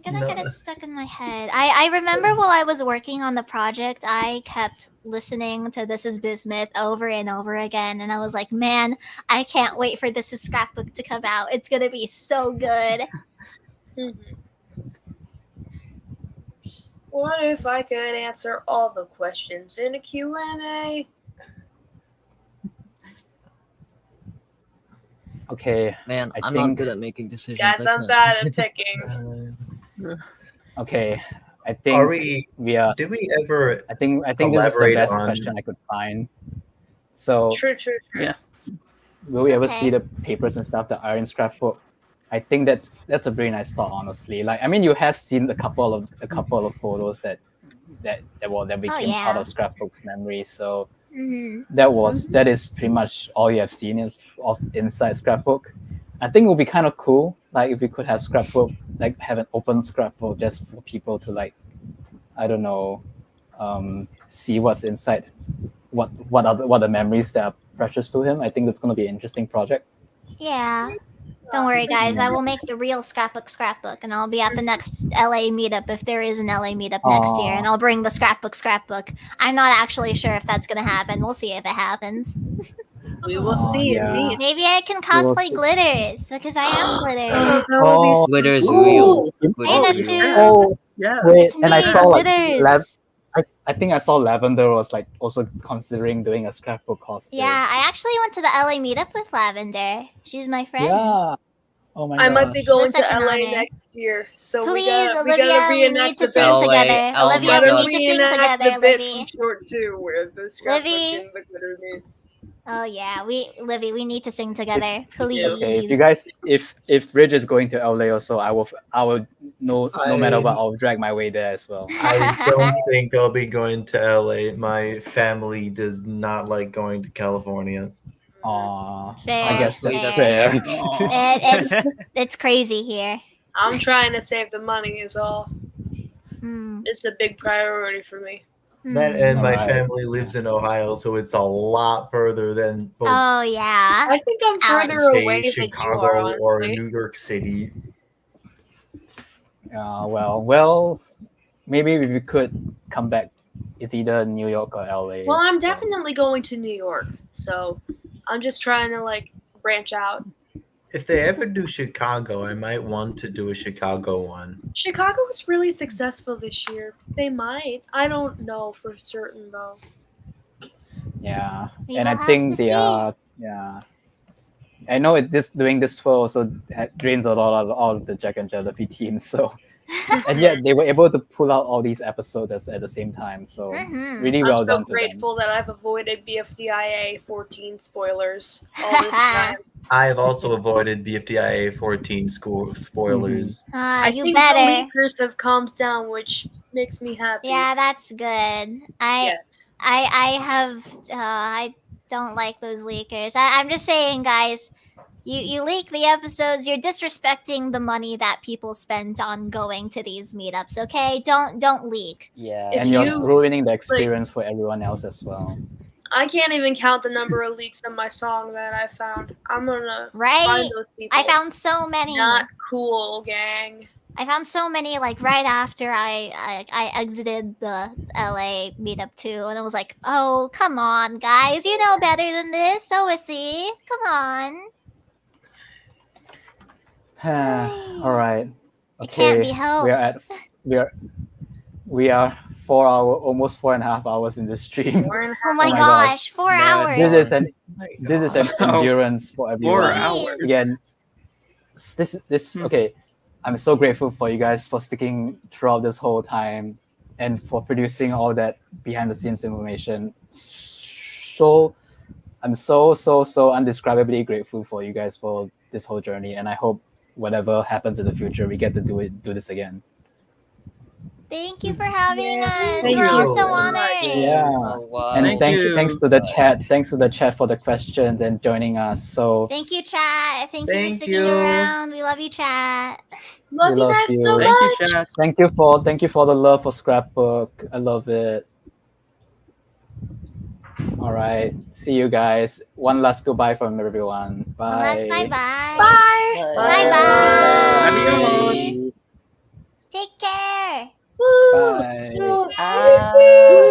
gonna No. get it stuck in my head. I remember while I was working on the project, I kept listening to This Is Bismuth over and over again, and I was like, man, I can't wait for This Is Scrapbook to come out. It's gonna be so good. What if I could answer all the questions in a Q&A? Okay. Man, I I'm think- not good at making decisions. Guys, I I'm can't. bad at picking. Okay. I think Are we? we are. Do we ever? I think this is the collaborate best on- question I could find. So True. Yeah. will we ever Okay. see the papers and stuff that are in Scrapbook? I think that's a very nice thought, honestly. Like, I mean, you have seen a couple of photos that became yeah. part of Scrapbook's memory. So Hmm. that is pretty much all you have seen of inside Scrapbook. I think it would be kind of cool, like if we could have Scrapbook, like have an open Scrapbook just for people to, like, I don't know, see what's inside, what the memories that are precious to him. I think that's going to be an interesting project. Yeah. Don't worry, guys. I will make the real scrapbook, and I'll be at the next LA meetup if there is an LA meetup next year, and I'll bring the scrapbook. I'm not actually sure if that's gonna happen. We'll see if it happens. We will see yeah. indeed. Maybe I can We will cosplay see. Glitters because I am Glitters. That would be so Glitter's cool. real. Hey, Glitter's real. Natsu. Oh, Yeah. wait, It's and I me, saw like Glitters. I think I saw Lavender was like also considering doing a Scrapbook cosplay. Yeah, I actually went to the LA meetup with Lavender. She's my friend. Yeah. Oh my I gosh. might be going such to an LA honor. next year, so Please, we gotta Olivia, we reenact need to the sing bit. LA, together. oh Olivia, my we God. need to sing Reenact together, the bit Livy. from Short 2 where the Scrapbook Livy? and the glitter meet. Oh yeah, Livy, we need to sing together, please. Okay, if you guys, if Ridge is going to LA also, I will no matter what, I'll drag my way there as well. I don't think I'll be going to LA. My family does not like going to California. Aw, Fair, I guess that's fair. fair. It's crazy here. I'm trying to save the money is all. Hmm. It's a big priority for me. That and my Alright. family lives in Ohio, so it's a lot further than both Oh yeah. I think I'm Alex. further say away than you Chicago are, or honestly. New York City. Well, maybe we could come back. It's either New York or LA. Well, I'm so- definitely going to New York, so I'm just trying to like branch out. If they ever do Chicago, I might want to do a Chicago one. Chicago was really successful this year. They might. I don't know for certain though. Yeah, We and will I have think to they see. are. Yeah, I know doing this for also drains a lot of all of the Jack and Jellyfy teams. So, and yet they were able to pull out all these episodes at the same time. So Mhm. really I'm well so done to them. grateful that I've avoided BFDIA 14 spoilers all this time. I have also avoided BFDIA 14 spoilers. I You think better. the leakers have calmed down, which makes me happy. Yeah, that's good. Yes. I have I don't like those leakers. I'm just saying, guys. You leak the episodes, you're disrespecting the money that people spent on going to these meetups. Okay, don't leak. Yeah, If and you're you, ruining the experience for everyone else as well. I can't even count the number of leaks on my song that I found. I'm gonna Right? find those people. I found so many. Not cool, gang. I found so many like right after I exited the LA meetup too, and I was like, oh come on, guys, you know better than this, OSC, come on. All right. It can't be Okay, helped. we are almost 4.5 hours in the stream. Oh my gosh, 4 hours. This is an endurance for everyone. 4 hours. Again, okay. I'm so grateful for you guys for sticking throughout this whole time and for producing all that behind the scenes information. So I'm so undescribably grateful for you guys for this whole journey, and I hope whatever happens in the future, we get to do this again. Thank you for having us. Thank We're all you. so honored. Yeah. Oh, wow. And Thank thanks to the chat. Thanks to the chat for the questions and joining us. So Thank you, chat. Thank you for Thank sticking you. around. We love you, chat. Love we you love guys so you. Thank you, much. chat. Thank you for the love for Scrapbook. I love it. All right. See you guys. One last goodbye from everyone. Bye. One last bye-bye. Bye. Bye-bye. Take care. Bye. Ah.